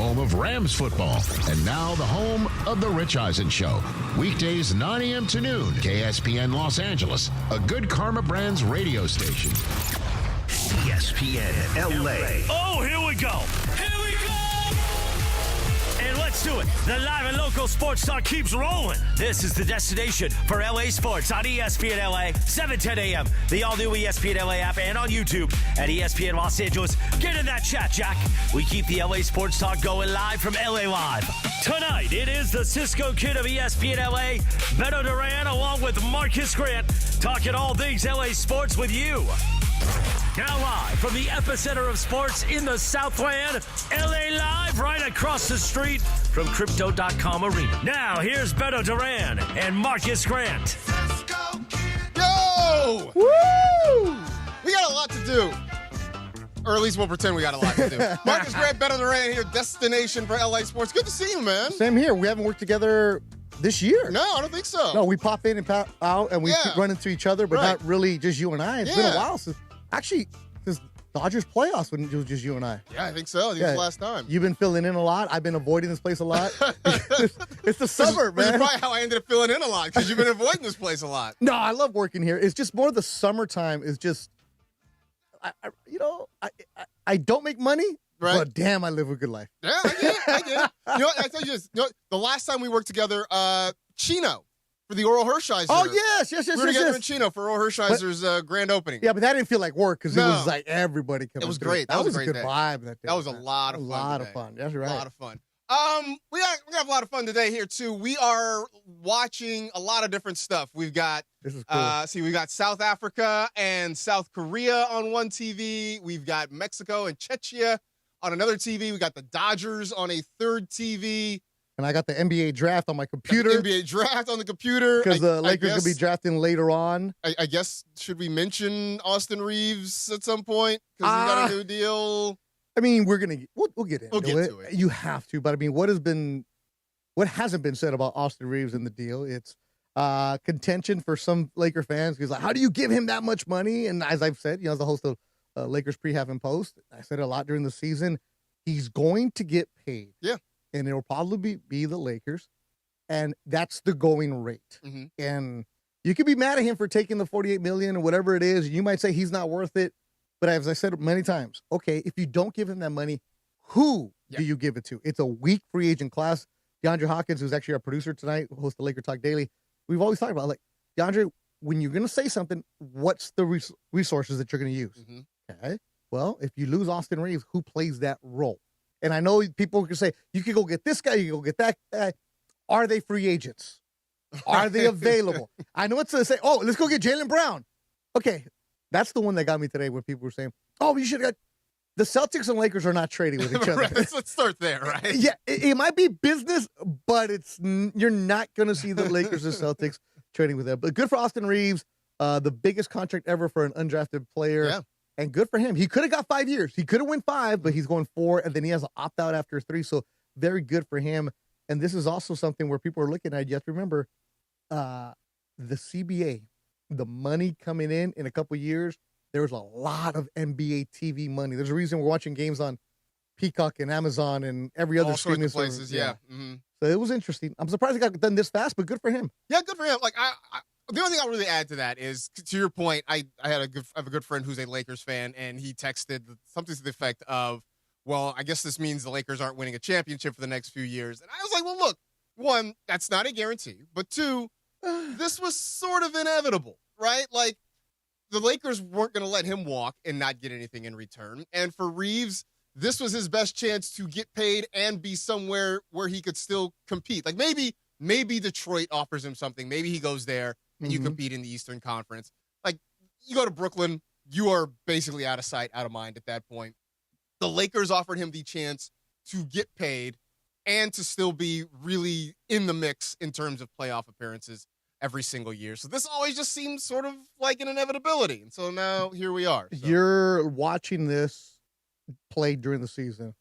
home of Rams football, and now the home of The Rich Eisen Show. Weekdays 9 a.m. to noon, KSPN Los Angeles, a Good Karma Brands radio station. ESPN LA. Oh, here we go. Here we go. And let's do it. The live and local sports talk keeps rolling. This is the destination for LA sports on ESPN LA, 7:10 a.m. The all-new ESPN LA app and on YouTube at ESPN Los Angeles. Get in that chat, Jack. We keep the LA sports talk going live from LA Live. Tonight, it is the Cisco Kid of ESPN LA, Beto Duran, along with Marcus Grant, talking all things LA sports with you. Now live from the epicenter of sports in the Southland, LA Live, right across the street from Crypto.com Arena. Now here's Beto Duran and Marcus Grant. Yo! Woo! We got a lot to do. Or at least we'll pretend we got a lot to do. Marcus Grant, Beto Duran here, destination for LA sports. Good to see you, man. Same here. We haven't worked together this year. No, I don't think so. No, we pop in and pop out, and we keep running into each other, but not really just you and I. It's been a while since Dodgers playoffs when it was just you and I. Yeah, I think so. I think it was the last time. You've been filling in a lot. I've been avoiding this place a lot. It's the summer, man. That's probably how I ended up filling in a lot, because you've been avoiding this place a lot. No, I love working here. It's just more the summertime is just, I don't make money, but damn, I live a good life. Yeah, I get it. You know what? I tell you this. You know, the last time we worked together, Chino, for the Oral Hershiser. Oh, yes. We were together in Chino for Oral Hershiser's grand opening. Yeah, but that didn't feel like work because it was like everybody coming. It was through. great. That was a good great vibe that day. That was a lot of fun. A lot of fun. That's right. A lot of fun. We have a lot of fun today here too. We are watching a lot of different stuff. We've got this is cool. we got South Africa and South Korea on one TV. We've got Mexico and Czechia on another TV. We got the Dodgers on a third TV. And I got the NBA draft on my computer. NBA draft on the computer. Because the Lakers could be drafting later on. I guess, should we mention Austin Reaves at some point? Because he got a new deal. I mean, we'll get into it. We'll get to it. You have to. But I mean, what hasn't been said about Austin Reaves in the deal? It's contention for some Laker fans. Because like, how do you give him that much money? And as I've said, as the host of Lakers Pre-Half and Post, I said it a lot during the season, he's going to get paid. Yeah. And it'll probably be the Lakers. And that's the going rate. Mm-hmm. And you could be mad at him for taking the $48 million or whatever it is. You might say he's not worth it. But as I said many times, okay, if you don't give him that money, who do you give it to? It's a weak free agent class. DeAndre Hawkins, who's actually our producer tonight, hosts the Laker Talk Daily, we've always talked about, like, DeAndre, when you're going to say something, what's the resources that you're going to use? Mm-hmm. Okay. Well, if you lose Austin Reaves, who plays that role? And I know people can say, you could go get this guy, you can go get that guy. Are they free agents? Are they available? I know it's to say, oh, let's go get Jaylen Brown. Okay, that's the one that got me today when people were saying, oh, you should have got – the Celtics and Lakers are not trading with each other. Right, let's start there, right? Yeah, it might be business, but you're not going to see the Lakers and Celtics trading with them. But good for Austin Reaves, the biggest contract ever for an undrafted player. Yeah. And good for him. He could have got 5 years. He could have won 5, but he's going 4, and then he has an opt-out after 3. So very good for him. And this is also something where people are looking at. You have to remember the CBA, the money coming in a couple years, there was a lot of NBA TV money. There's a reason we're watching games on Peacock and Amazon and every other streaming places. service. Yeah. Mm-hmm. So it was interesting. I'm surprised it got done this fast, but good for him. Yeah, good for him. Like the only thing I'll really add to that is, to your point, I have a good friend who's a Lakers fan, and he texted something to the effect of, well, I guess this means the Lakers aren't winning a championship for the next few years. And I was like, well, look, one, that's not a guarantee. But two, this was sort of inevitable, right? Like, the Lakers weren't going to let him walk and not get anything in return. And for Reaves, this was his best chance to get paid and be somewhere where he could still compete. Like, maybe Detroit offers him something. Maybe he goes there and you compete in the Eastern Conference. Like, you go to Brooklyn, you are basically out of sight, out of mind at that point. The Lakers offered him the chance to get paid and to still be really in the mix in terms of playoff appearances every single year. So this always just seems sort of like an inevitability. And so now here we are. So. You're watching this play during the season.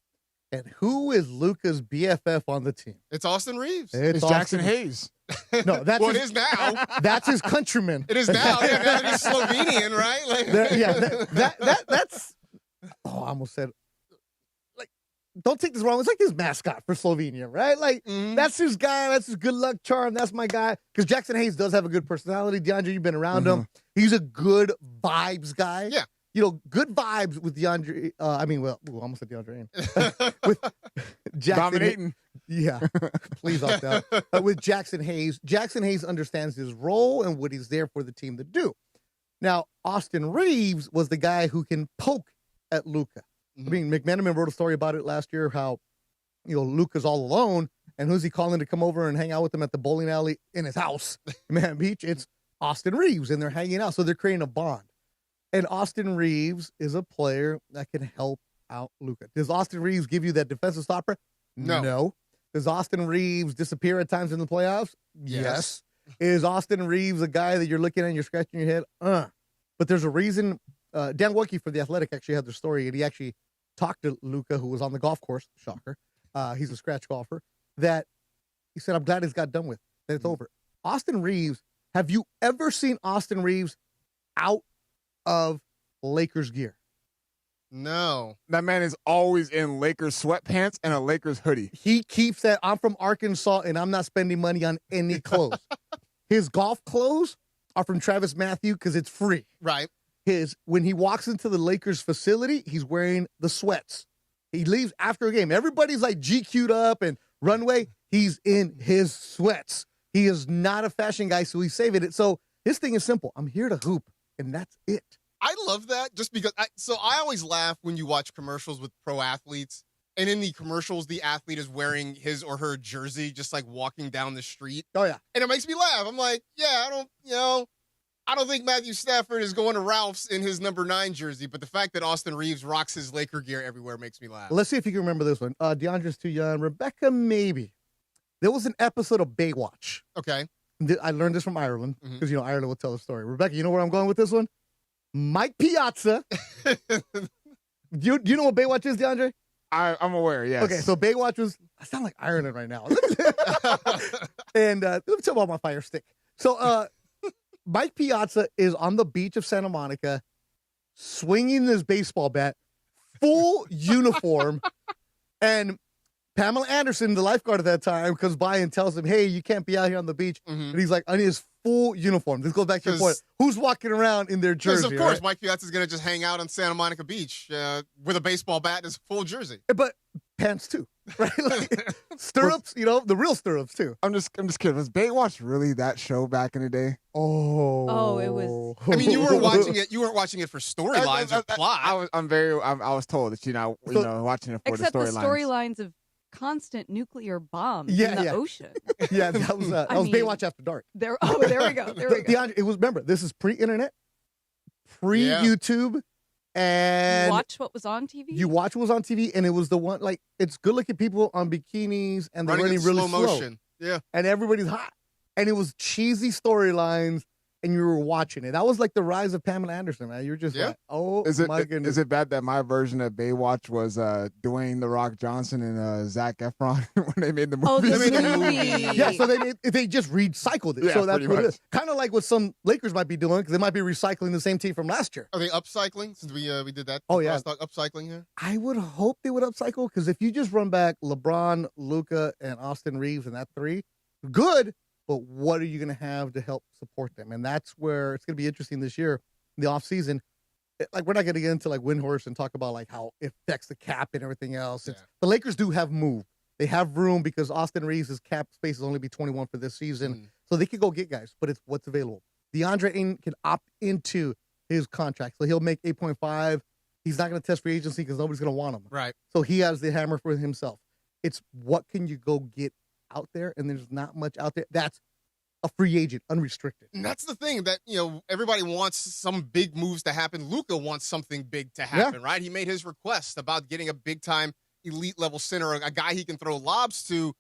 And who is Luka's BFF on the team? It's Austin Reaves. It's Jackson Hayes. No, that's well, it is now. That's his countryman. It is now. Yeah, now that he's Slovenian, right? Like, that's. Oh, I almost said. Like, don't take this wrong. It's like his mascot for Slovenia, right? Like, that's his guy. That's his good luck charm. That's my guy. Because Jackson Hayes does have a good personality. DeAndre, you've been around him. He's a good vibes guy. Yeah. You know, good vibes with DeAndre. Almost said DeAndre. With Jackson. Dominating. Yeah. Please opt out. With Jackson Hayes. Jackson Hayes understands his role and what he's there for the team to do. Now, Austin Reaves was the guy who can poke at Luka. I mean, McManaman wrote a story about it last year, how, you know, Luka's all alone, and who's he calling to come over and hang out with him at the bowling alley in his house, Manhattan Beach? It's Austin Reaves, and they're hanging out, so they're creating a bond. And Austin Reaves is a player that can help out Luka. Does Austin Reaves give you that defensive stopper? No. Does Austin Reaves disappear at times in the playoffs? Yes. Is Austin Reaves a guy that you're looking at and you're scratching your head? But there's a reason. Dan Wojcicki for The Athletic actually had the story, and he actually talked to Luka, who was on the golf course. Shocker. He's a scratch golfer. That he said, I'm glad it's got done with. That it's over. Austin Reaves, have you ever seen Austin Reaves out of Lakers gear? No. That man is always in Lakers sweatpants and a Lakers hoodie. He keeps that. I'm from Arkansas, and I'm not spending money on any clothes. His golf clothes are from Travis Matthew because it's free. Right. When he walks into the Lakers facility, he's wearing the sweats. He leaves after a game. Everybody's like GQ'd up and runway. He's in his sweats. He is not a fashion guy, so he's saving it. So his thing is simple. I'm here to hoop, and that's it. I love that just because I always laugh when you watch commercials with pro athletes, and in the commercials, the athlete is wearing his or her jersey, just like walking down the street. Oh, yeah. And it makes me laugh. I'm like, yeah, I don't think Matthew Stafford is going to Ralph's in his number 9 jersey, but the fact that Austin Reaves rocks his Laker gear everywhere makes me laugh. Let's see if you can remember this one. DeAndre's too young. Rebecca, maybe. There was an episode of Baywatch. Okay. I learned this from Ireland because, Ireland will tell the story. Rebecca, you know where I'm going with this one? Mike Piazza. Do you know what Baywatch is, DeAndre? I'm aware, yes. Okay, so Baywatch was... I sound like Ireland right now. And let me tell you about my fire stick. So Mike Piazza is on the beach of Santa Monica swinging his baseball bat, full uniform, and Pamela Anderson, the lifeguard at that time, comes by and tells him, hey, you can't be out here on the beach. And he's like, I need his full uniform. This goes back to your point. Who's walking around in their jersey? Because, of course, right? Mike Piazza is going to just hang out on Santa Monica Beach with a baseball bat and his full jersey. But pants, too. Right? Like, stirrups, the real stirrups, too. I'm just kidding. Was Baywatch really that show back in the day? Oh, it was. I mean, you weren't watching it. You weren't watching it for storylines or plot. I was told that watching it for Except the the storylines of constant nuclear bombs in the ocean. Yeah, that was Baywatch After Dark. There we go. DeAndre, it was, remember, this is pre-internet, pre-YouTube, and you watch what was on TV. You watch what was on TV, and it was the one, like, it's good-looking people on bikinis, and they're running really slow. Motion. Yeah. And everybody's hot. And it was cheesy storylines, and you were watching it. That was like the rise of Pamela Anderson, man. You're just like, oh, my goodness. Is it bad that my version of Baywatch was Dwayne "The Rock" Johnson and Zac Efron when they made the movie? Oh, the movie. Yeah, so they just recycled it. Yeah, so that's what much. it is. Kind of like what some Lakers might be doing, because they might be recycling the same team from last year. Are they upcycling since we did that? Oh, yeah. Upcycling here? I would hope they would upcycle, because if you just run back LeBron, Luka, and Austin Reaves and that 3, good. But what are you going to have to help support them? And that's where it's going to be interesting this year in the offseason. Like, we're not going to get into like Windhorse and talk about like how it affects the cap and everything else. Yeah. The Lakers do have move. They have room because Austin Reaves' cap space will only be 21 for this season. So they could go get guys, but it's what's available. DeAndre Ayton can opt into his contract. So he'll make 8.5. He's not going to test free agency because nobody's going to want him. Right. So he has the hammer for himself. It's what can you go get out there, and there's not much out there. That's a free agent, unrestricted. And that's the thing that, everybody wants some big moves to happen. Luka wants something big to happen, right? He made his request about getting a big-time elite-level center, a guy he can throw lobs to.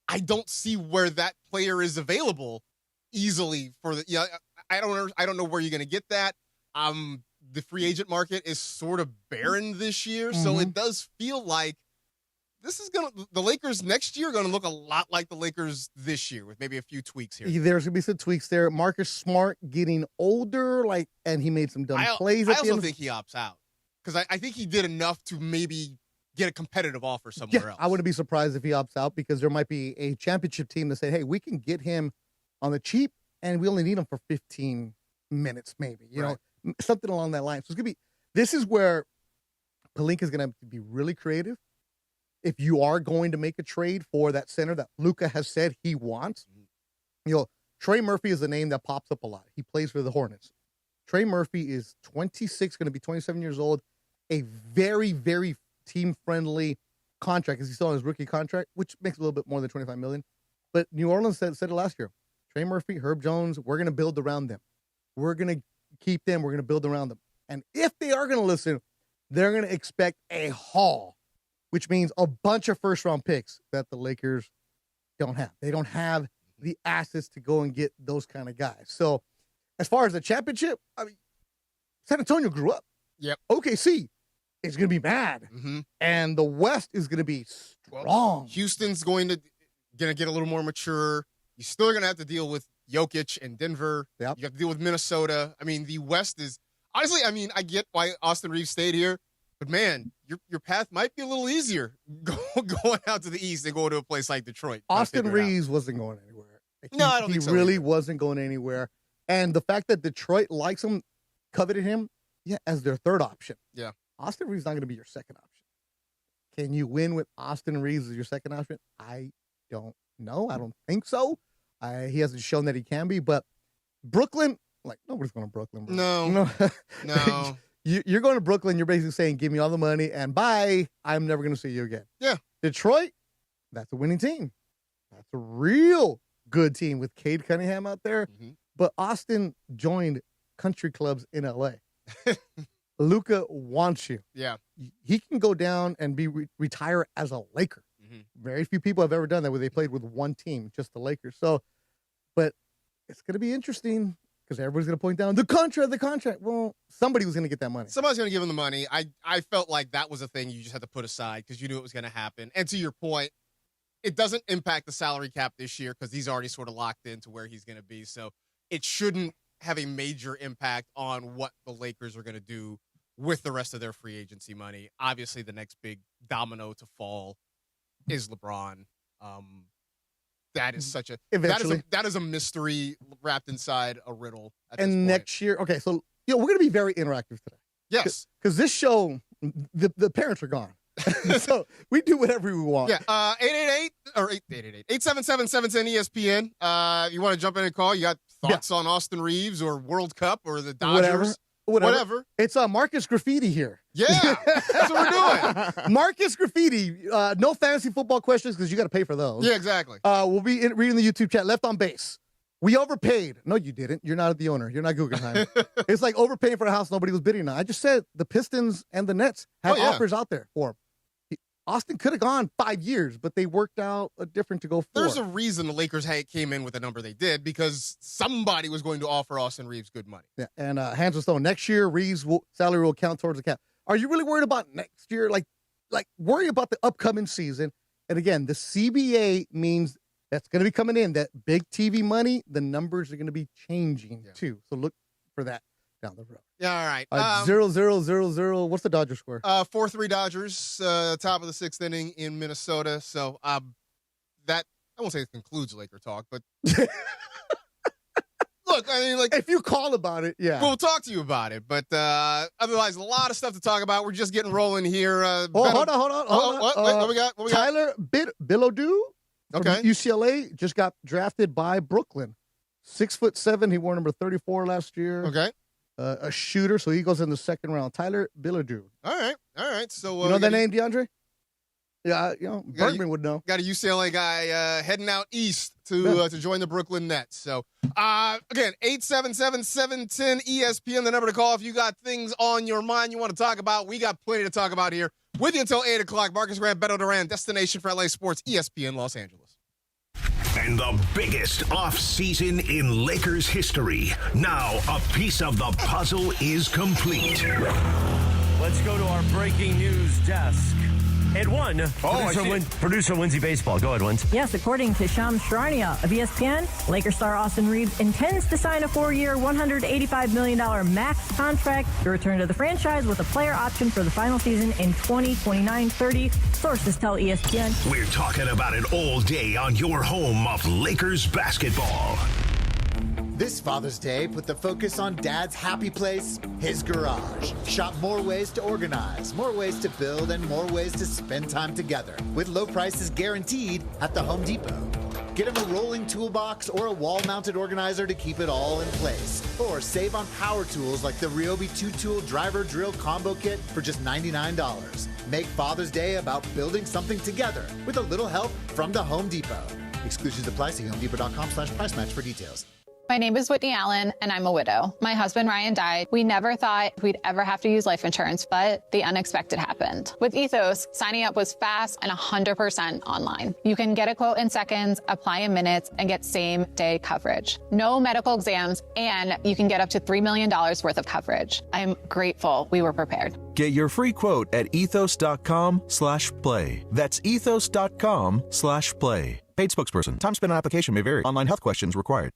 I don't see where that player is available easily for the. I don't know where you're going to get that. The free agent market is sort of barren this year, so it does feel like the Lakers next year are going to look a lot like the Lakers this year with maybe a few tweaks here. There's going to be some tweaks there. Marcus Smart getting older, and he made some dumb plays. I also think he opts out because I think he did enough to maybe get a competitive offer somewhere else. I wouldn't be surprised if he opts out because there might be a championship team that say, hey, we can get him on the cheap and we only need him for 15 minutes maybe, you know, something along that line. So it's going to be, this is where Pelinka is going to have to be really creative. If you are going to make a trade for that center that Luka has said he wants, you know, Trey Murphy is a name that pops up a lot. He plays for the Hornets. Trey Murphy is 26, going to be 27 years old, a very, very team-friendly contract because he's still on his rookie contract, which makes a little bit more than $25 million. But New Orleans said it last year. Trey Murphy, Herb Jones, we're going to build around them. We're going to keep them. We're going to build around them. And if they are going to listen, they're going to expect a haul, which means a bunch of first-round picks that the Lakers don't have. They don't have the assets to go and get those kind of guys. So as far as the championship, I mean, San Antonio grew up. Yep. OKC is going to be mad. And the West is going to be strong. Well, Houston's going to get a little more mature. You're still going to have to deal with Jokic and Denver. Yep. You have to deal with Minnesota. I mean, the West is honestly, I mean, I get why Austin Reaves stayed here, but man, your path might be a little easier going out to the East and going to a place like Detroit. Austin Reaves wasn't going anywhere. No, I don't think so. He really either. wasn't going anywhere. And the fact that Detroit likes him, coveted him, as their third option. Yeah. Austin Reaves not going to be your second option. Can you win with Austin Reaves as your second option? I don't know. I don't think so. He hasn't shown that he can be, but Brooklyn, like, nobody's going to Brooklyn. Bro. No. You're going to Brooklyn. You're basically saying, give me all the money and bye. I'm never going to see you again. Yeah. Detroit, that's a winning team. That's a real good team with Cade Cunningham out there. But Austin joined country clubs in L.A. Luka wants you. Yeah. He can go down and be retire as a Laker. Very few people have ever done that where they played with one team, just the Lakers. So, but it's going to be interesting because everybody's going to point down the contract. Well, somebody was going to get that money. Somebody's going to give him the money. I felt like that was a thing you just had to put aside because you knew it was going to happen. And to your point, it doesn't impact the salary cap this year because he's already sort of locked into where he's going to be. So it shouldn't have a major impact on what the Lakers are going to do with the rest of their free agency money. Obviously, the next big domino to fall is LeBron. That is such a that is a mystery wrapped inside a riddle. And next year, okay, so we're going to be very interactive today. Yes, because this show, the parents are gone, so we do whatever we want. Yeah, 888-777-710 ESPN. You want to jump in and call? You got thoughts on Austin Reaves or World Cup or the Dodgers? Whatever. It's Marcus Graffiti here. Yeah, that's what we're doing. Marcus Graffiti. No fantasy football questions because you got to pay for those. Yeah, exactly. We'll be reading the YouTube chat. Left on base. We overpaid. No, you didn't. You're not the owner. You're not Guggenheim. It's like overpaying for a house nobody was bidding on. I just said the Pistons and the Nets have offers out there for him. Austin could have gone 5 years, but they worked out a different to go 4. There's a reason the Lakers came in with the number they did because somebody was going to offer Austin Reaves good money. Yeah, and hands on stone. Next year, Reaves' salary will count towards the cap. Are you really worried about next year? Like worry about the upcoming season. And again, the CBA means that's going to be coming in. That big TV money, the numbers are going to be changing too. So look for that down the road. Yeah, all right. 0-0-0-0. What's the Dodgers score? 4-3 Dodgers, top of the 6th inning in Minnesota. So that, I won't say it concludes Laker talk, but look, I mean, like, if you call about it, we'll talk to you about it. But otherwise, a lot of stuff to talk about. We're just getting rolling here. Hold on. What we got? Tyler Bilodeau from UCLA just got drafted by Brooklyn. 6'7". He wore number 34 last year. Okay. A shooter, so he goes in the second round. Tyler Bilodeau. All right. So you know that name, DeAndre? Yeah, Bergman would know. Got a UCLA guy heading out east to join the Brooklyn Nets. So again, 877-710 ESPN, the number to call if you got things on your mind you want to talk about. We got plenty to talk about here. With you until 8 o'clock. Marcus Grant, Beto Duran, destination for LA Sports, ESPN Los Angeles. And the biggest offseason in Lakers history. Now, a piece of the puzzle is complete. Let's go to our breaking news desk. It won. Producer Lindsay Baseball. Go ahead, Lindsay. Yes, according to Shams Charania of ESPN, Lakers star Austin Reaves intends to sign a 4-year, $185 million max contract to return to the franchise with a player option for the final season in 2029-30. Sources tell ESPN. We're talking about it all day on your home of Lakers basketball. This Father's Day, put the focus on Dad's happy place, his garage. Shop more ways to organize, more ways to build, and more ways to spend time together. With low prices guaranteed at the Home Depot. Get him a rolling toolbox or a wall-mounted organizer to keep it all in place. Or save on power tools like the Ryobi 2-tool driver drill combo kit for just $99. Make Father's Day about building something together with a little help from the Home Depot. Exclusions apply. See homedepot.com/price match for details. My name is Whitney Allen, and I'm a widow. My husband, Ryan, died. We never thought we'd ever have to use life insurance, but the unexpected happened. With Ethos, signing up was fast and 100% online. You can get a quote in seconds, apply in minutes, and get same-day coverage. No medical exams, and you can get up to $3 million worth of coverage. I'm grateful we were prepared. Get your free quote at ethos.com/play. That's ethos.com/play. Paid spokesperson. Time spent on application may vary. Online health questions required.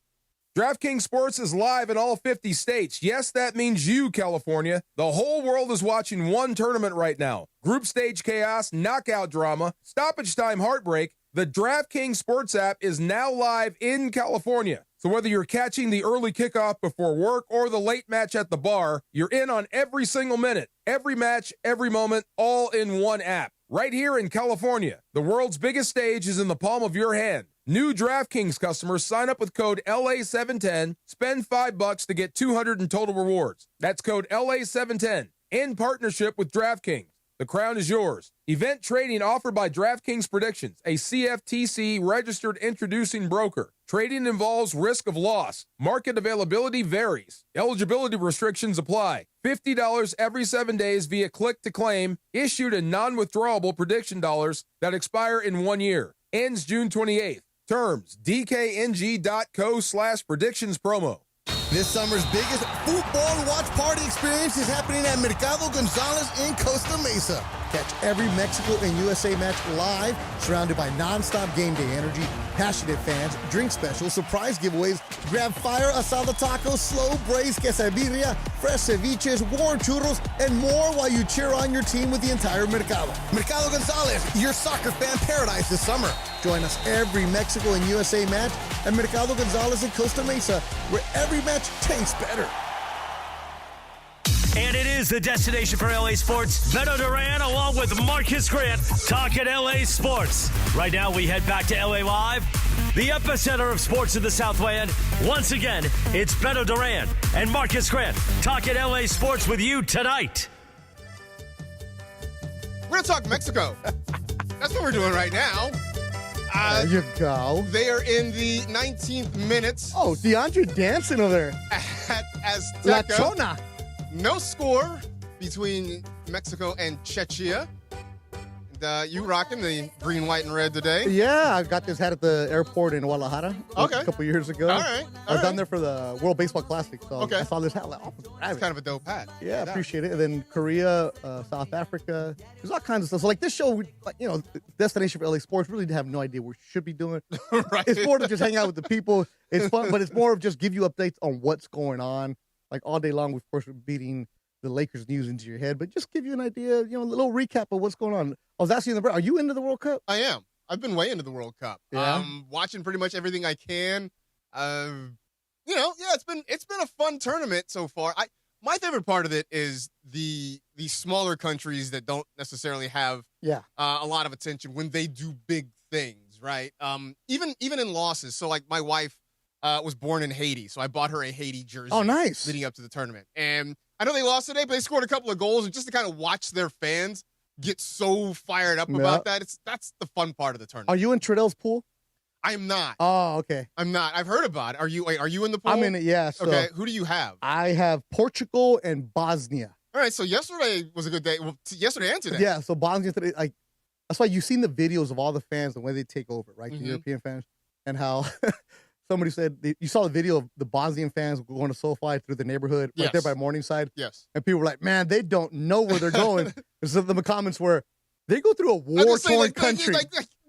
DraftKings Sports is live in all 50 states. Yes, that means you, California. The whole world is watching one tournament right now. Group stage chaos, knockout drama, stoppage time heartbreak. The DraftKings Sports app is now live in California. So whether you're catching the early kickoff before work or the late match at the bar, you're in on every single minute, every match, every moment, all in one app. Right here in California, the world's biggest stage is in the palm of your hand. New DraftKings customers sign up with code LA710, spend $5 to get $200 in total rewards. That's code LA710 in partnership with DraftKings. The crown is yours. Event trading offered by DraftKings Predictions, a CFTC registered introducing broker. Trading involves risk of loss. Market availability varies. Eligibility restrictions apply. $50 every 7 days via click to claim, issued in non-withdrawable prediction dollars that expire in 1 year. Ends June 28th. Terms, dkng.co/predictions promo. This summer's biggest football watch party experience is happening at Mercado Gonzalez in Costa Mesa. Catch every Mexico and USA match live, surrounded by non-stop game day energy, passionate fans, drink specials, surprise giveaways, grab fire asada tacos, slow braised quesadilla, fresh ceviches, warm churros, and more while you cheer on your team with the entire Mercado. Mercado Gonzalez, your soccer fan paradise this summer. Join us every Mexico and USA match at Mercado Gonzalez in Costa Mesa, where every match tastes better. And it is the destination for LA Sports. Beto Duran along with Marcus Grant talking LA Sports. Right now we head back to LA Live, the epicenter of sports in the Southland. Once again, it's Beto Duran and Marcus Grant talking LA Sports with you tonight. We're going to talk Mexico. That's what we're doing right now. There you go. They are in the 19th minutes. Oh, DeAndre dancing over there. At Azteca. La Chona. No score between Mexico and Czechia. And, you rocking the green, white, and red today? Yeah, I got this hat at the airport in Guadalajara a couple years ago. All right. I was down there for the World Baseball Classic, so Okay. I saw this hat. Like, oh, It's kind of a dope hat. yeah, appreciate it. And then Korea, South Africa, there's all kinds of stuff. So like this show, destination for LA Sports, really have no idea what we should be doing. Right. It's more to just hang out with the people. It's fun, but it's more of just give you updates on what's going on. Like all day long, of course, we're beating the Lakers news into your head, but just give you an idea, a little recap of what's going on. I was asking are you into the World Cup? I am. I've been way into the World Cup. Yeah. Watching pretty much everything I can. It's been a fun tournament so far. My favorite part of it is the smaller countries that don't necessarily have a lot of attention when they do big things, right? Even in losses. So like my wife was born in Haiti, so I bought her a Haiti jersey. Oh, nice. Leading up to the tournament. And I know they lost today, but they scored a couple of goals, and just to kind of watch their fans get so fired up about that's the fun part of the tournament. Are you in Trudell's pool? I am not. Oh, okay. I'm not. I've heard about it. Are you in the pool? I'm in it, yeah. So okay, who do you have? I have Portugal and Bosnia. All right, so yesterday was a good day. Well, yesterday and today. Yeah, so Bosnia today, that's why you've seen the videos of all the fans and when they take over, right? Mm-hmm. The European fans, and how somebody said you saw the video of the Bosnian fans going to SoFi through the neighborhood right there by Morningside. Yes. And people were like, man, they don't know where they're going. And some of the comments were, They go through a war-torn like, country.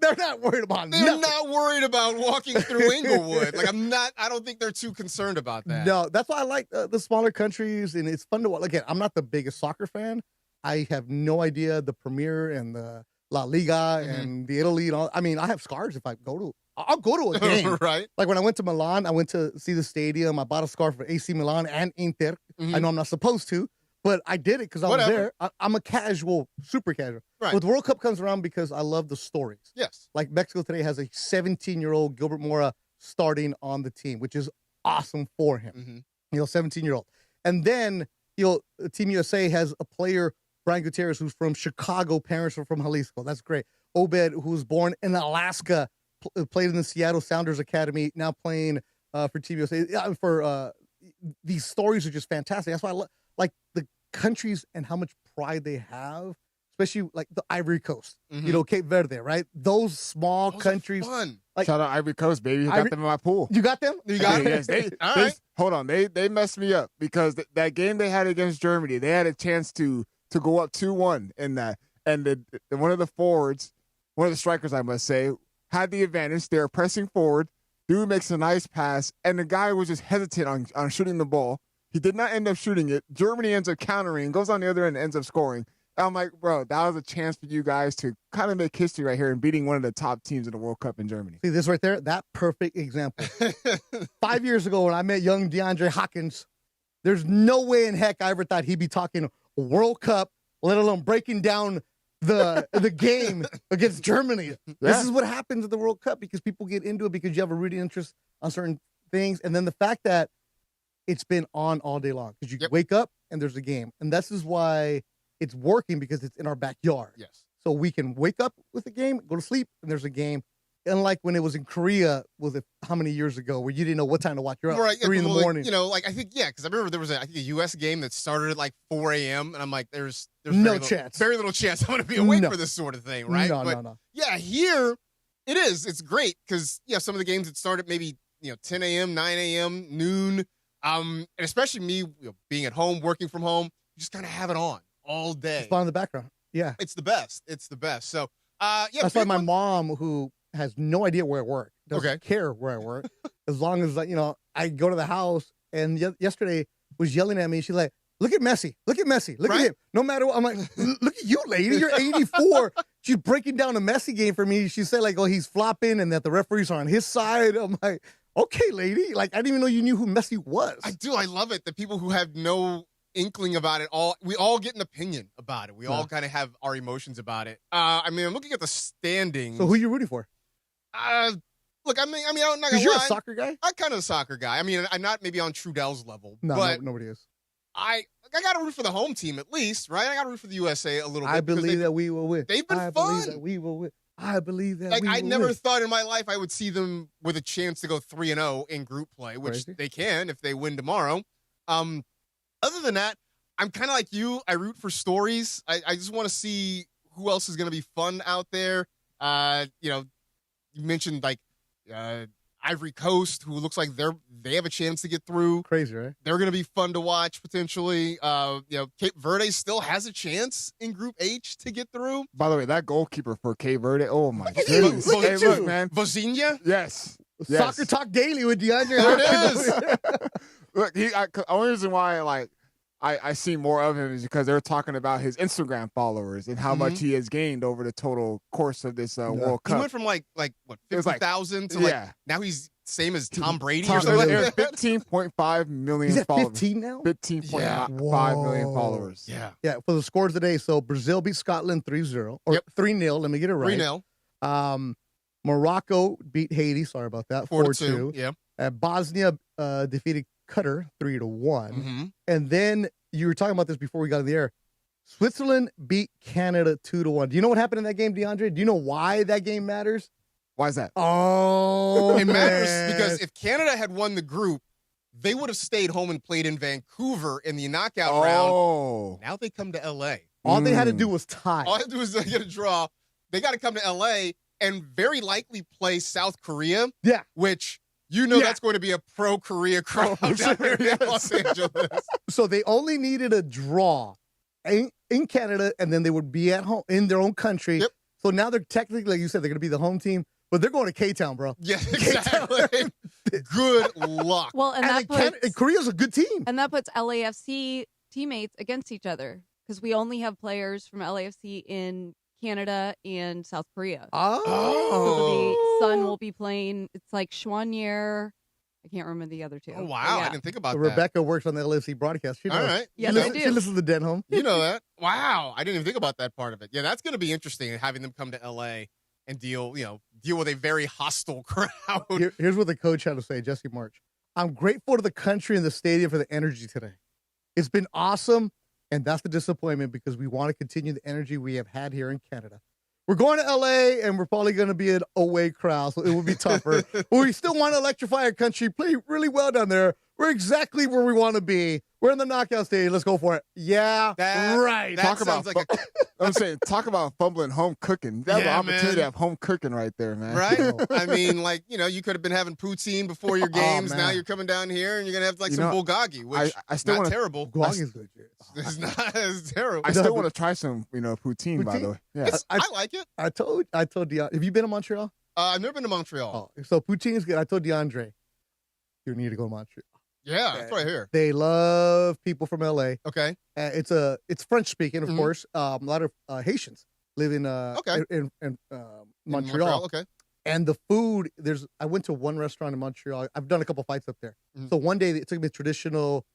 They're not worried about They're nothing. not worried about walking through Inglewood. I don't think they're too concerned about that. No, that's why I like the smaller countries, and it's fun to watch. Again, I'm not the biggest soccer fan. I have no idea the Premier and the La Liga and the Italy and all. I mean, I have scars if I go to. I'll go to a game. Right. Like when I went to Milan, I went to see the stadium. I bought a scarf for AC Milan and Inter. I know I'm not supposed to, but I did it because I was there. I'm a casual, super casual. Right. But the World Cup comes around because I love the stories. Yes. Like Mexico today has a 17-year-old Gilbert Mora starting on the team, which is awesome for him. 17-year-old. And then, Team USA has a player, Brian Gutierrez, who's from Chicago. Parents are from Jalisco. That's great. Obed, who was born in Alaska, played in the Seattle Sounders Academy, now playing for Team USA. These stories are just fantastic. That's why I like the countries and how much pride they have, especially like the Ivory Coast, Cape Verde, right? Those small countries. Fun. Shout out Ivory Coast, baby. I got them in my pool. You got them? You got them? Yes, All right. Hold on. They messed me up because that game they had against Germany, they had a chance to go up 2-1 in that. And one of the forwards, one of the strikers, I must say, had the advantage. They were pressing forward. Dude makes a nice pass, and the guy was just hesitant on shooting the ball. He did not end up shooting it. Germany ends up countering, goes on the other end, and ends up scoring. And I'm like, bro, that was a chance for you guys to kind of make history right here and beating one of the top teams in the World Cup in Germany. See this right there? That perfect example. 5 years ago when I met young DeAndre Hopkins, there's no way in heck I ever thought he'd be talking World Cup, let alone breaking down the game against Germany. Yeah. This is what happens at the World Cup because people get into it because you have a rooting interest on certain things. And then the fact that it's been on all day long because you wake up and there's a game. And this is why it's working because it's in our backyard. Yes. So we can wake up with a game, go to sleep, and there's a game. Unlike when it was in Korea, how many years ago, where you didn't know what time to watch. You're up 3 in the morning. I think, because I remember there was a U.S. game that started at like 4 a.m., and I'm like, there's no chance. Very little chance I'm going to be awake for this sort of thing, right? No. Yeah, here it is. It's great because, some of the games that start at maybe, 10 a.m., 9 a.m., noon, and especially me being at home, working from home, you just kind of have it on all day. It's fun in the background. Yeah. It's the best. So, that's why my mom, who has no idea where I work, doesn't care where I work, as long as, I go to the house, and yesterday was yelling at me. She's like, look at Messi. Look at Messi. Look at him. No matter what. I'm like, look at you, lady. You're 84. She's breaking down a Messi game for me. She said, like, oh, he's flopping and that the referees are on his side. I'm like, okay, lady. Like, I didn't even know you knew who Messi was. I do. I love it. The people who have no inkling about it we all get an opinion about it. We all kind of have our emotions about it. I'm looking at the standings. So who are you rooting for? Look, I'm not gonna lie. Because you're a soccer guy? I'm kind of a soccer guy. I'm not maybe on Trudell's level. No, but nobody is. I got to root for the home team at least, right? I got to root for the USA a little bit. I believe that we will win. They've been fun. I believe that we will win. I believe that we will I never win. thought in my life I would see them with a chance to go 3-0 in group play, which they can if they win tomorrow. Other than that, I'm kind of like you. I root for stories. I just want to see who else is going to be fun out there. You mentioned like Ivory Coast, who looks like they have a chance to get through. Crazy, right? They're going to be fun to watch potentially. Cape Verde still has a chance in Group H to get through. By the way, that goalkeeper for Cape Verde, oh my goodness! Look, man, Vozinha. Yes. Soccer Talk Daily with DeAndre. There it is. Look, only reason why I see more of him is because they're talking about his Instagram followers and how much he has gained over the total course of this World Cup. He went from like what 50,000 to now he's same as Tom Brady or something. 15.5 million He's at followers. 15 now? 15.5 million followers. Yeah, for the scores today, so Brazil beat Scotland 3-0 or 3-0, let me get it right. 3-0. Morocco beat Haiti, sorry about that, 4-2. Yeah. Bosnia defeated Qatar 3-1. And then you were talking about this before we got in the air. Switzerland beat Canada 2-1. Do you know what happened in that game, DeAndre? Do you know why that game matters? Why is that? Oh, it matters because if Canada had won the group, they would have stayed home and played in Vancouver in the knockout round. Now they come to L.A. All they had to do was tie. All they had to do was get a draw. They got to come to L.A. and very likely play South Korea. Yeah. Which, that's going to be a pro-Korea crowd down here in Los Angeles. So they only needed a draw. in Canada, and then they would be at home in their own country. Yep. So now they're technically, like you said, they're going to be the home team, but they're going to K-Town, bro. Yeah, exactly. Good luck. Well, and Korea's a good team. And that puts LAFC teammates against each other because we only have players from LAFC in Canada and South Korea. Oh. So Sun will be playing. It's like Schwanier. I can't remember the other two. Oh, wow. I didn't think about that. Rebecca works on the LAFC broadcast. She knows. All right. Yes, I do. She listens to Den Home. You know that. Wow. I didn't even think about that part of it. Yeah, that's going to be interesting, having them come to L.A. and deal with a very hostile crowd. Here's what the coach had to say, Jesse March. I'm grateful to the country and the stadium for the energy today. It's been awesome, and that's the disappointment because we want to continue the energy we have had here in Canada. We're going to L.A., and we're probably going to be an away crowd, so it will be tougher. But we still want to electrify our country, play really well down there. We're exactly where we want to be. We're in the knockout stage. Let's go for it. Yeah, right. Talk about talk about fumbling home cooking. That's an opportunity to have home cooking right there, man. Right? I mean, you could have been having poutine before your games. Now you're coming down here, and you're going to have some bulgogi, which I still not terrible. Bulgogi's good. It's not as terrible. I still want to try some, poutine, by the way. Yeah. I like it. I told DeAndre. Have you been to Montreal? I've never been to Montreal. Oh, so poutine is good. I told DeAndre, you need to go to Montreal. Yeah, that's right here. They love people from LA. Okay. It's French speaking, of course. A lot of Haitians live in Montreal. Okay. And the food, I went to one restaurant in Montreal. I've done a couple fights up there. Mm-hmm. So one day they took me traditional,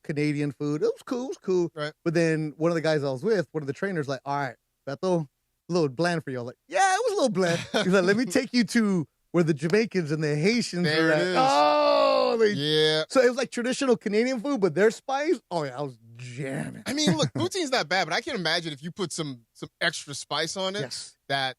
Canadian food. It was cool. Right. But then one of the guys I was with, one of the trainers, like, all right, Beto, a little bland for you. I'm like, yeah, it was a little bland. He's like, let me take you to where the Jamaicans and the Haitians there are at. It is. Yeah. So it was like traditional Canadian food, but their spice, I was jamming. I mean, look, poutine's not bad, but I can imagine if you put some extra spice on it. Yes. That's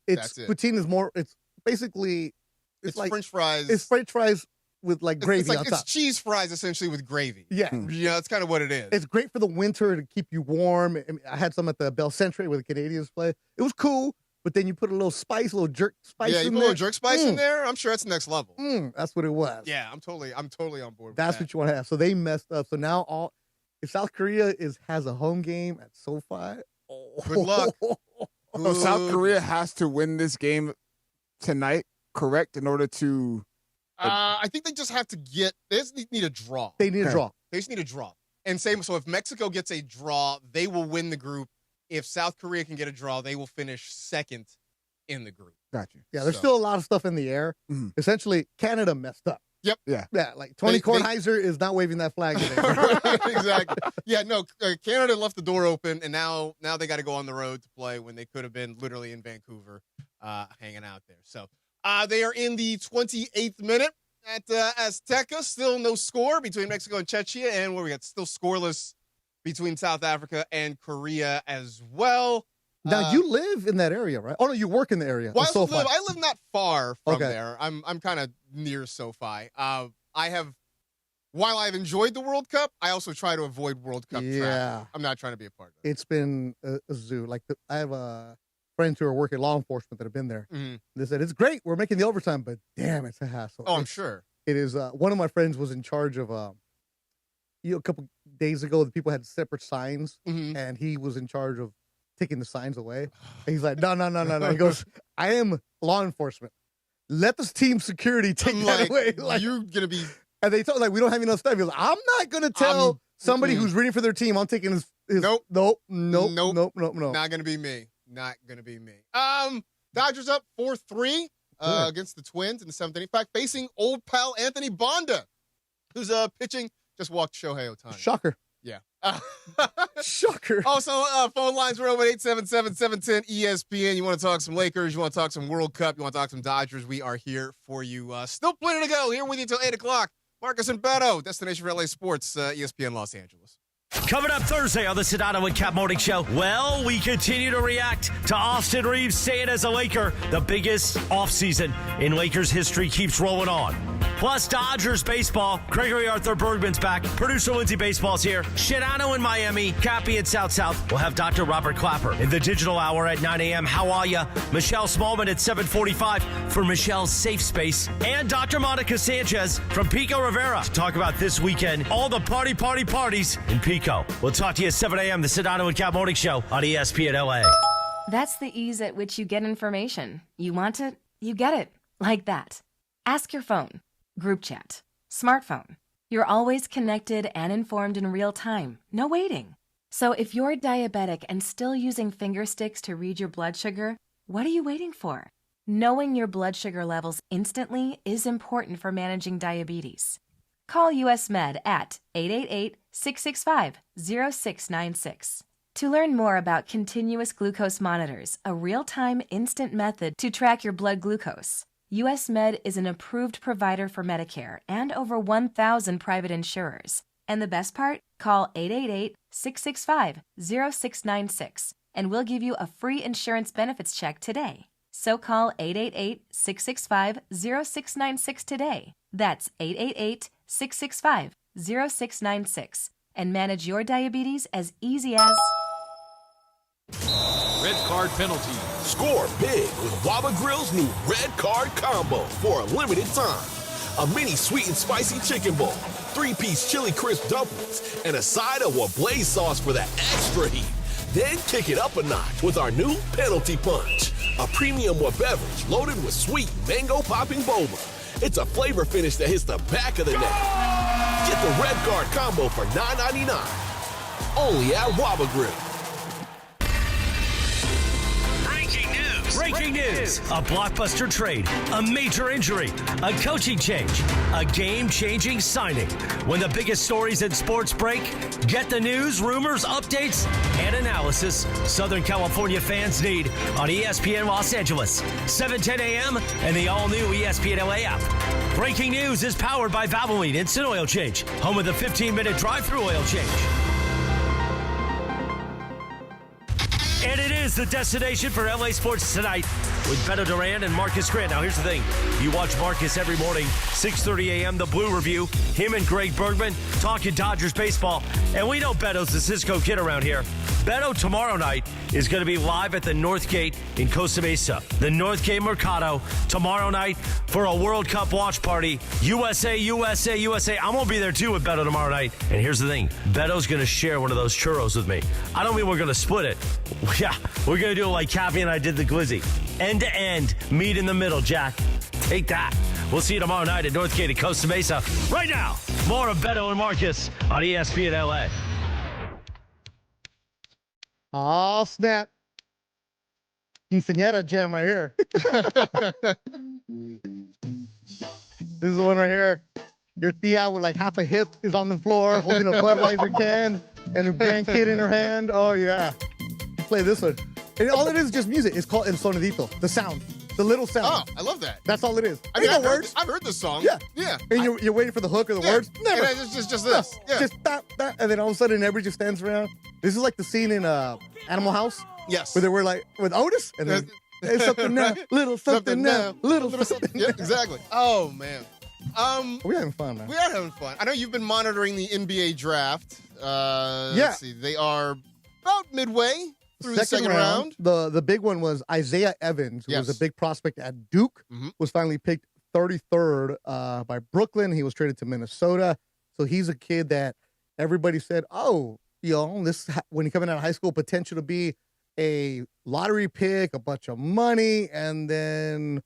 it. Poutine is more. It's basically it's like French fries. It's French fries with gravy on top. It's cheese fries essentially with gravy. Yeah. That's kind of what it is. It's great for the winter to keep you warm. I had some at the Bell Centre where the Canadians play. It was cool. But then you put a little spice, a little jerk spice in there. Yeah, you put a little jerk spice in there. I'm sure that's next level. That's what it was. Yeah, I'm totally on board with That's that. what you want to have. So they messed up. So now if South Korea has a home game at SoFi, good luck. So South Korea has to win this game tonight, correct, in order to... I think they just have to they just need a draw. They need a draw. They just need a draw. And so if Mexico gets a draw, they will win the group. If South Korea can get a draw, they will finish second in the group. Gotcha. Yeah, there's still a lot of stuff in the air. Mm-hmm. Essentially, Canada messed up. Yep. Yeah. Yeah, like Tony Kornheiser is not waving that flag today. Exactly. Yeah, no, Canada left the door open, and now they got to go on the road to play when they could have been literally in Vancouver hanging out there. So they are in the 28th minute at Azteca. Still no score between Mexico and Czechia, and where we got still scoreless between South Africa and Korea as well. Now you live in that area, right? Oh no, you work in the area. Well, I live not far from there. I'm kind of near SoFi. While I've enjoyed the World Cup, I also try to avoid World Cup traffic. I'm not trying to be a part of it. It's been a zoo. I have friends who are working law enforcement that have been there. Mm-hmm. They said it's great. We're making the overtime, but damn, it's a hassle. Oh, I'm sure it is. One of my friends was in charge of. A couple days ago, the people had separate signs, and he was in charge of taking the signs away. And he's like, no. He goes, I am law enforcement. Let this team security take that away. You're going to be... And they told, we don't have enough stuff. He goes, I'm not going to tell somebody who's rooting for their team I'm taking his... Nope. Not going to be me. Not going to be me. Dodgers up 4-3 against the Twins in the 7th inning. In fact, facing old pal Anthony Bonda, who's pitching... Just walked Shohei Ohtani. Shocker. Yeah. Shocker. Also, phone lines are open 877-710-ESPN. You want to talk some Lakers, you want to talk some World Cup, you want to talk some Dodgers, we are here for you. Still plenty to go. Here with you until 8 o'clock. Marcus and Beto, destination for LA Sports, ESPN Los Angeles. Coming up Thursday on the Sedano and Cap Morning Show, well, we continue to react to Austin Reaves staying as a Laker. The biggest offseason in Lakers history keeps rolling on. plus Dodgers baseball. Gregory Arthur Bergman's back. Producer Lindsay Baseball's here. Shinano in Miami. Cappy in South. We'll have Dr. Robert Clapper in the digital hour at 9 a.m. How are ya? Michelle Smallman at 7:45 for Michelle's Safe Space. And Dr. Monica Sanchez from Pico Rivera to talk about this weekend. All the parties in Pico. We'll talk to you at 7 a.m. The Sedano and Cap Morning Show on ESPN LA. That's the ease at which you get information. You want it, you get it. Like that. Ask your phone. Group chat. Smartphone. You're always connected and informed in real time. No waiting. So if you're diabetic and still using finger sticks to read your blood sugar, what are you waiting for? Knowing your blood sugar levels instantly is important for managing diabetes. Call US Med at 888-665-0696. To learn more about continuous glucose monitors, a real-time instant method to track your blood glucose, US Med is an approved provider for Medicare and over 1,000 private insurers. And the best part? Call 888-665-0696 and we'll give you a free insurance benefits check today. So call 888-665-0696 today. That's 888-665-0696 and manage your diabetes as easy as... Red card penalty. Score big with Waba Grill's new red card combo for a limited time. A mini sweet and spicy chicken bowl, 3-piece chili crisp dumplings, and a side of Wablaze sauce for that extra heat. Then kick it up a notch with our new penalty punch, a premium beverage loaded with sweet mango popping boba. It's a flavor finish that hits the back of the neck. Get the red card combo for $9.99. Only at Waba Grill. Breaking news. A blockbuster trade, a major injury, a coaching change, a game-changing signing. When the biggest stories in sports break, get the news, rumors, updates, and analysis Southern California fans need on ESPN Los Angeles, 7:10 a.m. and the all-new ESPN LA app. Breaking news is powered by Valvoline Instant Oil Change, home of the 15-minute drive-through oil change. And it is the destination for LA Sports Tonight with Beto Duran and Marcus Grant. Now, here's the thing. You watch Marcus every morning, 6:30 a.m., the Blue Review. Him and Greg Bergman talking Dodgers baseball. And we know Beto's the Cisco kid around here. Beto tomorrow night is going to be live at the North Gate in Costa Mesa. The North Gate Mercado tomorrow night for a World Cup watch party. USA. I'm going to be there too with Beto tomorrow night. And here's the thing. Beto's going to share one of those churros with me. I don't mean we're going to split it. Yeah, we're going to do it like Cappy and I did the Glizzy. End to end, meet in the middle, Jack. Take that. We'll see you tomorrow night at North Gate at Costa Mesa. Right now, more of Beto and Marcus on ESPN LA. Oh, snap. Quinceañera jam right here. This is the one right here. Your tia with like half a hip is on the floor holding a Budweiser can and a grandkid in her hand. Oh, yeah. Play this one. And all it is just music. It's called El Sonidito. The sound. The little sound. Oh, I love that. That's all it is. I mean, Ain't no words. I've heard this song. Yeah. Yeah. And you're waiting for the hook or the words. Never. And it's just this. Yeah. Just that. And then all of a sudden, everybody just stands around. This is like the scene in Animal House. Yes. Where they were like, with Otis. And then, there's something now. Little something now. Little something. Yeah, exactly. Oh, man. We're having fun, man. We are having fun. I know you've been monitoring the NBA draft. Yeah. Let's see. They are about midway through the second round. The big one was Isaiah Evans, who was a big prospect at Duke, was finally picked 33rd by Brooklyn. He was traded to Minnesota. So he's a kid that everybody said, oh, this when he coming out of high school, potential to be a lottery pick, a bunch of money, and then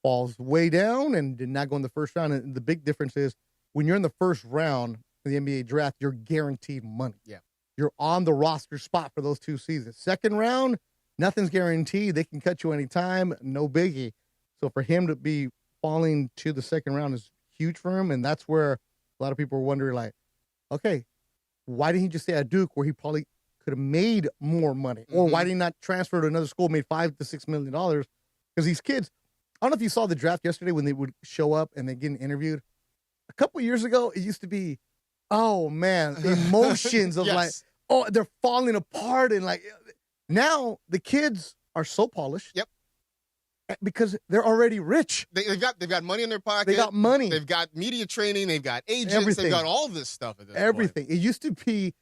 falls way down and did not go in the first round. And the big difference is when you're in the first round of the NBA draft, you're guaranteed money. Yeah. You're on the roster spot for those 2 seasons. Second round, nothing's guaranteed. They can cut you anytime. No biggie. So for him to be falling to the second round is huge for him. And that's where a lot of people are wondering, like, okay, why didn't he just stay at Duke where he probably could have made more money? Or why did he not transfer to another school, made $5 to $6 million? Because these kids, I don't know if you saw the draft yesterday when they would show up and they get interviewed. A couple years ago, it used to be, oh, man, the emotions of like, oh, they're falling apart. And like, now the kids are so polished. Yep. because they're already rich. They've got money in their pocket. They got money. They've got media training. They've got agents. Everything. They've got all this stuff at this Everything. point. It used to be,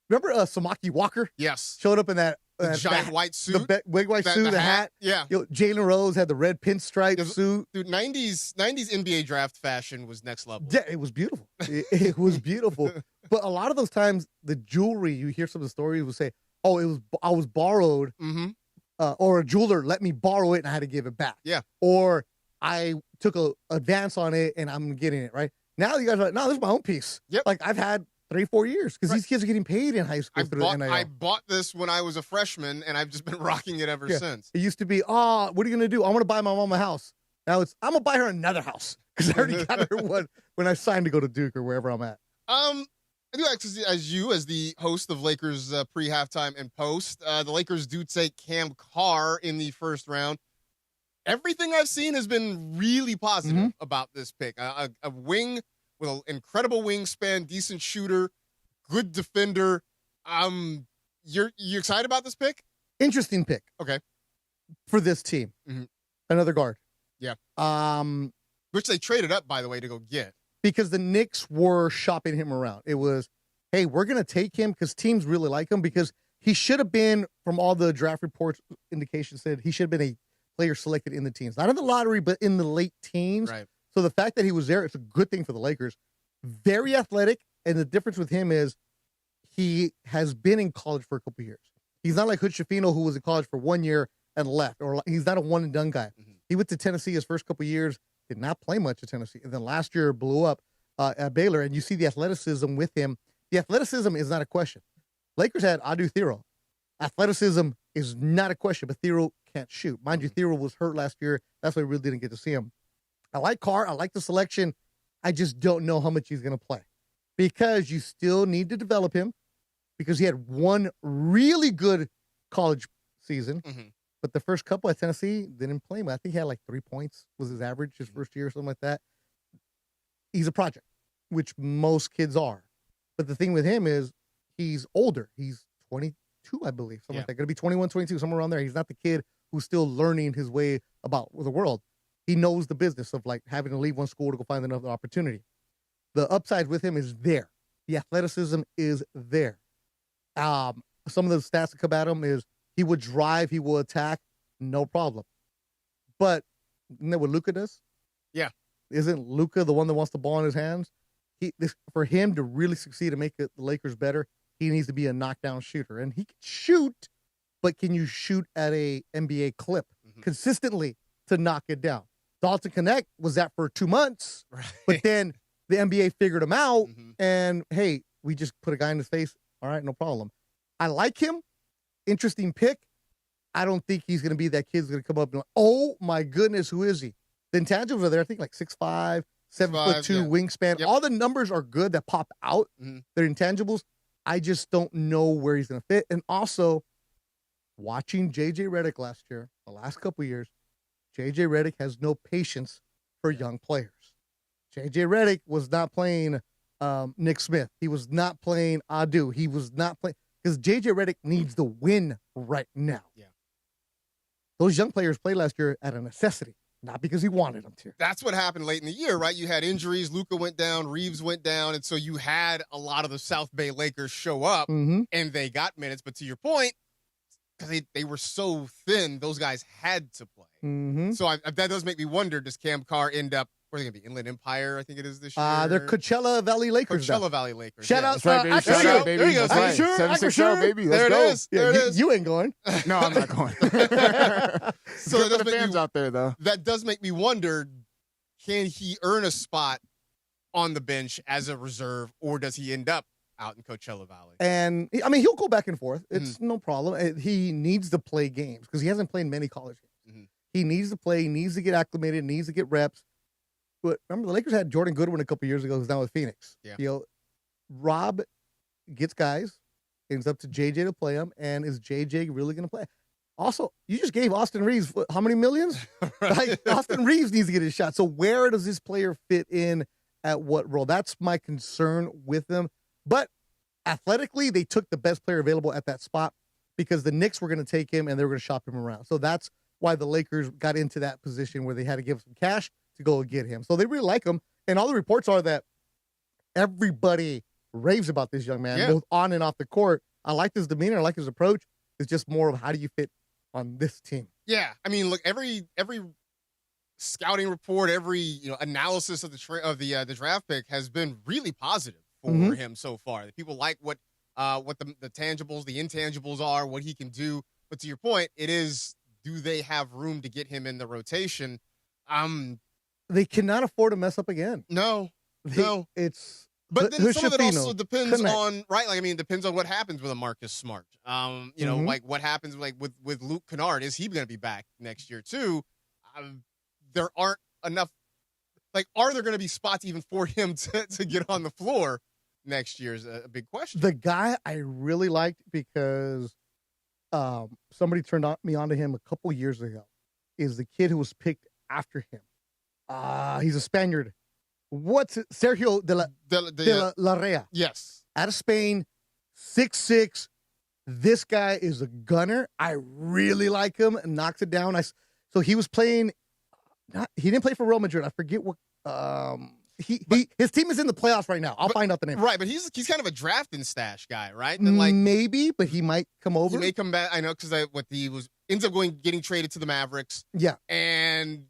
remember Samaki Walker? Yes. Showed up in that giant white suit. The big white suit, the hat. Yeah. Jalen Rose had the red pinstripe suit. Dude, 90s NBA draft fashion was next level. Yeah, it was beautiful. It was beautiful. But a lot of those times, the jewelry, you hear some of the stories will say, oh, I was borrowed. Mm-hmm. Or a jeweler let me borrow it and I had to give it back. Yeah. Or I took a advance on it and I'm getting it, right? Now you guys are like, no, this is my own piece. Yep. Like I've had 3-4 years because these kids are getting paid in high school through NIL. I bought this when I was a freshman and I've just been rocking it ever since. It used to be, what are you going to do? I want to buy my mom a house. Now it's, I'm going to buy her another house because I already got her one when I signed to go to Duke or wherever I'm at. I do actually, as the host of Lakers pre-halftime and post, the Lakers do take Cam Carr in the first round. Everything I've seen has been really positive about this pick. A wing with an incredible wingspan, decent shooter, good defender. You excited about this pick? Interesting pick. Okay. For this team. Mm-hmm. Another guard. Yeah. Which they traded up, by the way, to go get. Because the Knicks were shopping him around. It was, hey, we're going to take him because teams really like him because he should have been, from all the draft reports, indications said he should have been a player selected in the teens. Not in the lottery, but in the late teens. Right. So the fact that he was there, it's a good thing for the Lakers. Very athletic, and the difference with him is he has been in college for a couple of years. He's not like Hood Schifino, who was in college for 1 year and left, or he's not a one-and-done guy. Mm-hmm. He went to Tennessee his first couple of years, did not play much at Tennessee, and then last year blew up at Baylor, and you see the athleticism with him. The athleticism is not a question. Lakers had Adu Thero. Athleticism is not a question, but Thero can't shoot. Mind you, Thero was hurt last year. That's why we really didn't get to see him. I like Carr. I like the selection. I just don't know how much he's going to play because you still need to develop him because he had one really good college season, but the first couple at Tennessee didn't play him. I think he had like 3 points was his average his first year or something like that. He's a project, which most kids are. But the thing with him is he's older. He's 22, I believe, something like that. Going to be 21, 22, somewhere around there. He's not the kid who's still learning his way about the world. He knows the business of like having to leave one school to go find another opportunity. The upside with him is there. The athleticism is there. Some of the stats that come at him is he would drive, he will attack, no problem. But isn't that what Luka does? Yeah. Isn't Luka the one that wants the ball in his hands? For him to really succeed and make the Lakers better, he needs to be a knockdown shooter. And he can shoot, but can you shoot at a NBA clip consistently to knock it down? Dalton Connect was that for 2 months, but then the NBA figured him out, and hey, we just put a guy in his face. All right, no problem. I like him. Interesting pick. I don't think he's going to be that kid's going to come up and like, oh my goodness, who is he? The intangibles are there. I think like 6'5", 7'2" wingspan. Yep. All the numbers are good that pop out. They're intangibles. I just don't know where he's going to fit. And also, watching J.J. Redick last year, the last couple of years, J.J. Redick has no patience for young players. J.J. Redick was not playing Nick Smith. He was not playing Adu. He was not playing because J.J. Redick needs to win right now. Yeah. Those young players played last year at a necessity, not because he wanted them to. That's what happened late in the year, right? You had injuries. Luka went down. Reaves went down. And so you had a lot of the South Bay Lakers show up, and they got minutes. But to your point, because they were so thin, those guys had to play. So that does make me wonder, does Cam Carr end up, where are they going to be? Inland Empire, I think it is this year? They're Coachella Valley Lakers. Coachella Valley Lakers. Shout out. That's right, baby. Shout out, baby. There you go. That's right. 760, baby. Let's go. It is. There it is. You ain't going. No, I'm not going. So the fans out there, though. That does make me wonder, can he earn a spot on the bench as a reserve, or does he end up out in Coachella Valley? And, I mean, he'll go back and forth. It's no problem. He needs to play games because he hasn't played many college games. He needs to play. He needs to get acclimated. Needs to get reps. But remember, the Lakers had Jordan Goodwin a couple years ago who's now with Phoenix. Yeah. You know, Rob gets guys. It's up to JJ to play them. And is JJ really going to play? Also, you just gave Austin Reaves how many millions? Like, Austin Reaves needs to get his shot. So where does this player fit in at what role? That's my concern with them. But athletically, they took the best player available at that spot because the Knicks were going to take him and they were going to shop him around. So that's why the Lakers got into that position where they had to give some cash to go get him. So they really like him. And all the reports are that everybody raves about this young man, both on and off the court. I like his demeanor. I like his approach. It's just more of how do you fit on this team. Yeah. I mean, look, every scouting report, every analysis of the draft pick has been really positive for him so far. People like what the tangibles, the intangibles are, what he can do. But to your point, it is, do they have room to get him in the rotation? They cannot afford to mess up again. No. But then some of it also depends on, right? Like, I mean, it depends on what happens with a Marcus Smart. Like what happens with Luke Kennard. Is he going to be back next year too? There aren't enough. Like, are there going to be spots even for him to get on the floor next year is a big question. The guy I really liked because somebody turned me on to him a couple years ago is the kid who was picked after him. He's a Spaniard. What's it? Sergio de la Rea. Yes. Out of Spain, 6'6". This guy is a gunner. I really like him. Knocks it down. So he was playing. He didn't play for Real Madrid. I forget what. His team is in the playoffs right now. I'll find out the name. Right, but he's kind of a draft and stash guy, right? And maybe, but he might come over. He may come back. I know because ends up getting traded to the Mavericks. Yeah, and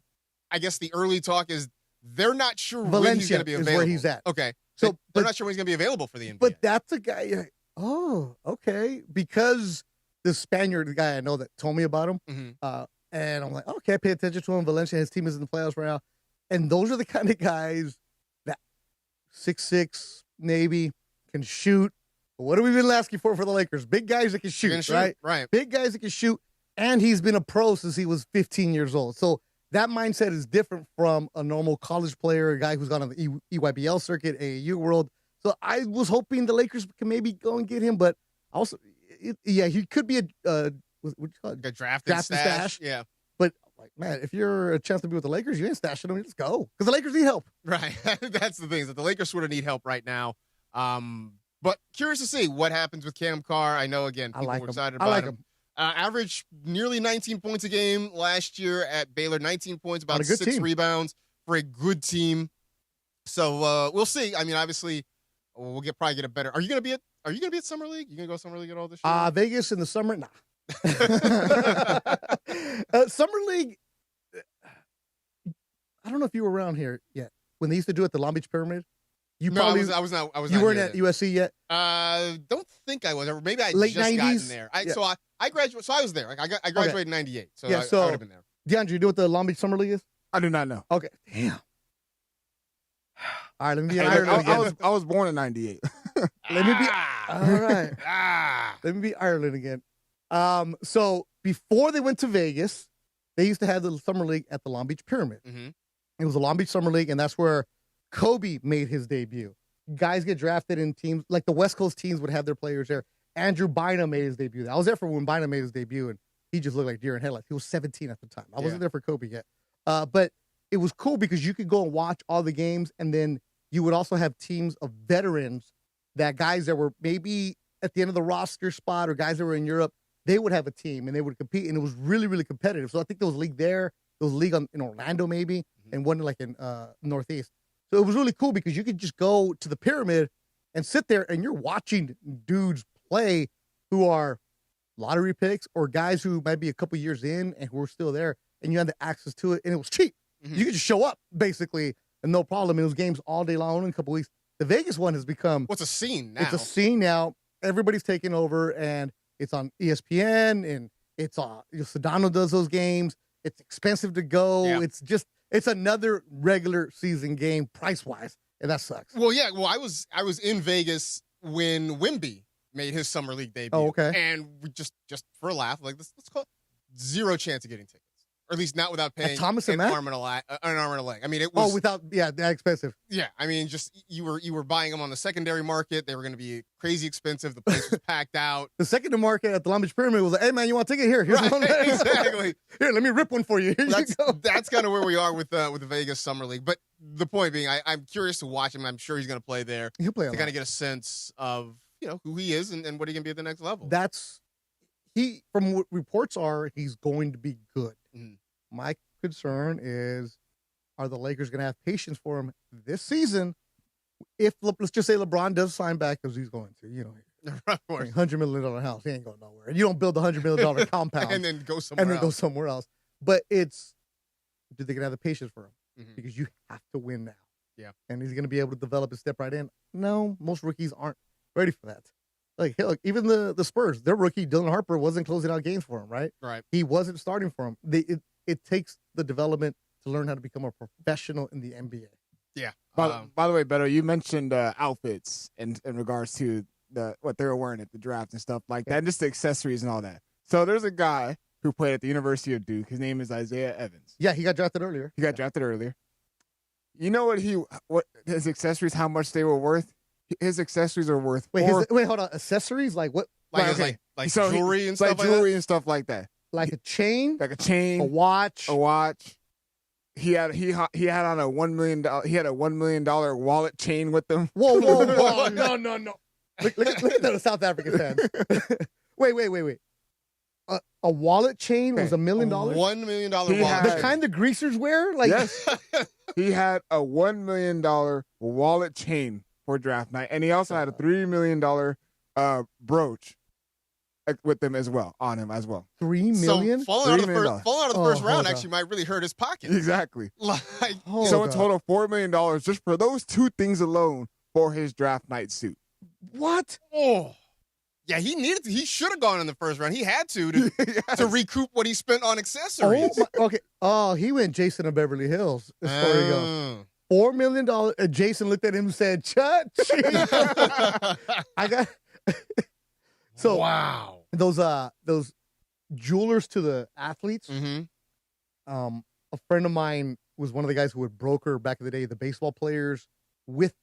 I guess the early talk is they're not sure Valencia when he's going to be available. Is where he's at. Okay, so they're not sure when he's going to be available for the NBA. But that's a guy. Oh, okay, because the Spaniard guy I know that told me about him, and I'm like, okay, pay attention to him. Valencia, his team is in the playoffs right now, and those are the kind of guys that 6'6", maybe can shoot. But what have we been asking for the Lakers? Big guys that can shoot, right? Right. Big guys that can shoot, and he's been a pro since he was 15 years old. So that mindset is different from a normal college player, a guy who's gone on the EYBL circuit, AAU world. So I was hoping the Lakers can maybe go and get him, but also, he could be what you call it? A draft and stash. Yeah. But, like, man, if you're a chance to be with the Lakers, you ain't stashing him. Just go. Because the Lakers need help. Right. That's the thing, is that the Lakers sort of need help right now. But curious to see what happens with Cam Carr. I know, again, people were excited about him. Averaged nearly 19 points a game last year at Baylor. 19 points, about 6 rebounds for a good team. So we'll see. I mean, obviously, we'll probably get a better. Are you gonna be at Summer League? You gonna go Summer League at all this year? Vegas in the summer? Nah. Summer League. I don't know if you were around here yet when they used to do it at the Long Beach Pyramid. I was not. You weren't at USC yet. Don't think I was. Or maybe I late just 90s? gotten there. So I graduated. So I was there. Like I graduated in '98. So I would have been there. DeAndre, you know what the Long Beach Summer League is? I do not know. Okay. Damn. All right, let me be Ireland again. I was born in '98. Let me be. All right. Let me be Ireland again. So before they went to Vegas, they used to have the Summer League at the Long Beach Pyramid. It was the Long Beach Summer League, and that's where Kobe made his debut. Guys get drafted in teams, like the West Coast teams would have their players there. Andrew Bynum made his debut. I was there for when Bynum made his debut, and he just looked like deer in headlights. He was 17 at the time. I wasn't there for Kobe yet. But it was cool because you could go and watch all the games, and then you would also have teams of veterans, that guys that were maybe at the end of the roster spot or guys that were in Europe, they would have a team, and they would compete, and it was really, really competitive. So I think there was a league there. There was a league in Orlando maybe, and one like in Northeast. So it was really cool because you could just go to the pyramid and sit there and you're watching dudes play who are lottery picks or guys who might be a couple years in and who are still there, and you had the access to it, and it was cheap. You could just show up basically and no problem. It was games all day long in a couple weeks. The Vegas one has become what's a scene now. It's a scene now. Everybody's taking over, and it's on ESPN, and it's on Sedano does those games. It's expensive to go. Yeah. It's another regular season game price wise, and that sucks. Well, yeah. Well, I was in Vegas when Wemby made his Summer League debut. Oh, okay. And we just for a laugh, like let's call it zero chance of getting tickets, or at least not without paying an arm and a leg. I mean, it was that expensive. Yeah, I mean, just you were buying them on the secondary market. They were going to be crazy expensive. The place was packed out. The secondary market at the Long Beach Pyramid was like, "Hey man, you want a ticket? Here's one." Exactly. Here, let me rip one for you. That's kind of where we are with the Vegas Summer League. But the point being, I'm curious to watch him. I'm sure he's going to play there. He'll play to kind of get a sense of who he is and what he can be at the next level. From what reports are, he's going to be good. Mhm. My concern is, are the Lakers going to have patience for him this season? If let's just say LeBron does sign back, because he's going to, Of course. $100 million house, he ain't going nowhere. You don't build a $100 million compound and then go somewhere else. But it's, do they going to have the patience for him? Mhm. Because you have to win now. Yeah. And he's going to be able to develop and step right in. No, most rookies aren't ready for that. Like, hell, even the Spurs, their rookie, Dylan Harper, wasn't closing out games for him, right? Right. He wasn't starting for him. It takes the development to learn how to become a professional in the NBA. Yeah. By the way, Beto, you mentioned outfits in regards to what they were wearing at the draft and stuff like that, and just the accessories and all that. So there's a guy who played at the University of Duke. His name is Isaiah Evans. Yeah, he got drafted earlier. You know what his accessories, how much they were worth? His accessories are worth. Wait, hold on. Accessories? Like what? Like jewelry and stuff like jewelry that? and stuff like that. Like a chain? Like a chain. A watch. He had on a $1 million. He had a $1 million wallet chain with him. Whoa! No! Look at the South African fans. Wait. A wallet chain was $1 million. $1 million wallet. The kind the greasers wear. Like yes, he had a $1 million wallet chain for draft night, and he also had a $3 million brooch with him as well, on him as well. $3 million. So falling out of the first round on. actually might really hurt his pocket. Exactly. So in total, $4 million just for those two things alone for his draft night suit. What? Oh, yeah. He should have gone in the first round. He had to to recoup what he spent on accessories. Oh, he went Jason of Beverly Hills. As far as goes. $4 million. Jason looked at him and said, "Chut." I got. So wow. Those jewelers to the athletes. Mm-hmm. A friend of mine was one of the guys who would broker back in the day the baseball players with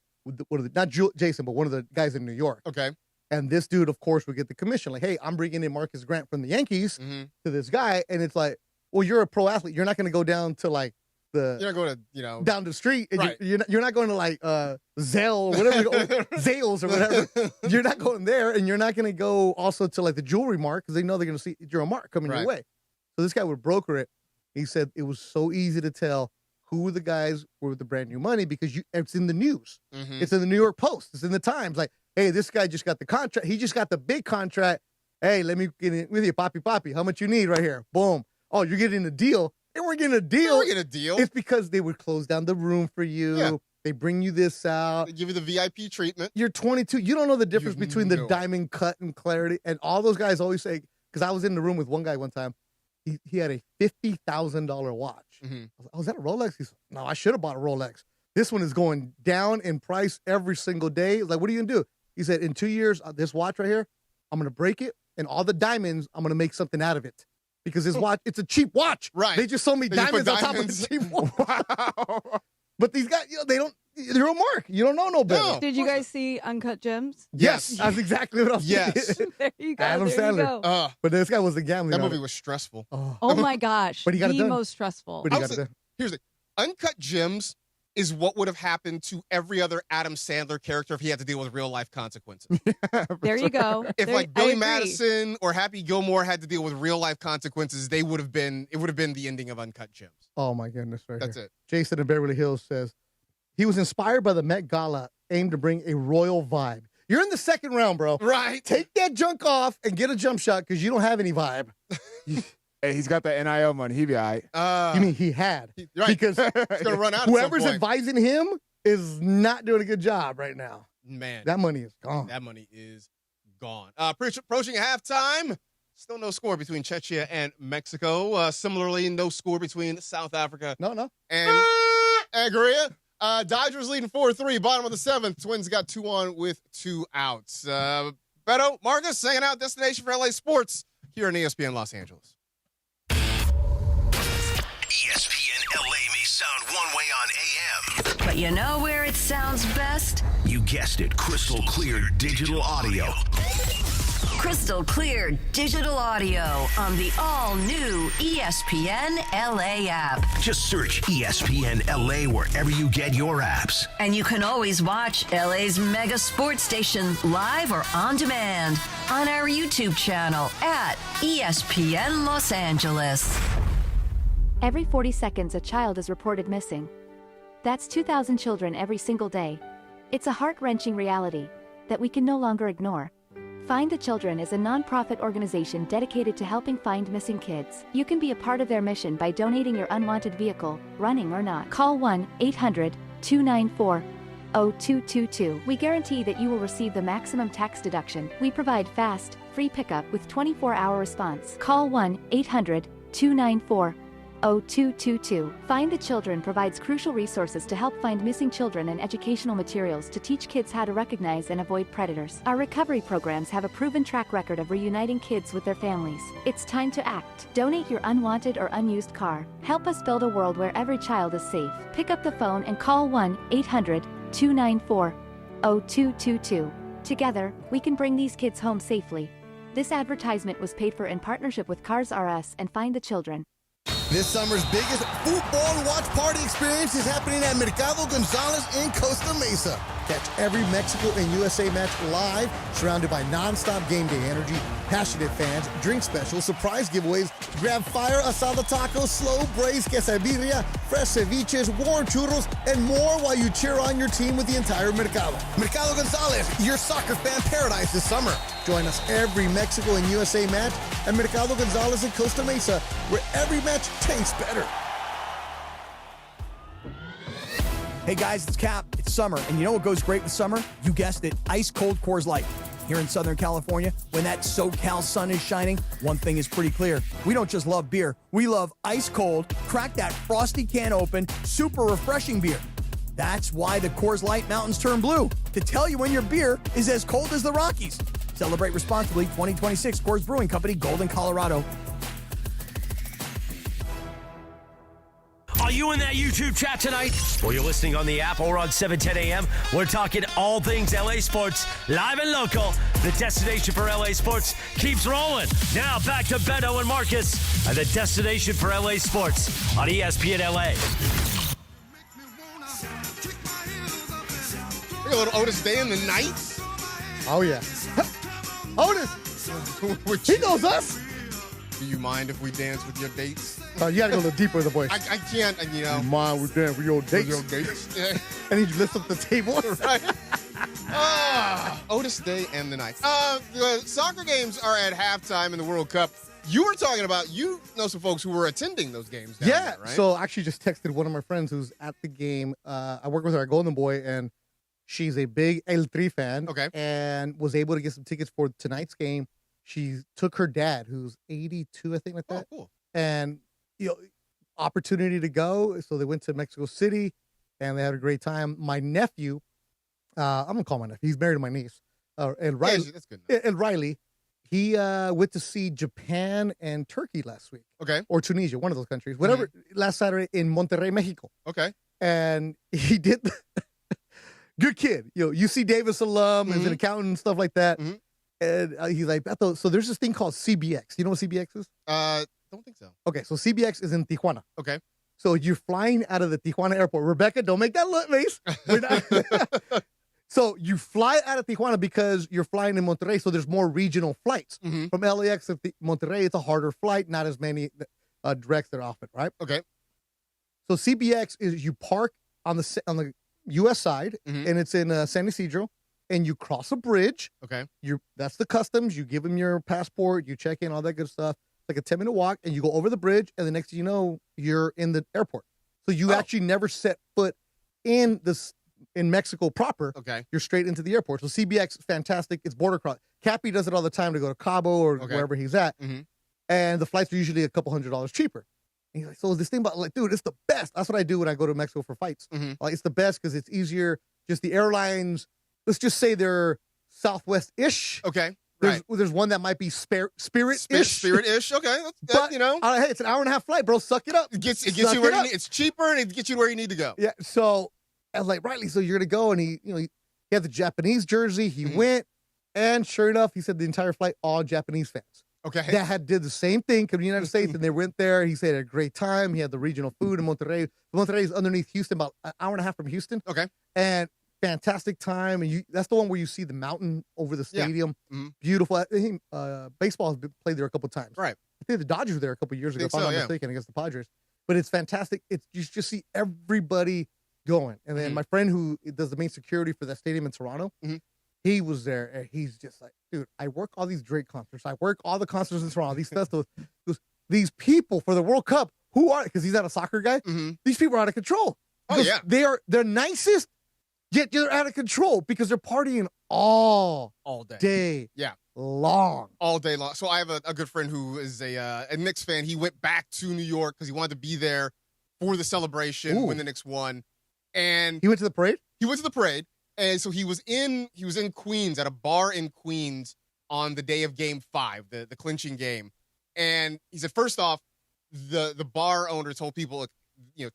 not Jason, but one of the guys in New York. Okay. And this dude, of course, would get the commission. Like, hey, I'm bringing in Marcus Grant from the Yankees to this guy, and it's like, well, you're a pro athlete. You're not going to go down to like you're not going to down the street. And right. You're not going to like Zelle or whatever, Zales or whatever. You're not going there, and you're not going to go also to like the jewelry mart because they know they're going to see you're a mark coming your way. So this guy would broker it. He said it was so easy to tell who the guys were with the brand new money because it's in the news. Mm-hmm. It's in the New York Post. It's in the Times. Like, hey, this guy just got the contract. He just got the big contract. Hey, let me get in with you, Poppy. How much you need right here? Boom. Oh, you're getting a deal. They weren't getting a deal. It's because they would close down the room for you. Yeah. They bring you this out. They give you the VIP treatment. You're 22. You don't know the difference between the diamond cut and clarity. And all those guys always say, because I was in the room with one guy one time, he had a $50,000 watch. Mm-hmm. I was like, oh, is that a Rolex? He said, no, I should have bought a Rolex. This one is going down in price every single day. I was like, what are you going to do? He said, in 2 years, this watch right here, I'm going to break it, and all the diamonds, I'm going to make something out of it. Because his watch, it's a cheap watch. Right. They just sold me diamonds on top of the cheap watch. Wow. But these guys, they're a mark. You don't know no better. No, did you guys see Uncut Gems? Yes. That's exactly what I was thinking. There you go. Adam Sandler. But this guy was a gambling. That movie was stressful. Oh my gosh. But he got it the done. most stressful. But he got it done. Here's the Uncut Gems is what would have happened to every other Adam Sandler character if he had to deal with real life consequences. There you go. If there, like Billy Madison or Happy Gilmore had to deal with real life consequences, it would have been the ending of Uncut Gems. Oh my goodness, That's here. it. Jason in Beverly Hills says he was inspired by the Met Gala aimed to bring a royal vibe. You're in the second round, bro. Right. Take that junk off and get a jump shot because you don't have any vibe. Hey, he's got the NIL money. He be all right. You mean he had? Right. Because he's gonna run out. Whoever's at some point. advising him is not doing a good job right now. Man, that money is gone. That money is gone. Approaching halftime. Still no score between Czechia and Mexico. Similarly, no score between South Africa. No. And Korea. Dodgers leading 4-3. Bottom of the seventh. Twins got 2 on with 2 outs. Beto Marcas hanging out. Destination for LA Sports here on ESPN Los Angeles. ESPN LA may sound one way on AM. But you know where it sounds best? You guessed it, crystal clear digital audio. Crystal clear digital audio on the all-new ESPN LA app. Just search ESPN LA wherever you get your apps. And you can always watch LA's mega sports station live or on demand on our YouTube channel at ESPN Los Angeles. Every 40 seconds a child is reported missing. That's 2,000 children every single day. It's a heart-wrenching reality that we can no longer ignore. Find the Children is a non-profit organization dedicated to helping find missing kids. You can be a part of their mission by donating your unwanted vehicle, running or not. Call 1-800-294-0222. We guarantee that you will receive the maximum tax deduction. We provide fast, free pickup with 24-hour response. Call 1-800-294-0222. Find the Children provides crucial resources to help find missing children and educational materials to teach kids how to recognize and avoid predators. Our recovery programs have a proven track record of reuniting kids with their families. It's time to act. Donate your unwanted or unused car. Help us build a world where every child is safe. Pick up the phone and call 1-800-294-0222. Together, we can bring these kids home safely. This advertisement was paid for in partnership with Cars R Us and Find the Children. This summer's biggest football watch party experience is happening at Mercado Gonzalez in Costa Mesa. Catch every Mexico and USA match live, surrounded by non-stop game day energy, passionate fans, drink specials, surprise giveaways, grab fire asada tacos, slow braised quesadilla, fresh ceviches, warm churros, and more while you cheer on your team with the entire Mercado. Mercado Gonzalez, your soccer fan paradise this summer. Join us every Mexico and USA match at Mercado Gonzalez in Costa Mesa, where every match tastes better. Hey guys, it's Cap. It's summer, and you know what goes great with summer? You guessed it, ice cold Coors Light. Here in Southern California, when that SoCal sun is shining, one thing is pretty clear. We don't just love beer, we love ice cold, crack that frosty can open, super refreshing beer. That's why the Coors Light mountains turn blue, to tell you when your beer is as cold as the Rockies. Celebrate responsibly. 2026 Coors Brewing Company, Golden, Colorado. Are you in that YouTube chat tonight? Or you're listening on the app or on 710 a.m.? We're talking all things LA sports, live and local. The destination for LA sports keeps rolling. Now back to Beto and Marcus and the destination for LA sports on ESPN LA. A little Otis Day in the night. Oh, yeah. Otis! He knows us! Do you mind if we dance with your dates? You gotta go a little deeper with the voice. I can't, you know. You mind we dance with your dates? Yeah. And he lifts up the table. Right. Otis Day and the Knights. The soccer games are at halftime in the World Cup. You were talking about, you know some folks who were attending those games down there, right? So I actually just texted one of my friends who's at the game. I work with her at Golden Boy, and she's a big El Tri fan. Okay. And was able to get some tickets for tonight's game. She took her dad, who's 82, I think, like that. Oh, cool. And, you know, opportunity to go. So they went to Mexico City, and they had a great time. My nephew, I'm going to call my nephew. He's married to my niece. And Riley, that's good. And Riley, he went to see Japan and Turkey last week. Okay. Or Tunisia, one of those countries. Whatever, last Saturday in Monterrey, Mexico. Okay. And he did good kid. You know, UC Davis alum, is an accountant and stuff like that. And he's like, Beto, so there's this thing called CBX. You know what CBX is? Don't think so. Okay, so CBX is in Tijuana. Okay. So you're flying out of the Tijuana airport. Rebecca, don't make that look, Mace. We're not. So you fly out of Tijuana because you're flying in Monterrey, so there's more regional flights. From LAX to Monterrey, it's a harder flight, not as many directs that are off it, right? Okay. So CBX is you park on the U.S. side, and it's in San Isidro, and you cross a bridge. Okay. That's the customs. You give them your passport, you check in, all that good stuff. It's like a 10-minute walk, and you go over the bridge, and the next thing you know, you're in the airport. So you actually never set foot in Mexico proper. Okay. You're straight into the airport. So CBX is fantastic. It's border cross. Cappy does it all the time to go to Cabo or wherever he's at. And the flights are usually a couple $100s cheaper. And he's like, so this thing about, like, dude, it's the best. That's what I do when I go to Mexico for fights. Like, it's the best because it's easier. Just the airlines, let's just say they're Southwest-ish. Okay. There's one that might be Spirit-ish. Spirit-ish. Okay. But, you know. Hey, it's an hour-and-a-half flight, bro. Suck it up. It gets you where you need. It's cheaper and it gets you where you need to go. Yeah. So I was like, Riley, so you're gonna go, and he had the Japanese jersey. He went, and sure enough, he said the entire flight all Japanese fans. Okay. That did the same thing from the United States, and they went there. He said he had a great time. He had the regional food in Monterrey. Monterrey is underneath Houston, about an hour and a half from Houston. Okay. And fantastic time, and that's the one where you see the mountain over the stadium. Beautiful. Baseball has played there a couple times. Right. I think the Dodgers were there a couple years ago, if I'm not mistaken, against the Padres. but it's fantastic. You just see everybody going. And then my friend who does the main security for that stadium in Toronto, he was there, and he's just like, dude, I work all these Drake concerts. I work all the concerts in Toronto, these festivals. These people for the World Cup, who are, because he's not a soccer guy, these people are out of control. Oh, yeah. They're nicest, yet they're out of control because they're partying all day. Yeah. Long. All day long. So I have a good friend who is a Knicks fan. He went back to New York because he wanted to be there for the celebration when the Knicks won. And he went to the parade? He went to the parade. And so he was in Queens, at a bar in Queens on the day of Game 5, the clinching game. And he said, first off, the bar owner told people,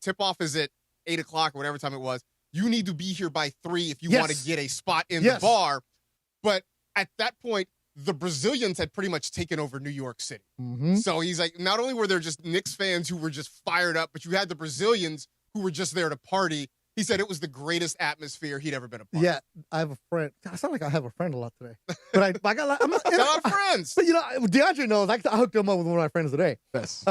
tip-off is at 8 o'clock or whatever time it was. You need to be here by 3 if you want to get a spot in the bar. But at that point, the Brazilians had pretty much taken over New York City. So he's like, not only were there just Knicks fans who were just fired up, but you had the Brazilians who were just there to party. He said it was the greatest atmosphere he'd ever been a part of. Yeah, I have a friend. I sound like I have a friend a lot today. But I'm not, a lot of friends. But, DeAndre knows. I hooked him up with one of my friends today. Yes.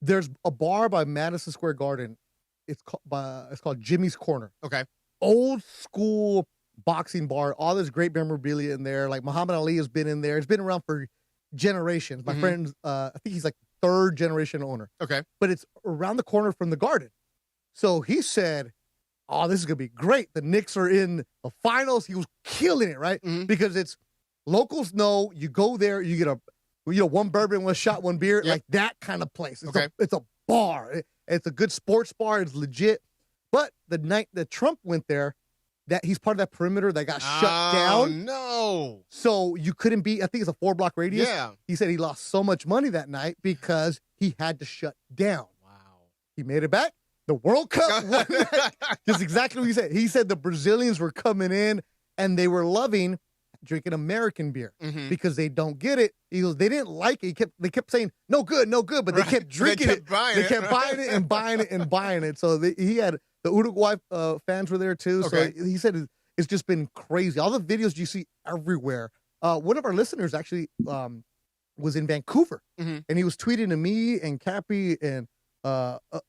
There's a bar by Madison Square Garden. It's called Jimmy's Corner. Okay. Old school boxing bar. All this great memorabilia in there. Like Muhammad Ali has been in there. It's been around for generations. My friend, I think he's like third generation owner. Okay. But it's around the corner from the Garden. So he said, oh, this is going to be great. The Knicks are in the finals. He was killing it, right? Because it's locals know you go there, you get one bourbon, one shot, one beer, like that kind of place. It's a bar. It's a good sports bar. It's legit. But the night that Trump went there, that he's part of that perimeter that got shut down. Oh, no. So you couldn't be, I think it's a 4-block radius. Yeah. He said he lost so much money that night because he had to shut down. Wow. He made it back. The World Cup won. Just exactly what he said. He said the Brazilians were coming in and they were loving drinking American beer because they don't get it. He goes, they didn't like it. They kept saying, no good, but they kept drinking it. They kept buying it and buying it and buying it. So he had the Uruguay fans were there too. Okay. So he said it's just been crazy. All the videos you see everywhere. One of our listeners actually was in Vancouver and he was tweeting to me and Cappy and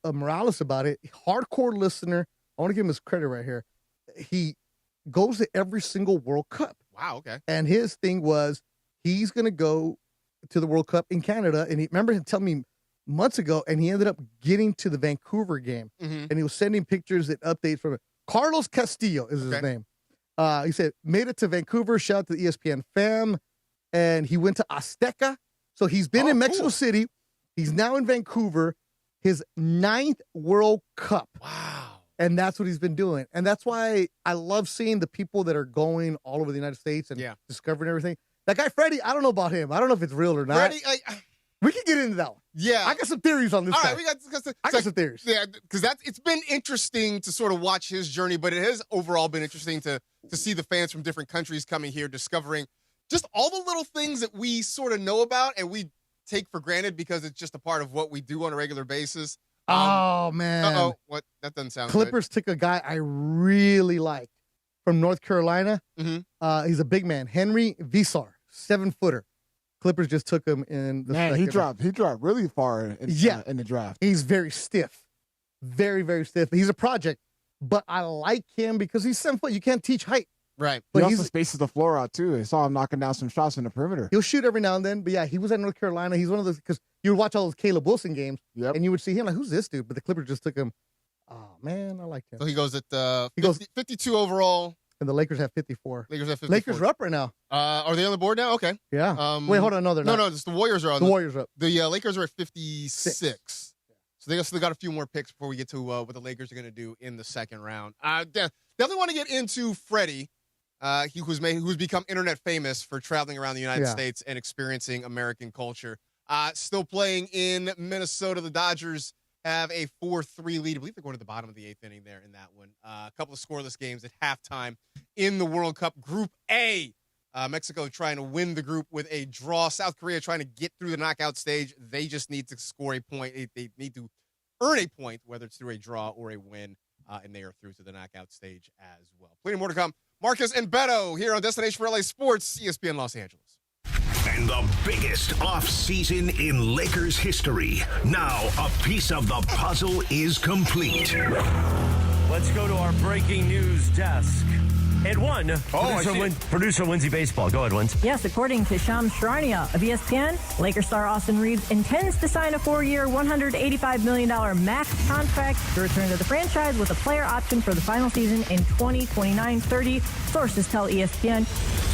Morales about it. Hardcore listener. I want to give him his credit right here. He goes to every single World Cup. Wow, okay. And his thing was he's going to go to the World Cup in Canada. And he remember him telling me months ago, and he ended up getting to the Vancouver game. And he was sending pictures and updates from it. Carlos Castillo is his name. He said, made it to Vancouver. Shout out to the ESPN fam. And he went to Azteca. So he's been in Mexico City. He's now in Vancouver. His 9th World Cup. Wow. And that's what he's been doing. And that's why I love seeing the people that are going all over the United States and discovering everything. That guy, Freddie, I don't know about him. I don't know if it's real or not. Freddie, we can get into that one. Yeah. I got some theories on this all guy. right, we got I got some theories. Yeah, because it's been interesting to sort of watch his journey, but it has overall been interesting to see the fans from different countries coming here, discovering just all the little things that we sort of know about and we take for granted because it's just a part of what we do on a regular basis. Oh, man. What? That doesn't sound Clippers took a guy I really liked from North Carolina. He's a big man. Henry Visar, 7-footer. Clippers just took him in the second. He dropped really far in the draft. He's very stiff. Very, very stiff. He's a project, but I like him because he's 7 foot. You can't teach height. Right. But he also spaces the floor out, too. I saw him knocking down some shots in the perimeter. He'll shoot every now and then. But, yeah, he was at North Carolina. He's one of those, because you would watch all those Caleb Wilson games, and you would see him like, who's this dude? But the Clippers just took him. Oh, man, I liked him. So he goes at 52 overall. And the Lakers have 54. Lakers have 54. Lakers are up right now. Are they on the board now? Okay. Yeah. Wait, hold on. No, they're not. No, it's the Warriors are on. The Warriors are up. The Lakers are at 56. So they still got a few more picks before we get to what the Lakers are going to do in the second round. Definitely want to get into Freddie. Who's become internet famous for traveling around the United States and experiencing American culture. Still playing in Minnesota. The Dodgers have a 4-3 lead. I believe they're going to the bottom of the 8th inning there in that one. A couple of scoreless games at halftime in the World Cup. Group A. Mexico trying to win the group with a draw. South Korea trying to get through the knockout stage. They just need to score a point. They need to earn a point, whether it's through a draw or a win, and they are through to the knockout stage as well. Plenty more to come. Marcus and Beto here on Destination for LA Sports, ESPN Los Angeles. And the biggest offseason in Lakers history. Now, a piece of the puzzle is complete. Let's go to our breaking news desk. At one, producer Lindsay Baseball. Go ahead, Lindsay. Yes, according to Shams Charania of ESPN, Lakers star Austin Reaves intends to sign a 4-year, $185 million max contract to return to the franchise with a player option for the final season in 2029-30. Sources tell ESPN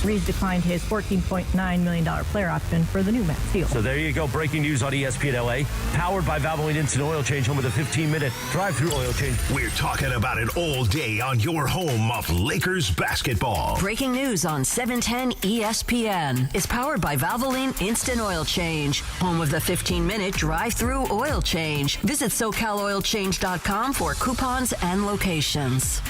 Reaves declined his $14.9 million player option for the new max deal. So there you go. Breaking news on ESPN LA. Powered by Valvoline Instant Oil Change, home with a 15-minute drive-through oil change. We're talking about it all day on your home of Lakers basketball. Breaking news on 710 ESPN is powered by Valvoline Instant Oil Change, home of the 15-minute drive-through oil change. Visit SoCalOilChange.com for coupons and locations.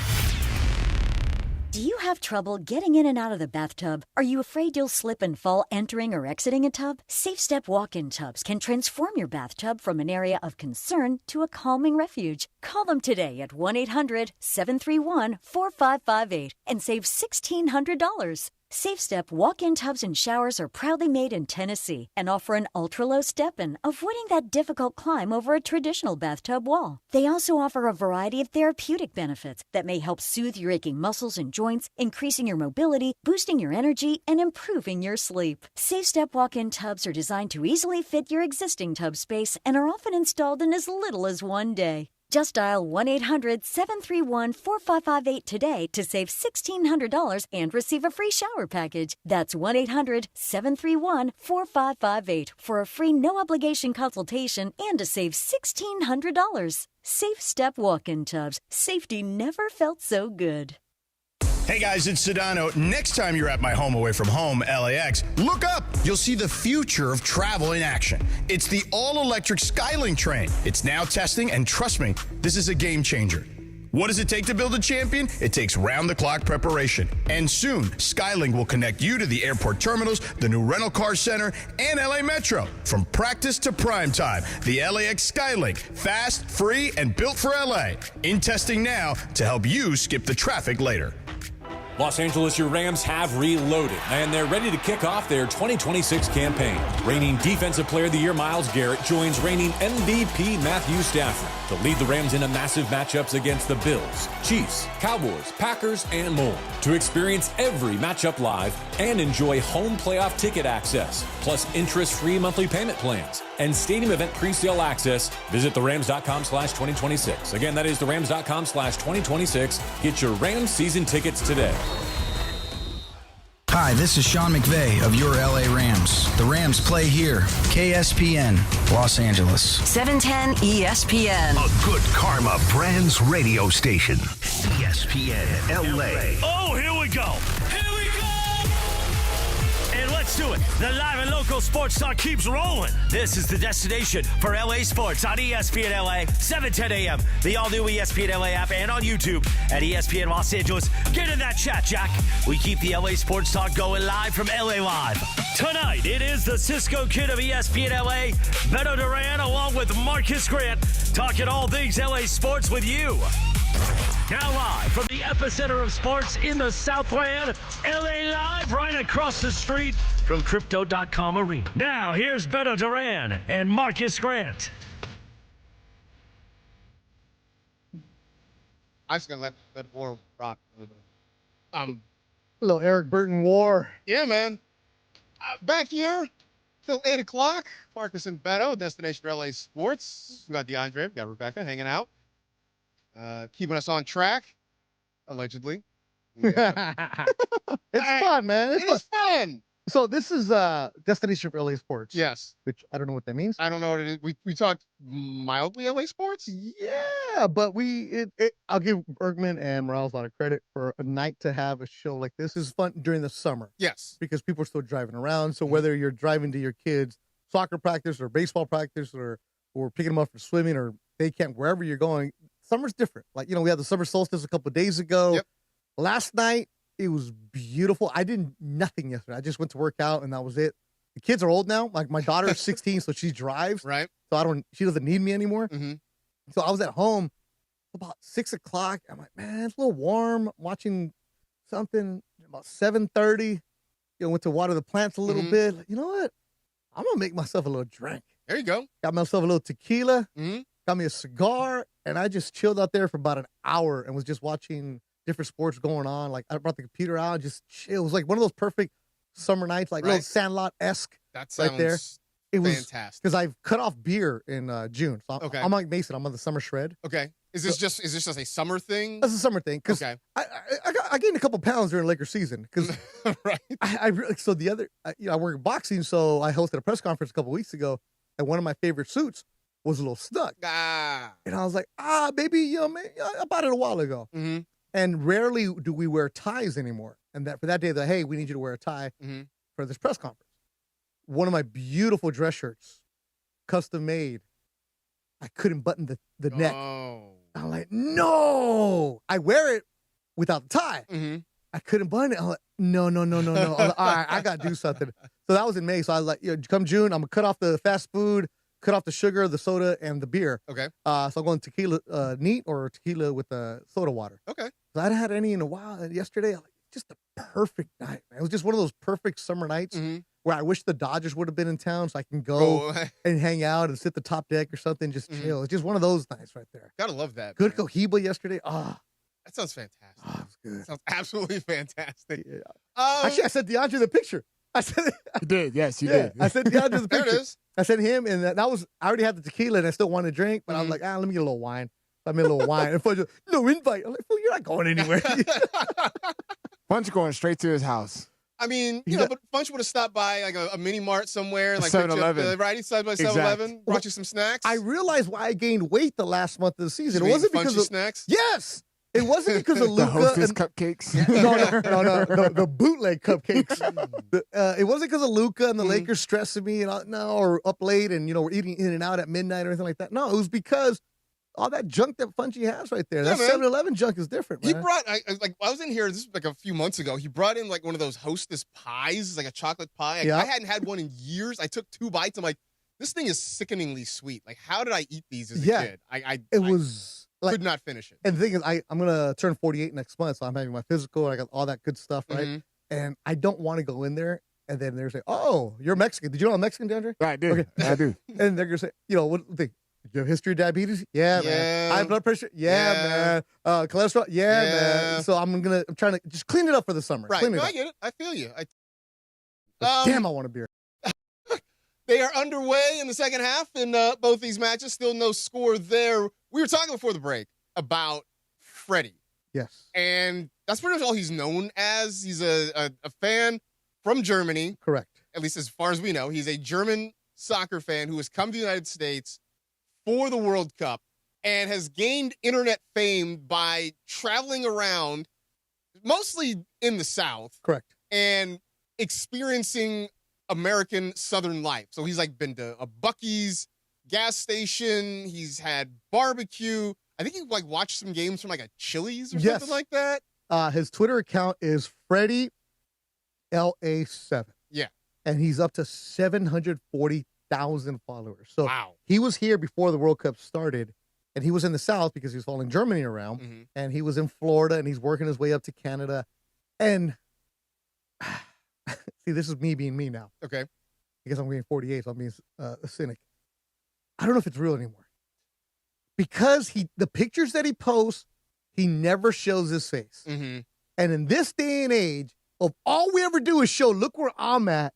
Do you have trouble getting in and out of the bathtub? Are you afraid you'll slip and fall entering or exiting a tub? Safe Step walk-in tubs can transform your bathtub from an area of concern to a calming refuge. Call them today at 1-800-731-4558 and save $1,600. Safe Step walk-in tubs and showers are proudly made in Tennessee and offer an ultra-low step-in, avoiding that difficult climb over a traditional bathtub wall. They also offer a variety of therapeutic benefits that may help soothe your aching muscles and joints, increasing your mobility, boosting your energy, and improving your sleep. Safe Step walk-in tubs are designed to easily fit your existing tub space and are often installed in as little as one day. Just dial 1-800-731-4558 today to save $1,600 and receive a free shower package. That's 1-800-731-4558 for a free no-obligation consultation and to save $1,600. Safe Step walk-in tubs. Safety never felt so good. Hey guys, it's Sedano. Next time you're at my home away from home, LAX, look up. You'll see the future of travel in action. It's the all-electric Skylink train. It's now testing, and trust me, this is a game changer. What does it take to build a champion? It takes round-the-clock preparation. And soon, Skylink will connect you to the airport terminals, the new rental car center, and LA Metro. From practice to prime time, the LAX Skylink. Fast, free, and built for LA. In testing now to help you skip the traffic later. Los Angeles, your Rams have reloaded, and they're ready to kick off their 2026 campaign. Reigning Defensive Player of the Year Myles Garrett joins reigning MVP Matthew Stafford to lead the Rams into massive matchups against the Bills, Chiefs, Cowboys, Packers, and more. To experience every matchup live and enjoy home playoff ticket access, plus interest-free monthly payment plans and stadium event pre-sale access, visit therams.com/2026. Again, that is therams.com/2026. Get your Rams season tickets today. Hi, this is Sean McVay of your LA Rams. The Rams play here. KSPN, Los Angeles. 710 ESPN. A good karma brands radio station. ESPN LA. Oh, here we go. And let's do it. The live and local sports talk keeps rolling. This is the destination for LA sports on ESPN LA, 7:10 a.m. The all-new ESPN LA app and on YouTube at ESPN Los Angeles. Get in that chat, Jack. We keep the LA sports talk going live from LA Live. Tonight, it is the Cisco Kid of ESPN LA, Beto Duran, along with Marcus Grant, talking all things LA sports with you. Now live from the epicenter of sports in the Southland, LA Live, right across the street from Crypto.com Arena. Now, here's Beto Duran and Marcus Grant. I'm just going to let war rock. Little Eric Burton war. Yeah, man. Back here till 8 o'clock. Marcus and Beto, Destination for LA Sports. We got DeAndre, we got Rebecca hanging out. Keeping us on track, allegedly. Yeah. It's fun, man. It is fun. So this is Destination for LA Sports. Yes. Which I don't know what that means. I don't know what it is. We talked mildly LA Sports. Yeah, but I'll give Bergman and Morales a lot of credit for a night to have a show like this. Is fun during the summer. Yes. Because people are still driving around. So whether you're driving to your kids' soccer practice or baseball practice or picking them up for swimming or day camp, wherever you're going, summer's different. Like, we had the summer solstice a couple of days ago. Yep. Last night, it was beautiful. I did nothing yesterday. I just went to work out and that was it. The kids are old now. Like my daughter is 16, so she drives. Right. So she doesn't need me anymore. Mm-hmm. So I was at home about 6 o'clock. I'm like, man, it's a little warm. I'm watching something about 7:30. went to water the plants a little bit. Like, you know what? I'm gonna make myself a little drink. There you go. Got myself a little tequila. Mm-hmm. Got me a cigar, and I just chilled out there for about an hour and was just watching different sports going on. Like I brought the computer out, just chill. It was like one of those perfect summer nights, like little Sandlot-esque. That sounds right there. It was fantastic. because I've cut off beer in June. So I'm like Mason. I'm on the summer shred. Okay. Is this just a summer thing? That's a summer thing. Because okay. I gained a couple pounds during Lakers season. Because right. I really, so the other, I work in boxing, so I hosted a press conference a couple weeks ago, and one of my favorite suits was a little stuck. And I was like, maybe, I bought it a while ago. Mm-hmm. And rarely do we wear ties anymore. And that for that day, hey, we need you to wear a tie for this press conference. One of my beautiful dress shirts, custom made. I couldn't button the neck. I'm like, no. I wear it without the tie. Mm-hmm. I couldn't button it. I'm like, no. I'm like, all right, I got to do something. So that was in May. So I was like, come June, I'm going to cut off the fast food, cut off the sugar, the soda, and the beer. Okay. So I'm going tequila neat or tequila with soda water. Okay. So I hadn't had any in a while. And yesterday, I was like, just a perfect night, man. It was just one of those perfect summer nights where I wish the Dodgers would have been in town so I can go and hang out and sit the top deck or something, just chill. It's just one of those nights right there. Gotta love that. Good cohiba yesterday. That sounds fantastic. It was good. That sounds absolutely fantastic. Yeah. Actually, I sent DeAndre the picture. I said You did, yes, you did. I sent DeAndre the There picture. it is. I sent him, and that was, I already had the tequila, and I still wanted to drink, but I was like, let me get a little wine. So I made a little wine. And Fudge, no invite. I'm like, fool, you're not going anywhere. Funch going straight to his house. I mean, but Funch would have stopped by like a mini mart somewhere, like 7-Eleven. Right, he stopped by 7-Eleven, brought you some snacks. I realized why I gained weight the last month of the season. You It wasn't ate because Funchy of snacks. Yes, it wasn't because of Luka. The Hostess cupcakes. No, the bootleg cupcakes. It wasn't because of Luka and the Lakers stressing me and or up late and we're eating in and out at midnight or anything like that. No, it was because all that junk that Funchy has right there. That 7-Eleven junk is different, man. He brought, I was in here, this was like a few months ago. He brought in like one of those Hostess pies, like a chocolate pie. I hadn't had one in years. I took 2 bites. I'm like, this thing is sickeningly sweet. Like, how did I eat these as a kid? I could not finish it. And the thing is, I'm going to turn 48 next month, so I'm having my physical, and I got all that good stuff, right? And I don't want to go in there, and then they're saying, oh, you're Mexican. Did you know I'm Mexican, DeAndre? I do. Okay. I do. And they're going to say, what do you have history of diabetes? Yeah, man. High blood pressure? Yeah, man. Cholesterol? Yeah, man. So I'm trying to just clean it up for the summer. Right. Clean it No, up. I get it. I feel you. Damn, I want a beer. They are underway in the second half in both these matches. Still no score there. We were talking before the break about Freddie. Yes. And that's pretty much all he's known as. He's a fan from Germany. Correct. At least as far as we know. He's a German soccer fan who has come to the United States for the World Cup and has gained internet fame by traveling around, mostly in the South. Correct. And experiencing American Southern life. So he's like been to a Buc-ee's, gas station. He's had barbecue. I think he like watched some games from like a Chili's or something like that. His Twitter account is Freddie LA7. Yeah. And he's up to 740,000 followers. So wow. He was here before the World Cup started, and he was in the South because he was following Germany around, and he was in Florida, and he's working his way up to Canada. And see, this is me being me now. Okay. Because I'm being 48, so I'm being a cynic. I don't know if it's real anymore. Because the pictures that he posts, he never shows his face. Mm-hmm. And in this day and age, of all we ever do is show, look where I'm at,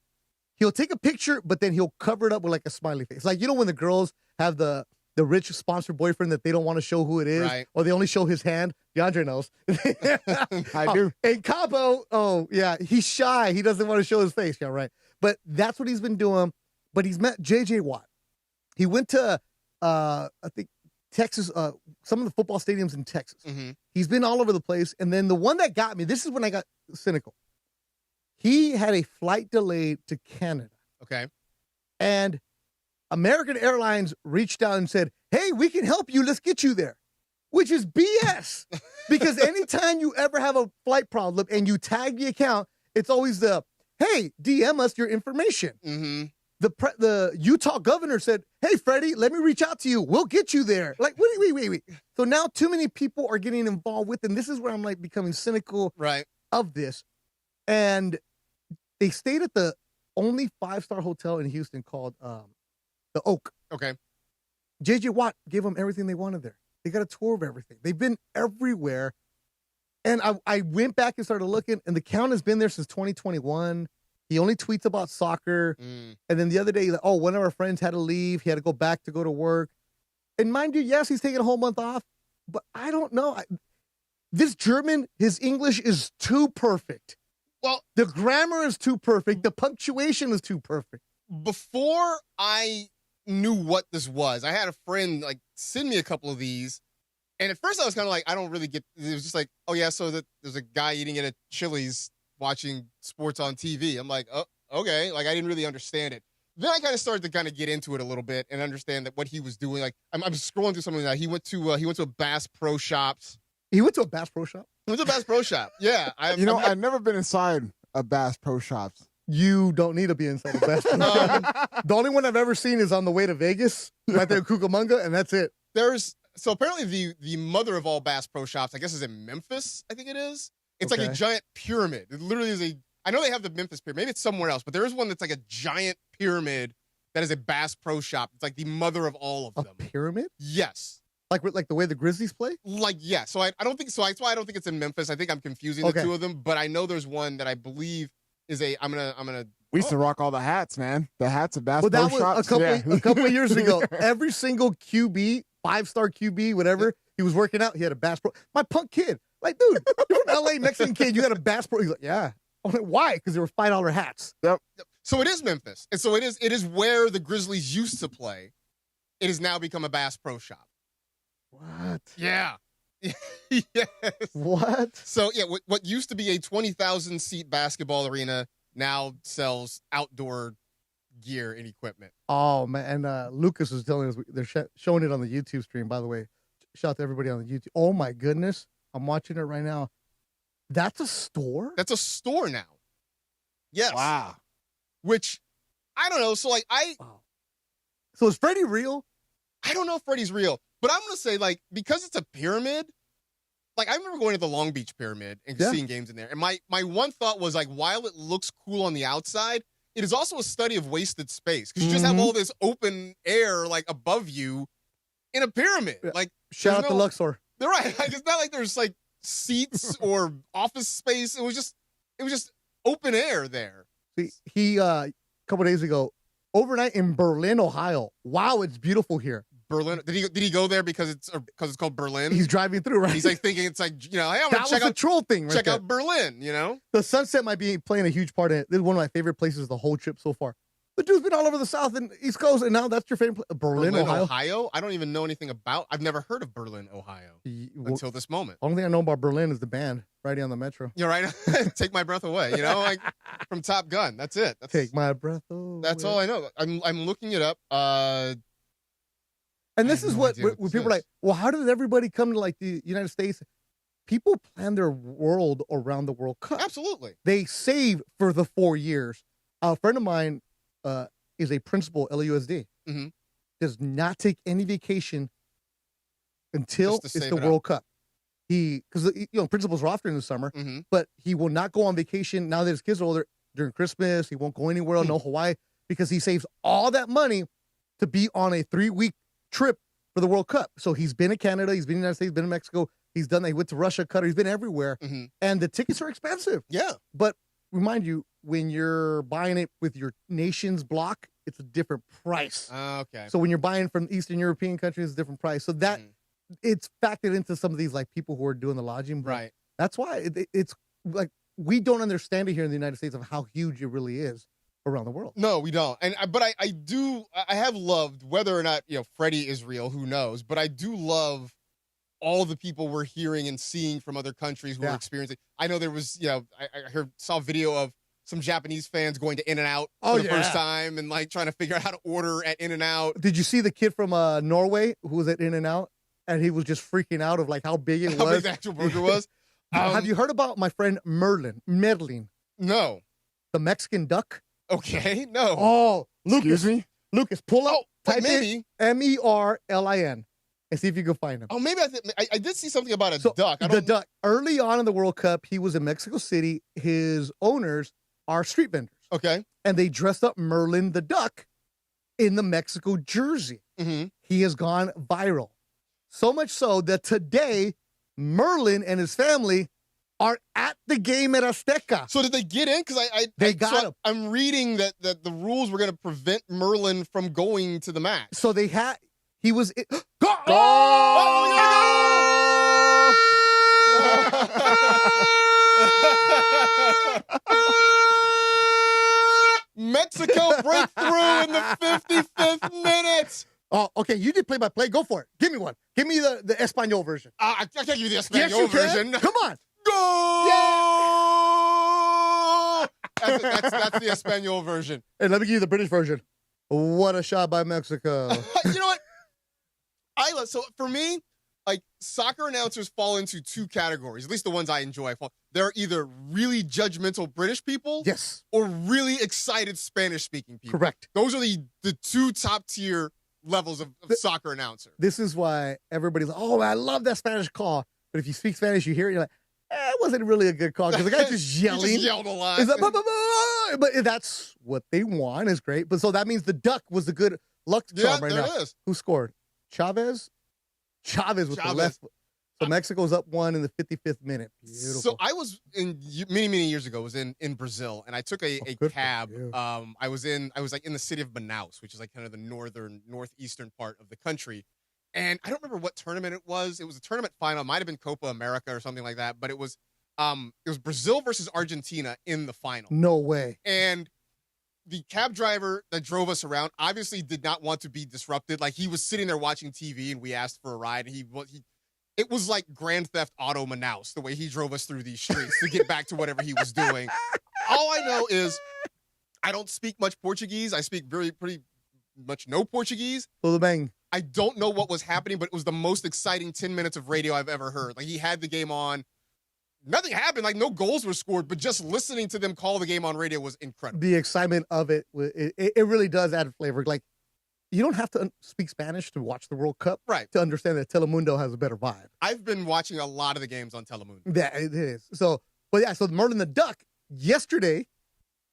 he'll take a picture, but then he'll cover it up with like a smiley face. Like, when the girls have the rich sponsored boyfriend that they don't want to show who it is, or they only show his hand. DeAndre knows. I do. And Cabo, he's shy. He doesn't want to show his face. Yeah, right. But that's what he's been doing. But he's met J.J. Watt. He went to, I think, Texas, some of the football stadiums in Texas. Mm-hmm. He's been all over the place. And then the one that got me, this is when I got cynical. He had a flight delayed to Canada. Okay. And American Airlines reached out and said, hey, we can help you. Let's get you there. Which is BS. Because anytime you ever have a flight problem and you tag the account, it's always hey, DM us your information. Mm-hmm. The Utah governor said, hey, Freddie, let me reach out to you. We'll get you there. Like, wait. So now too many people are getting involved with, and this is where I'm like becoming cynical of this. And They stayed at the only 5-star hotel in Houston called the Oak. Okay. J.J. Watt gave them everything they wanted there. They got a tour of everything. They've been everywhere. And I went back and started looking, and the Count has been there since 2021. He only tweets about soccer. And then the other day, one of our friends had to leave. He had to go back to go to work. And mind you, yes, he's taking a whole month off, but I don't know. This German, his English is too perfect. Well, the grammar is too perfect. The punctuation is too perfect. Before I knew what this was, I had a friend like send me a couple of these. And at first I was kind of like, I don't really get, it was just like, oh yeah, so that there's a guy eating it at Chili's watching sports on TV. I'm like, oh, okay. Like I didn't really understand it. Then I kind of started to kind of get into it a little bit and understand that what he was doing. Like I'm scrolling through something that he went to a Bass Pro Shops. He went to a Bass Pro Shop? He went to a Bass Pro Shop. Yeah. I've never been inside a Bass Pro Shops. You don't need to be inside a Bass Pro Shop. The only one I've ever seen is on the way to Vegas, right there in Cucamonga, and that's it. So apparently the mother of all Bass Pro Shops, I guess, is in Memphis, I think it is. It's like a giant pyramid. It literally is I know they have the Memphis pyramid. Maybe it's somewhere else, but there is one that's like a giant pyramid that is a Bass Pro Shop. It's like the mother of all of them. A pyramid? Yes. Like the way the Grizzlies play? Like, yeah. So I don't think so. That's why I don't think it's in Memphis. I think I'm confusing the two of them, but I know there's one that I believe is I'm gonna We used to rock all the hats, man. The hats of Bass Pro that was Shops. a couple of years ago. Every single QB, 5-star QB, whatever, he was working out. He had a Bass Pro. My punk kid, like, dude, you're from LA, Mexican kid. You got a Bass Pro. He's like, yeah. I'm like, why? Because they were $5 hats. Yep. So it is Memphis, and so it is where the Grizzlies used to play. It has now become a Bass Pro Shop. What? Yeah. Yes. What? So yeah, what used to be a 20,000 seat basketball arena now sells outdoor gear and equipment. Oh man, and Lucas was telling us they're showing it on the YouTube stream. By the way, shout out to everybody on the YouTube. Oh my goodness, I'm watching it right now. That's a store. That's a store now. Yes. Wow. Which I don't know. So like So is Freddie real? I don't know if Freddie's real, but I'm gonna say like because it's a pyramid. Like I remember going to the Long Beach Pyramid and seeing games in there, and my one thought was like, while it looks cool on the outside, it is also a study of wasted space because you just have all this open air like above you in a pyramid. Like shout out to Luxor. They're right. Like it's not like there's like seats or office space. It was just open air there. See, he a couple days ago, overnight in Berlin, Ohio. Wow, it's beautiful here. Berlin. Did he go there because it's called Berlin? He's driving through, right? He's like thinking it's like, hey, I'm gonna check out a troll thing. Check out Berlin, The sunset might be playing a huge part in it. This is one of my favorite places the whole trip so far. The dude's been all over the South and East Coast, and now that's your favorite place. Berlin, Ohio. I don't even know anything about. I've never heard of Berlin, Ohio until this moment. Only thing I know about Berlin is the band riding on the metro. You're right. Take my breath away. Like from Top Gun. That's it. Take my breath away. That's all I know. I'm looking it up. And this is what people are like, well, how did everybody come to like the United States? People plan their world around the World Cup. Absolutely. They save for the 4 years. A friend of mine is a principal at LUSD. Mm-hmm. Does not take any vacation until it's the World Cup. Because principals are off during the summer, but he will not go on vacation now that his kids are older during Christmas. He won't go anywhere else, no Hawaii, because he saves all that money to be on a 3-week trip for the World Cup. So he's been in Canada, he's been in the United States, been in Mexico, he went to Russia, Qatar, he's been everywhere. And the tickets are expensive. Yeah. But remind you, when you're buying it with your nation's block, it's a different price. Okay. So when you're buying from Eastern European countries, it's a different price. So that it's factored into some of these like people who are doing the lodging. Right. That's why it's like we don't understand it here in the United States of how huge it really is around the world. No, we don't. But I have loved, whether or not Freddie is real, who knows, but I do love all the people we're hearing and seeing from other countries who are experiencing. I know there was I saw a video of some Japanese fans going to In-N-Out for the first time and like trying to figure out how to order at In-N-Out. Did you see the kid from Norway who was at In-N-Out and he was just freaking out of like how big it was? How big the actual burger was? Have you heard about my friend Merlin? No. The Mexican duck? Okay, no. Oh, Lucas. Excuse me? Lucas, pull up. Type maybe. in Merlin and see if you can find him. Oh, maybe I did see something about a duck. The duck. Early on in the World Cup, he was in Mexico City. His owners are street vendors. Okay. And they dressed up Merlin the Duck in the Mexico jersey. Mm-hmm. He has gone viral. So much so that today, Merlin and his family are at the game at Azteca. So did they get in? Because They got him. I'm reading that the rules were going to prevent Merlin from going to the match. So they had, he was, Mexico break through in the 55th minute. Oh, okay. You did play-by-play. Go for it. Give me one. Give me the Espanol version. I can't give you the Espanol Yes, you version. can. Come on. Go! Yeah! That's the Espanol version. And let me give you the British version. What a shot by Mexico. You know what? So for me, like, soccer announcers fall into two categories, at least the ones I enjoy. They're either really judgmental British people, yes, or really excited Spanish-speaking people. Correct. Those are the two top-tier levels of soccer announcer. This is why everybody's like, oh, I love that Spanish call. But if you speak Spanish, you hear it, you're like, it wasn't really a good call because the guy's just yelling. He just yelled a lot. He's like, bah, bah, bah. But that's what they want. Is great. But so that means the duck was the good luck charm right now. There it is. Who scored? Chavez with the left. So Mexico's up 1 in the 55th minute. Beautiful. So I was many years ago, was in Brazil, and I took a cab. I was like in the city of Manaus, which is like kind of the northeastern part of the country. And I don't remember what tournament it was. It was a tournament final. It might have been Copa America or something like that. But it was Brazil versus Argentina in the final. No way. And the cab driver that drove us around obviously did not want to be disrupted. Like, he was sitting there watching TV, and we asked for a ride. And it was like Grand Theft Auto Manaus, the way he drove us through these streets to get back to whatever he was doing. All I know is I don't speak much Portuguese. I speak pretty much no Portuguese. Tudo bem. I don't know what was happening, but it was the most exciting 10 minutes of radio I've ever heard. Like, he had the game on. Nothing happened. Like, no goals were scored, but just listening to them call the game on radio was incredible. The excitement of it really does add flavor. Like, you don't have to speak Spanish to watch the World Cup, right, to understand that Telemundo has a better vibe. I've been watching a lot of the games on Telemundo. Yeah, it is. So Merlin the Duck, yesterday,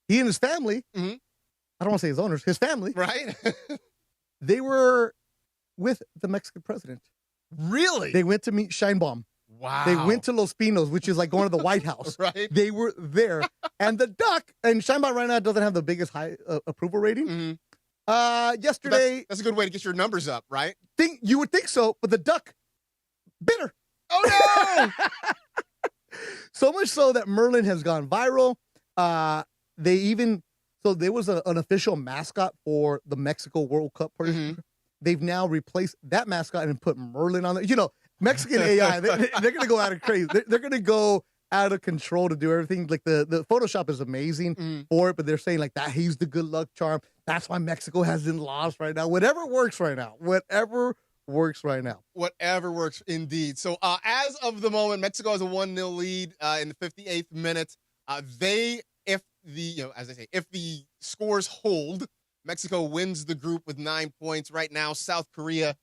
he and his family, I don't want to say his owners, his family, right? They were with the Mexican president. Really? They went to meet Sheinbaum. Wow. They went to Los Pinos, which is like going to the White House. Right. They were there. And the duck, and Sheinbaum right now doesn't have the biggest high approval rating. Yesterday. That's a good way to get your numbers up, right? You would think so, but the duck, bitter. Oh, no! So much so that Merlin has gone viral. So there was an official mascot for the Mexico World Cup. They've now replaced that mascot and put Merlin on there. You know, Mexican AI, they're going to go out of crazy. They're going to go out of control to do everything. Like the Photoshop is amazing for it, but they're saying like that he's the good luck charm. That's why Mexico hasn't lost right now. Whatever works right now. Whatever works, indeed. So as of the moment, Mexico has a 1-0 lead in the 58th minute. If the scores hold, Mexico wins the group with 9 points. Right now, South Korea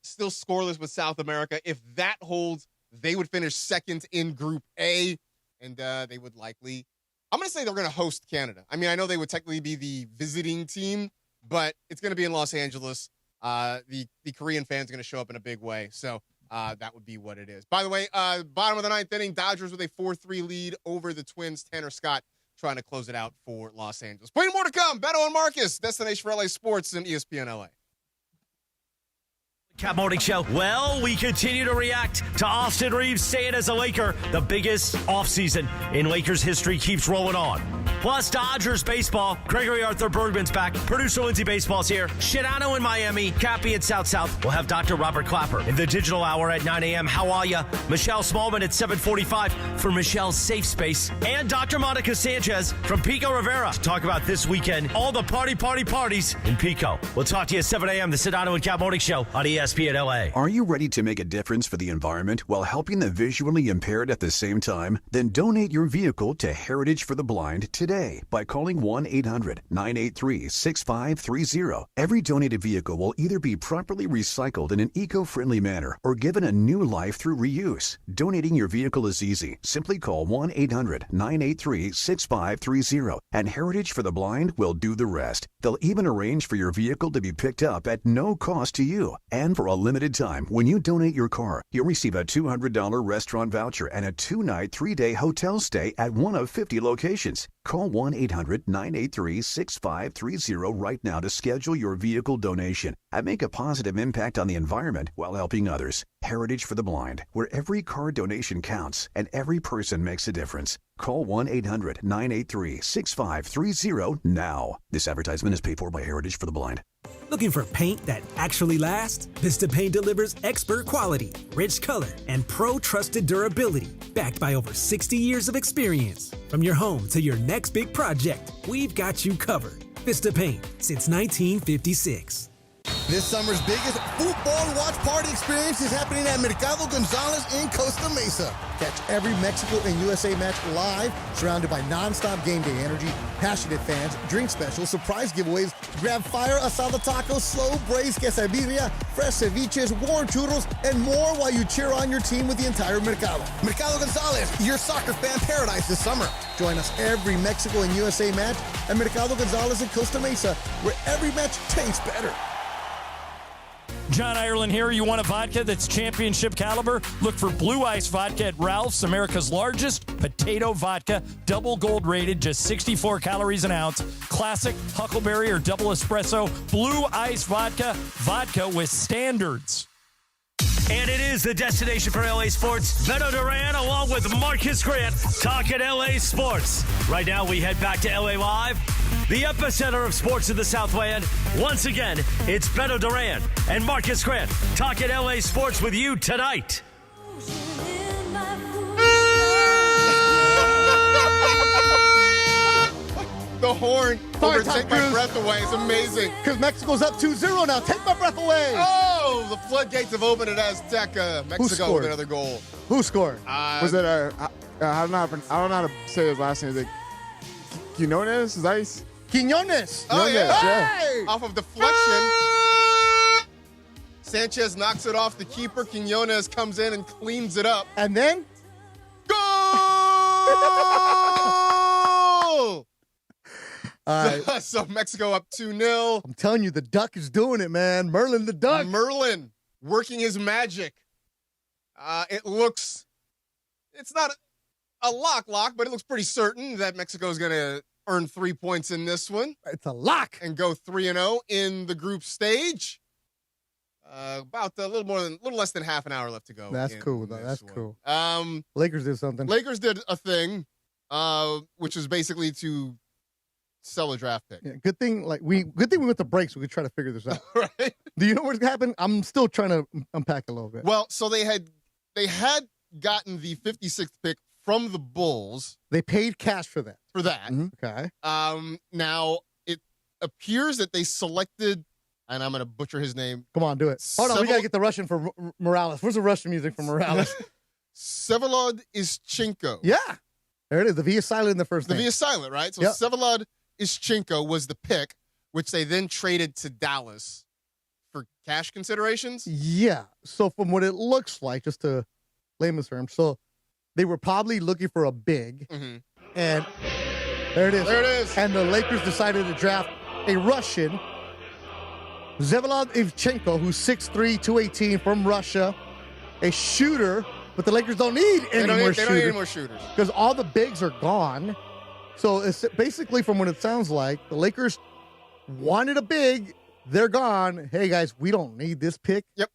still scoreless with South America. If that holds, they would finish second in Group A, and they would likely, I'm going to say they're going to host Canada. I mean, I know they would technically be the visiting team, but it's going to be in Los Angeles. The Korean fans are going to show up in a big way, so that would be what it is. By the way, bottom of the ninth inning, Dodgers with a 4-3 lead over the Twins. Tanner Scott trying to close it out for Los Angeles. Plenty more to come. Beto and Marcas, destination for LA sports and ESPN LA. Cap Morning Show. Well, we continue to react to Austin Reaves staying as a Laker. The biggest offseason in Lakers history keeps rolling on. Plus, Dodgers baseball. Gregory Arthur Bergman's back. Producer Lindsay Baseball's here. Shadano in Miami. Cappy in South. We'll have Dr. Robert Clapper in the digital hour at 9 a.m. How are ya? Michelle Smallman at 7:45 for Michelle's Safe Space. And Dr. Monica Sanchez from Pico Rivera to talk about this weekend. All the parties in Pico. We'll talk to you at 7 a.m. The Shadano and Cap Morning Show on ESPN LA. Are you ready to make a difference for the environment while helping the visually impaired at the same time? Then donate your vehicle to Heritage for the Blind today. today by calling 1-800-983-6530. Every donated vehicle will either be properly recycled in an eco-friendly manner or given a new life through reuse. Donating your vehicle is easy. Simply call 1-800-983-6530 and Heritage for the Blind will do the rest. They'll even arrange for your vehicle to be picked up at no cost to you. And for a limited time, when you donate your car, you'll receive a $200 restaurant voucher and a 2-night, 3-day hotel stay at one of 50 locations. Call 1-800-983-6530 right now to schedule your vehicle donation and make a positive impact on the environment while helping others. Heritage for the Blind, where every car donation counts and every person makes a difference. Call 1-800-983-6530 now. This advertisement is paid for by Heritage for the Blind. Looking for paint that actually lasts? Vista Paint delivers expert quality, rich color, and pro-trusted durability, backed by over 60 years of experience. From your home to your next big project, we've got you covered. Vista Paint, since 1956. This summer's biggest football watch party experience is happening at Mercado Gonzalez in Costa Mesa. Catch every Mexico and USA match live, surrounded by non-stop game day energy, passionate fans, drink specials, surprise giveaways, grab fire asada tacos, slow braised quesadilla, fresh ceviches, warm churros, and more while you cheer on your team with the entire Mercado. Mercado Gonzalez, your soccer fan paradise this summer. Join us every Mexico and USA match at Mercado Gonzalez in Costa Mesa, where every match tastes better. John Ireland here. You want a vodka that's championship caliber? Look for Blue Ice Vodka at Ralph's, America's largest potato vodka. Double gold rated, just 64 calories an ounce. Classic, Huckleberry, or double espresso. Blue Ice Vodka. Vodka with standards. And it is the destination for LA Sports. Beto Duran along with Marcus Grant talking LA Sports. Right now we head back to LA Live, the epicenter of sports in the Southland. Once again, it's Beto Duran and Marcus Grant talking LA Sports with you tonight. The horn over Take My Breath Away is amazing. Because Mexico's up 2-0 now. Take my breath away. Oh, the floodgates have opened at Azteca. Mexico with another goal. Who scored? Was it I don't know how to say his last name. Is it Quinones? Is that Quinones. Oh, yeah. Hey! Off of deflection. Sanchez knocks it off the keeper. Quinones comes in and cleans it up. And then? Goal! So Mexico up 2-0. I'm telling you, the Duck is doing it, man. Merlin the Duck. Merlin working his magic. It's not a lock, but it looks pretty certain that Mexico is going to earn 3 points in this one. It's a lock. And go 3-0 in the group stage. About a little less than half an hour left to go. That's cool, though. That's one. Cool. Lakers did something. Lakers did a thing, which is basically to sell a draft pick. Yeah, good thing we went to break so we could try to figure this out. Right? Do you know what's happened? I'm still trying to unpack a little bit. Well, so they had gotten the 56th pick from the Bulls. They paid cash for that. Mm-hmm. Okay. Now it appears that they selected, and I'm going to butcher his name. Come on, do it. Hold on, we got to get the Russian for Morales. Where's the Russian music for Morales? Vsevolod Ischenko. Yeah. There it is. The V is silent in the first name. The V is silent, right? So yep. Vsevolod Ischenko was the pick, which they then traded to Dallas for cash considerations. Yeah. So from what it looks like, just to layman's terms, so they were probably looking for a big, and there it is. There it is. And the Lakers decided to draft a Russian, Vsevolod Ischenko, who's 6'3", 218 from Russia, a shooter, but the Lakers don't need any more shooters. They don't need any more shooters. Because all the bigs are gone. So it's basically, from what it sounds like, the Lakers wanted a big, they're gone. Hey, guys, we don't need this pick. Yep.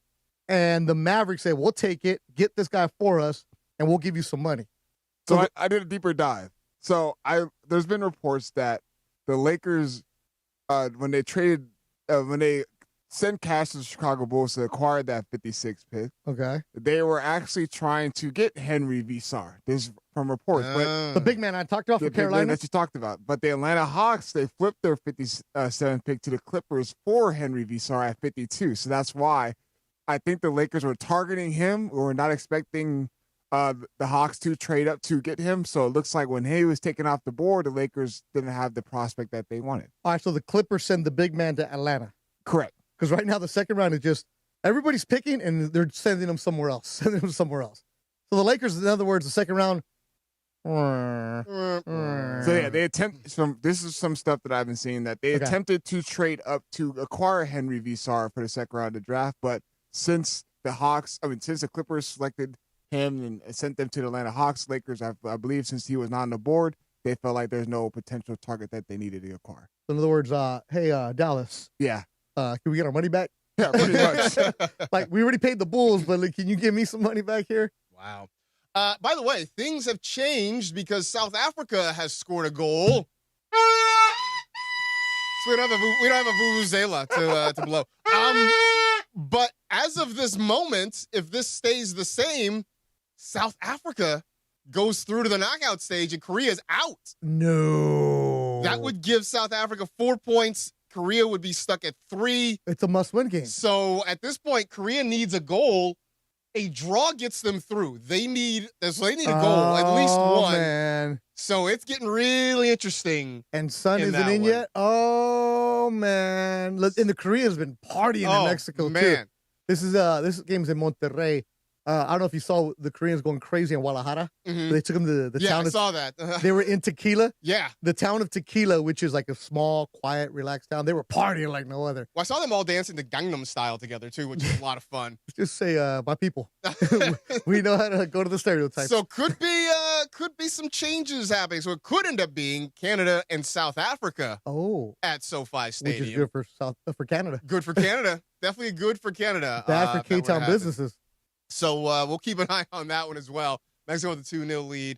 And the Mavericks say, we'll take it, get this guy for us, and we'll give you some money. So I did a deeper dive. So there's been reports that the Lakers, when they sent cash to the Chicago Bulls to acquire that 56th pick, okay, they were actually trying to get Henry Visar. This is from reports. But the big man I talked about for Carolina? That you talked about. But the Atlanta Hawks, they flipped their 57th pick to the Clippers for Henry Visar at 52. So that's why I think the Lakers were targeting him. We were not expecting the Hawks to trade up to get him. So it looks like when he was taken off the board, the Lakers didn't have the prospect that they wanted. All right, so the Clippers send the big man to Atlanta. Correct. Because right now the second round is just everybody's picking and they're sending them somewhere else. So the Lakers, in other words, the second round. So yeah, they attempt some. This is some stuff that I've been seeing that they attempted to trade up to acquire Henry Visar for the second round of the draft, but since the Clippers selected him and sent them to the Atlanta Hawks, Lakers, I believe, since he was not on the board, they felt like there's no potential target that they needed to acquire. In other words, hey, Dallas. Yeah. Can we get our money back? Yeah, pretty much. Like, we already paid the Bulls, but like, can you give me some money back here? Wow. By the way, things have changed because South Africa has scored a goal. So we don't have a vuvuzela to blow. But as of this moment, if this stays the same, South Africa goes through to the knockout stage and Korea's out. No. That would give South Africa 4 points. Korea would be stuck at 3. It's a must-win game. So at this point, Korea needs a goal. A draw gets them through. They need a goal, at least one. Man. So it's getting really interesting. And Sun isn't in yet? Oh, man. And the Koreans been partying in Mexico, too. This game's in Monterrey. I don't know if you saw the Koreans going crazy in Guadalajara. Mm-hmm. They took them to the town. I saw that. They were in Tequila. Yeah. The town of Tequila, which is like a small, quiet, relaxed town. They were partying like no other. Well, I saw them all dancing the Gangnam Style together, too, which is a lot of fun. Just say, my people. We know how to go to the stereotypes. So could be some changes happening. So it could end up being Canada and South Africa at SoFi Stadium. Which is good for Canada. Good for Canada. Definitely good for Canada. Bad for K-Town businesses. So we'll keep an eye on that one as well. Mexico with a 2-0 lead.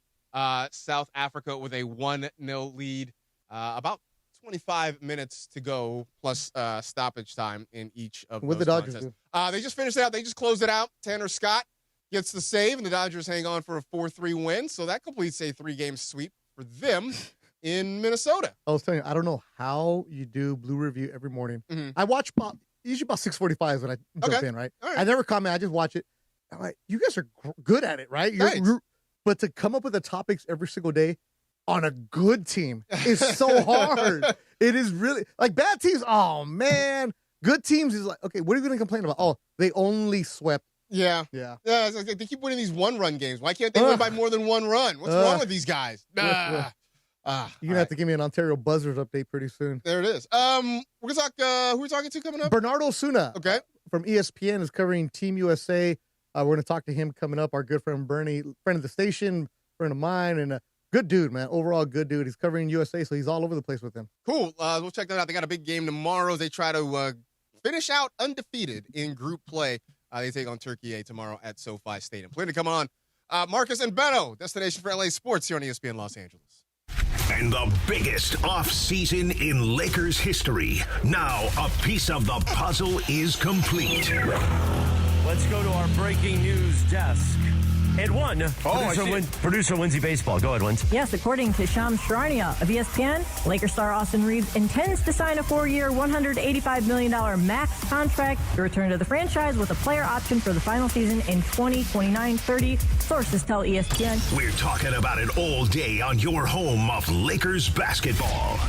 South Africa with a 1-0 lead. About 25 minutes to go, plus stoppage time in each of those the Dodgers contests. They just finished it out. They just closed it out. Tanner Scott gets the save, and the Dodgers hang on for a 4-3 win. So that completes a 3-game sweep for them in Minnesota. I was telling you, I don't know how you do Blue Review every morning. Mm-hmm. I watch usually about 6:45 is when I jump in, right? I never comment. I just watch it. I'm like, you guys are good at it, right? But to come up with the topics every single day on a good team is so hard. It is really like bad teams. Oh man, good teams is like, okay, what are you going to complain about? Oh, they only swept. Yeah. It's like they keep winning these 1-run games. Why can't they win by more than 1 run? What's wrong with these guys? You're gonna have to give me an Ontario Buzzers update pretty soon. There it is. We're gonna talk. Who are we talking to coming up? Bernardo Osuna. Okay. From ESPN is covering Team USA. We're going to talk to him coming up. Our good friend Bernie, friend of the station, friend of mine, and a good dude, man. Overall, good dude. He's covering USA, so he's all over the place with them. Cool. We'll check that out. They got a big game tomorrow. They try to finish out undefeated in group play. They take on Turkey tomorrow at SoFi Stadium. Plenty to come on. Marcus and Beto, destination for LA sports here on ESPN Los Angeles. And the biggest off-season in Lakers history. Now, a piece of the puzzle is complete. Let's go to our breaking news desk. And producer Lindsay Baseball. Go ahead, Lindsay. Yes, according to Shams Charania of ESPN, Lakers star Austin Reaves intends to sign a 4-year, $185 million max contract to return to the franchise with a player option for the final season in 2029-30. Sources tell ESPN. We're talking about it all day on your home of Lakers basketball.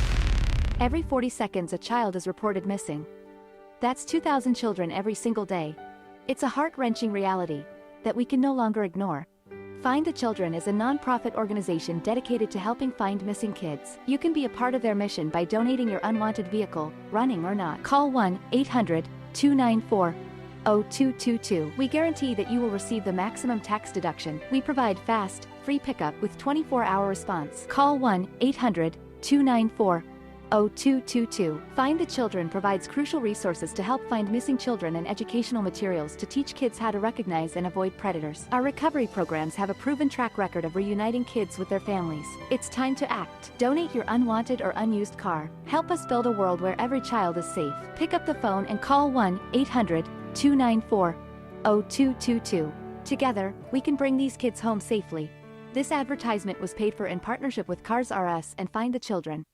Every 40 seconds, a child is reported missing. That's 2,000 children every single day. It's a heart-wrenching reality that we can no longer ignore. Find the Children is a non-profit organization dedicated to helping find missing kids. You can be a part of their mission by donating your unwanted vehicle, running or not. Call 1-800-294-0222. We guarantee that you will receive the maximum tax deduction. We provide fast, free pickup with 24-hour response. Call 1-800-294-0222. Find the Children provides crucial resources to help find missing children and educational materials to teach kids how to recognize and avoid predators. Our recovery programs have a proven track record of reuniting kids with their families. It's time to act. Donate your unwanted or unused car. Help us build a world where every child is safe. Pick up the phone and call 1-800-294-0222. Together, we can bring these kids home safely. This advertisement was paid for in partnership with Cars R Us and Find the Children.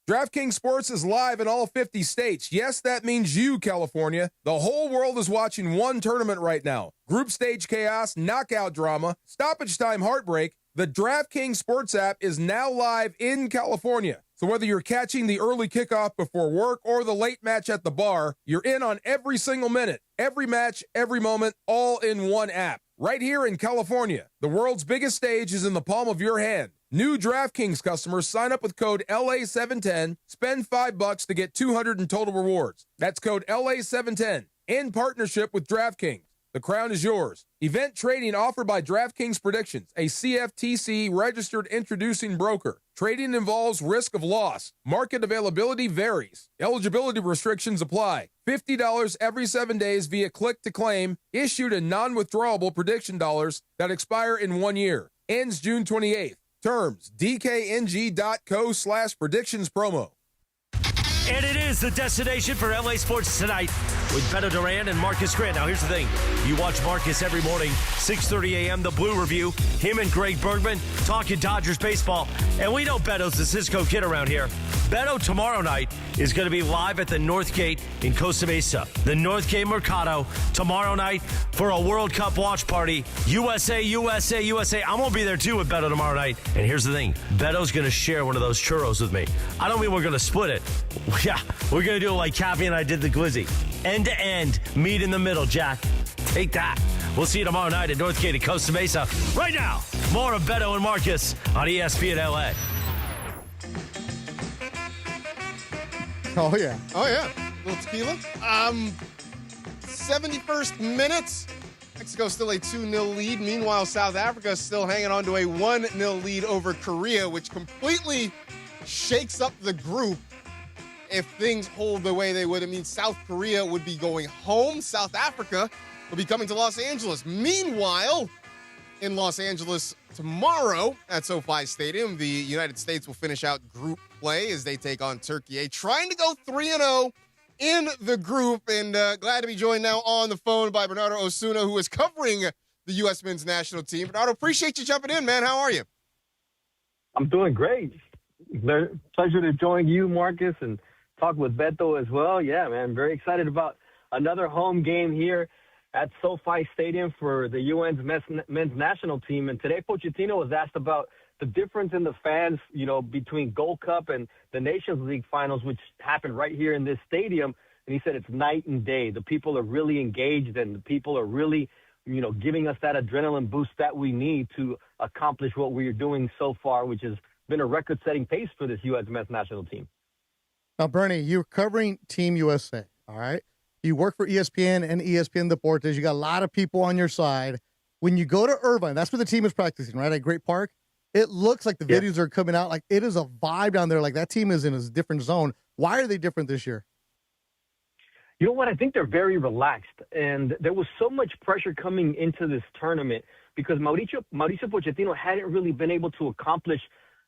DraftKings Sports is live in all 50 states. Yes, that means you, California. The whole world is watching one tournament right now. Group stage chaos, knockout drama, stoppage time heartbreak. The DraftKings Sports app is now live in California. So whether you're catching the early kickoff before work or the late match at the bar, you're in on every single minute, every match, every moment, all in one app. Right here in California, the world's biggest stage is in the palm of your hand. New DraftKings customers sign up with code LA710, spend $5 to get $200 in total rewards. That's code LA710 in partnership with DraftKings. The crown is yours. Event trading offered by DraftKings Predictions, a CFTC registered introducing broker. Trading involves risk of loss. Market availability varies. Eligibility restrictions apply. $50 every 7 days via click to claim, issued in non-withdrawable prediction dollars that expire in 1 year. Ends June 28th. Terms, dkng.co/predictions promo. And it is the destination for LA Sports tonight with Beto Duran and Marcus Grant. Now, here's the thing. You watch Marcus every morning, 6:30 a.m., The Blue Review. Him and Greg Bergman talking Dodgers baseball. And we know Beto's the Cisco kid around here. Beto tomorrow night is going to be live at the North Gate in Costa Mesa. The North Gate Mercado tomorrow night for a World Cup watch party. USA, USA, USA. I'm going to be there too with Beto tomorrow night. And here's the thing. Beto's going to share one of those churros with me. I don't mean we're going to split it. Yeah, we're going to do it like Cappy and I did the Glizzy. End to end, meet in the middle, Jack. Take that. We'll see you tomorrow night at Northgate at Costa Mesa. Right now, more of Beto and Marcus on ESPN LA. Oh, yeah. Oh, yeah. A little tequila. 71st minute. Mexico still a 2-0 lead. Meanwhile, South Africa still hanging on to a 1-0 lead over Korea, which completely shakes up the group. If things hold the way they would, it means South Korea would be going home. South Africa will be coming to Los Angeles. Meanwhile, in Los Angeles tomorrow at SoFi Stadium, the United States will finish out group play as they take on Turkey, trying to go 3-0 in the group. And glad to be joined now on the phone by Bernardo Osuna, who is covering the U.S. men's national team. Bernardo, appreciate you jumping in, man. How are you? I'm doing great. Pleasure to join you, Marcus, and talk with Beto as well. Yeah, man, very excited about another home game here at SoFi Stadium for the UN's men's national team. And today, Pochettino was asked about the difference in the fans, between Gold Cup and the Nations League finals, which happened right here in this stadium. And he said it's night and day. The people are really engaged, and the people are really, giving us that adrenaline boost that we need to accomplish what we are doing so far, which has been a record-setting pace for this U.S. men's national team. Now, Bernie, you're covering Team USA, all right? You work for ESPN and ESPN Deportes. You got a lot of people on your side. When you go to Irvine, that's where the team is practicing, right, at Great Park? It looks like the videos are coming out. Like, it is a vibe down there. Like, that team is in a different zone. Why are they different this year? You know what? I think they're very relaxed. And there was so much pressure coming into this tournament because Mauricio Pochettino hadn't really been able to accomplish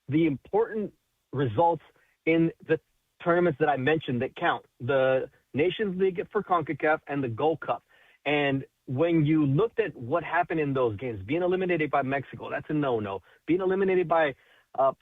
the important results in the tournaments that I mentioned that count, the Nations League for CONCACAF and the Gold Cup. And when you looked at what happened in those games, being eliminated by Mexico, that's a no-no. Being eliminated by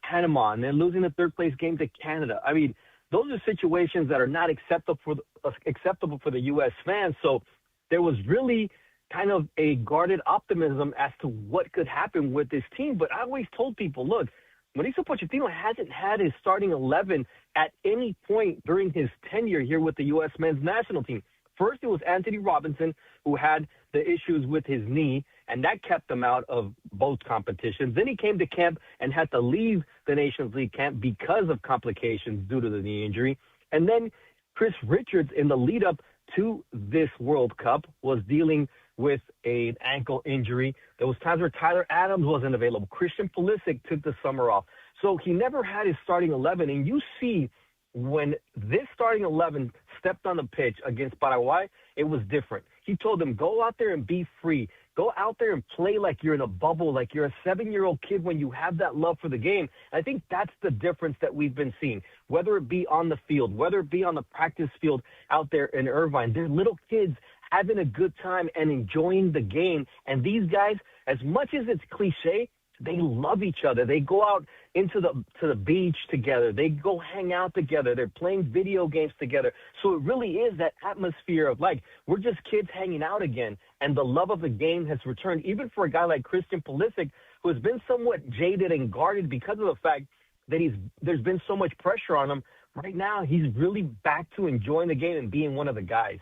Panama and then losing the third-place game to Canada. I mean, those are situations that are not acceptable for the U.S. fans. So there was really kind of a guarded optimism as to what could happen with this team. But I always told people, look, Mauricio Pochettino hasn't had his starting 11 at any point during his tenure here with the U.S. men's national team. First, it was Anthony Robinson, who had the issues with his knee, and that kept him out of both competitions. Then he came to camp and had to leave the Nations League camp because of complications due to the knee injury. And then Chris Richards, in the lead-up to this World Cup, was dealing with an ankle injury. There was times where Tyler Adams wasn't available. Christian Pulisic took the summer off. So he never had his starting 11. And you see when this starting 11 stepped on the pitch against Paraguay, it was different. He told them, go out there and be free. Go out there and play like you're in a bubble, like you're a 7-year-old kid when you have that love for the game. I think that's the difference that we've been seeing, whether it be on the field, whether it be on the practice field out there in Irvine. They're little kids having a good time and enjoying the game. And these guys, as much as it's cliche, they love each other. They go out to the beach together. They go hang out together. They're playing video games together. So it really is that atmosphere of, like, we're just kids hanging out again. And the love of the game has returned, even for a guy like Christian Pulisic, who has been somewhat jaded and guarded because of the fact that there's been so much pressure on him. Right now, he's really back to enjoying the game and being one of the guys.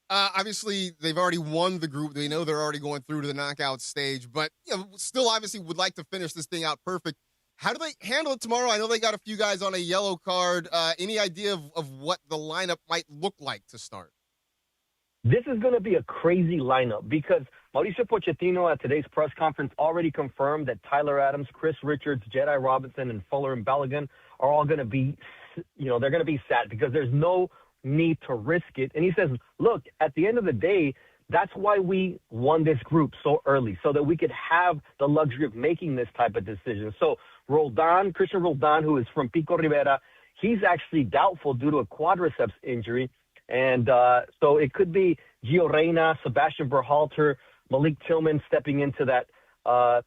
Obviously, they've already won the group. They know they're already going through to the knockout stage, but still obviously would like to finish this thing out perfect. How do they handle it tomorrow? I know they got a few guys on a yellow card. Any idea of what the lineup might look like to start? This is going to be a crazy lineup because Mauricio Pochettino at today's press conference already confirmed that Tyler Adams, Chris Richards, Jedi Robinson, and Fuller and Balogun are all going to be, they're going to be sat because there's no need to risk it. And he says, look, at the end of the day, that's why we won this group so early, so that we could have the luxury of making this type of decision. So Christian Roldan, who is from Pico Rivera, he's actually doubtful due to a quadriceps injury. And so it could be Gio Reyna, Sebastian Berhalter, Malik Tillman stepping into that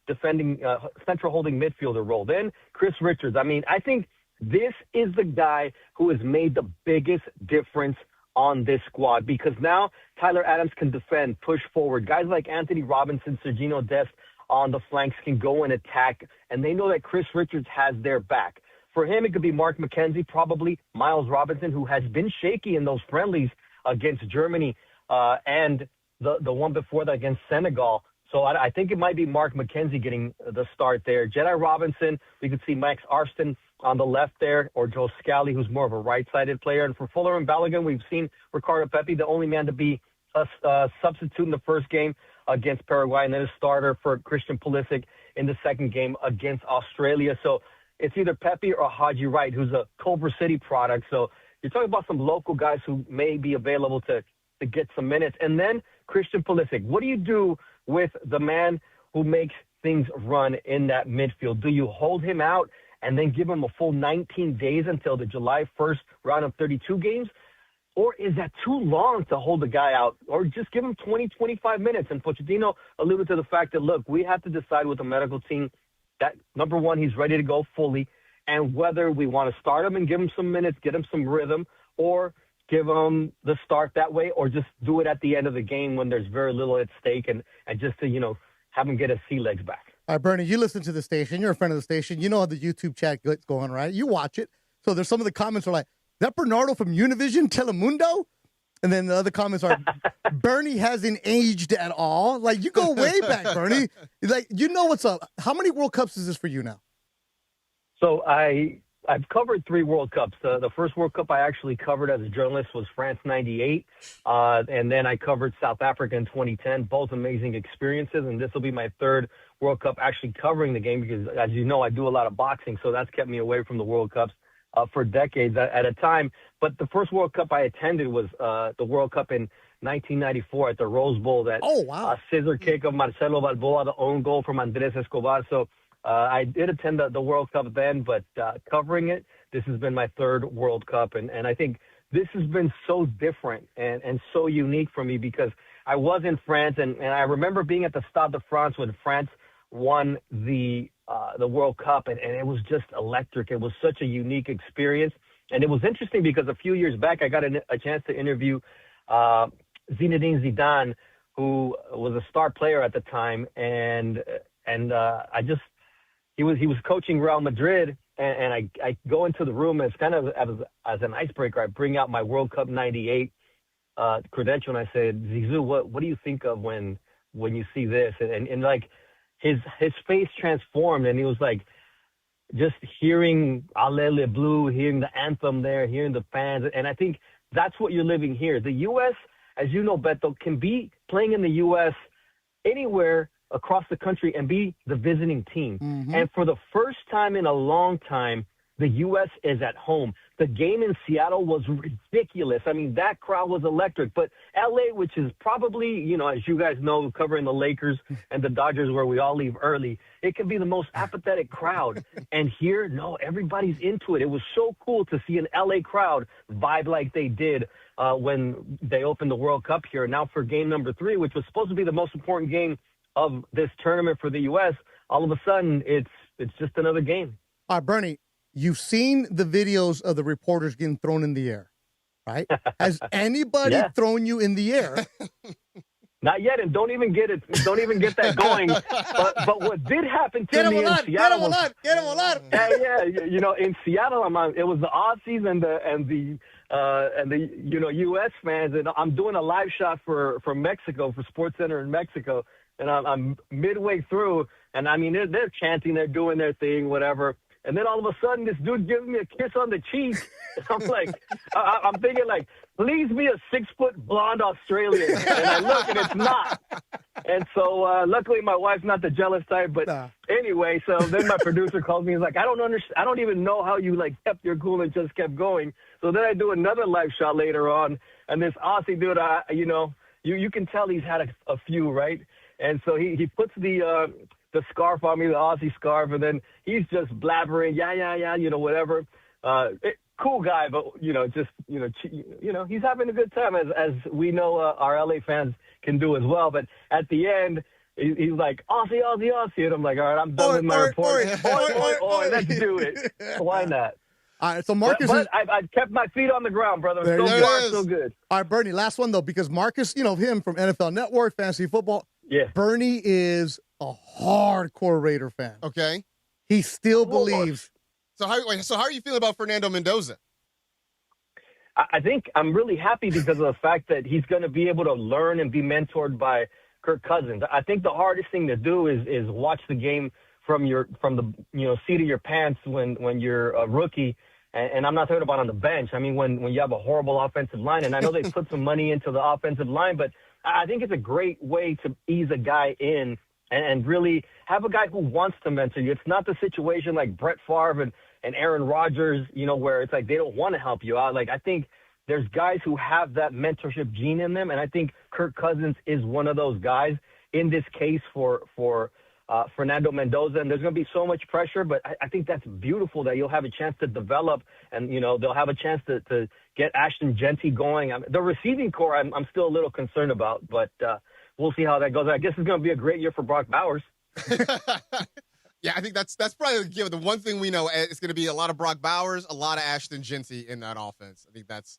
defending central holding midfielder role. Then Chris Richards. I mean, I think this is the guy who has made the biggest difference on this squad because now Tyler Adams can defend, push forward. Guys like Anthony Robinson, Sergino Dest on the flanks can go and attack, and they know that Chris Richards has their back. For him, it could be Mark McKenzie, probably Miles Robinson, who has been shaky in those friendlies against Germany and the one before that against Senegal. So I think it might be Mark McKenzie getting the start there. Jedi Robinson, we could see Max Arston on the left there, or Joe Scally, who's more of a right-sided player. And for Fuller and Balogun, we've seen Ricardo Pepi, the only man to be a substitute in the first game against Paraguay, and then a starter for Christian Pulisic in the second game against Australia. So it's either Pepi or Haji Wright, who's a Culver City product. So you're talking about some local guys who may be available to get some minutes. And then Christian Pulisic. What do you do with the man who makes things run in that midfield? Do you hold him out and then give him a full 19 days until the July 1st round of 32 games? Or is that too long to hold the guy out? Or just give him 20, 25 minutes? And Pochettino alluded to the fact that, look, we have to decide with the medical team that, number one, he's ready to go fully, and whether we want to start him and give him some minutes, get him some rhythm, or give him the start that way, or just do it at the end of the game when there's very little at stake and just to, have him get his sea legs back. All right, Bernie, you listen to the station. You're a friend of the station. You know how the YouTube chat gets going, right? You watch it. So there's some of the comments are like, is that Bernardo from Univision Telemundo? And then the other comments are, Bernie hasn't aged at all. Like, you go way back, Bernie. Like, you know what's up. How many World Cups is this for you now? So I've covered 3 World Cups. The first World Cup I actually covered as a journalist was France 98. And then I covered South Africa in 2010, both amazing experiences. And this will be my 3rd World Cup actually covering the game because, as you know, I do a lot of boxing. So that's kept me away from the World Cups for decades at a time. But the first World Cup I attended was the World Cup in 1994 at the Rose Bowl. That scissor kick of Marcelo Balboa, the own goal from Andres Escobar. So I did attend the World Cup then, but covering it, this has been my 3rd World Cup. And I think this has been so different and so unique for me because I was in France, and I remember being at the Stade de France when France won the World Cup, and it was just electric. It was such a unique experience. And it was interesting because a few years back, I got a chance to interview Zinedine Zidane, who was a star player at the time. And he was coaching Real Madrid, and I go into the room as kind of as an icebreaker. I bring out my World Cup 98 credential, and I said, Zizou, what do you think of when you see this? And like his face transformed, and he was like, just hearing Allez les Bleus, hearing the anthem there, hearing the fans. And I think that's what you're living here. The U.S., as you know, Beto, can be playing in the U.S. anywhere across the country and be the visiting team. Mm-hmm. And for the first time in a long time, the U.S. is at home. The game in Seattle was ridiculous. I mean, that crowd was electric. But L.A., which is probably, as you guys know, covering the Lakers and the Dodgers where we all leave early, it can be the most apathetic crowd. And here, no, everybody's into it. It was so cool to see an L.A. crowd vibe like they did when they opened the World Cup here. Now for game number 3, which was supposed to be the most important game of this tournament for the U.S., all of a sudden it's just another game. All right, Bernie, you've seen the videos of the reporters getting thrown in the air, right? Has anybody thrown you in the air? Not yet, and don't even get that going. But what did happen to me in Seattle? Get him on. In Seattle, it was the Aussies and the U.S. fans, and I'm doing a live shot for Mexico, for SportsCenter in Mexico, and I'm midway through, and they're chanting, they're doing their thing, whatever. And then all of a sudden, this dude gives me a kiss on the cheek. I'm like, I'm thinking like, please be a 6-foot blonde Australian. And I look, and it's not. And so luckily, my wife's not the jealous type. But anyway, so then my producer calls me. He's like, I don't understand. I don't even know how you kept your cool and just kept going. So then I do another live shot later on, and this Aussie dude, you can tell he's had a few, right? And so he puts the scarf on me, the Aussie scarf, and then he's just blabbering, whatever. Cool guy, but he's having a good time, as we know our LA fans can do as well. But at the end, he's like, Aussie, Aussie, Aussie, and I'm like, all right, I'm done with my report. Let's do it. Why not? All right, so Marcus, I've kept my feet on the ground, brother. So far, so good. All right, Bernie, last one though, because Marcus, him from NFL Network, Fantasy Football. Yeah. Bernie is a hardcore Raider fan. Okay. He still believes. So how are you feeling about Fernando Mendoza? I think I'm really happy because of the fact that he's going to be able to learn and be mentored by Kirk Cousins. I think the hardest thing to do is watch the game from the seat of your pants when you're a rookie. And I'm not talking about on the bench. I mean, when you have a horrible offensive line, and I know they put some money into the offensive line, but I think it's a great way to ease a guy in and really have a guy who wants to mentor you. It's not the situation like Brett Favre and Aaron Rodgers, where it's like they don't want to help you out. Like, I think there's guys who have that mentorship gene in them, and I think Kirk Cousins is one of those guys in this case for Fernando Mendoza. And there's going to be so much pressure, but I think that's beautiful that you'll have a chance to develop, and they'll have a chance to get Ashton Genty going. The receiving core, I'm still a little concerned about, but we'll see how that goes. I guess it's going to be a great year for Brock Bowers. Yeah, I think that's probably the one thing we know. It's going to be a lot of Brock Bowers, a lot of Ashton Genty in that offense. I think that's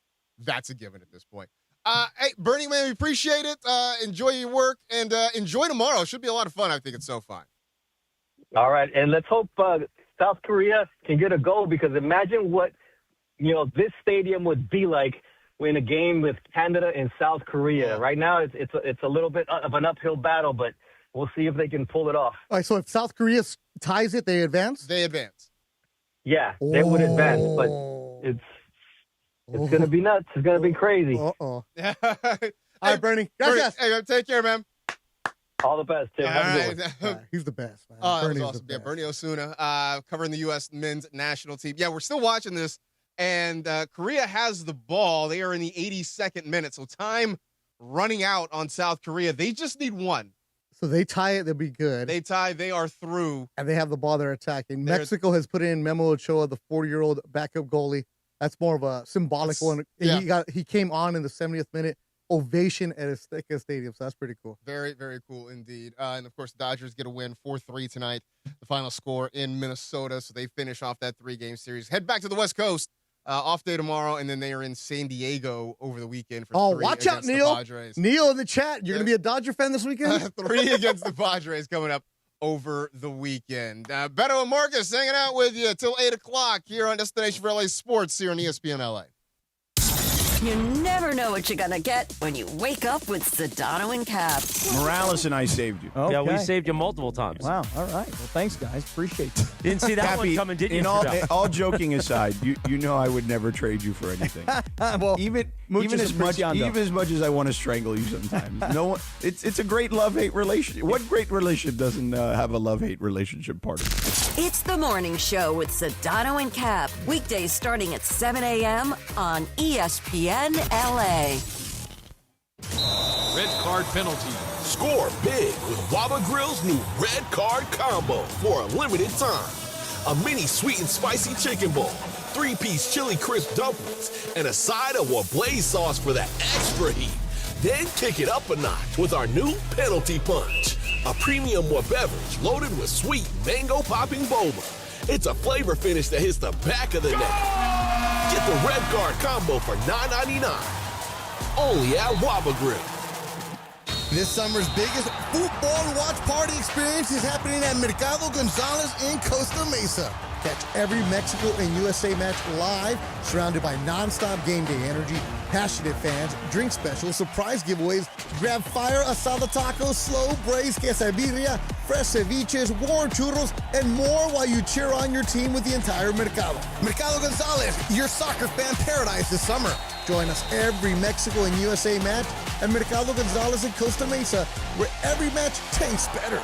a given at this point. Hey, Bernie, man, we appreciate it. Enjoy your work, and enjoy tomorrow. It should be a lot of fun. I think it's so fun. All right, and let's hope South Korea can get a goal, because imagine what this stadium would be like in a game with Canada and South Korea. Right now, it's a little bit of an uphill battle, but we'll see if they can pull it off. All right, so if South Korea ties it, they advance? They advance. Yeah, they would advance, but it's going to be nuts. It's going to be crazy. All right, Bernie. Gracias. Hey, take care, man. All the best, Tim. He's the best, man. Oh, that was awesome. Yeah, Bernie Osuna covering the U.S. men's national team. Yeah, we're still watching this, and Korea has the ball. They are in the 82nd minute, so time running out on South Korea. They just need one. So they tie it, they'll be good. They tie, they are through. And they have the ball they're attacking. Mexico has put in Memo Ochoa, the 40-year-old backup goalie. That's more of a symbolic one. Yeah. He came on in the 70th minute. Ovation at Azteca Stadium, so that's pretty cool. Very, very cool indeed. And, of course, the Dodgers get a win 4-3 tonight, the final score in Minnesota. So they finish off that 3-game series. Head back to the West Coast, off day tomorrow, and then they are in San Diego over the weekend for 3 watch out, Neil. Neil in the chat. You're going to be a Dodger fan this weekend? 3 against the Padres coming up over the weekend. Beto Marcas hanging out with you till 8 o'clock here on Destination for LA Sports here on ESPN LA. You never know what you're going to get when you wake up with Sedano and Cap. Morales and I saved you. Okay. Yeah, we saved you multiple times. Wow. All right. Well, thanks, guys. Appreciate it. Didn't see that Cappy, one coming, did you? All joking aside, you know I would never trade you for anything. Well, even as much as I want to strangle you sometimes. No one. It's a great love-hate relationship. What great relationship doesn't have a love-hate relationship part of it? It's the morning show with Sedano and Cap. Weekdays starting at 7 a.m. on ESPN LA. Red card penalty. Score big with Waba Grill's new red card combo for a limited time. A mini sweet and spicy chicken bowl, 3-piece chili crisp dumplings, and a side of Wablaze sauce for that extra heat. Then kick it up a notch with our new penalty punch. a premium more beverage loaded with sweet mango popping boba. It's a flavor finish that hits the back of the neck. Get the Red Card combo for $9.99. Only at Waba Grill. This summer's biggest football watch party experience is happening at Mercado Gonzalez in Costa Mesa. Catch every Mexico and USA match live, surrounded by nonstop game day energy, passionate fans, drink specials, surprise giveaways, grab fire asada tacos, slow braised quesadilla, fresh ceviches, warm churros, and more while you cheer on your team with the entire Mercado. Mercado Gonzalez, your soccer fan paradise this summer. Join us every Mexico and USA match at Mercado Gonzalez in Costa Mesa, where every match tastes better.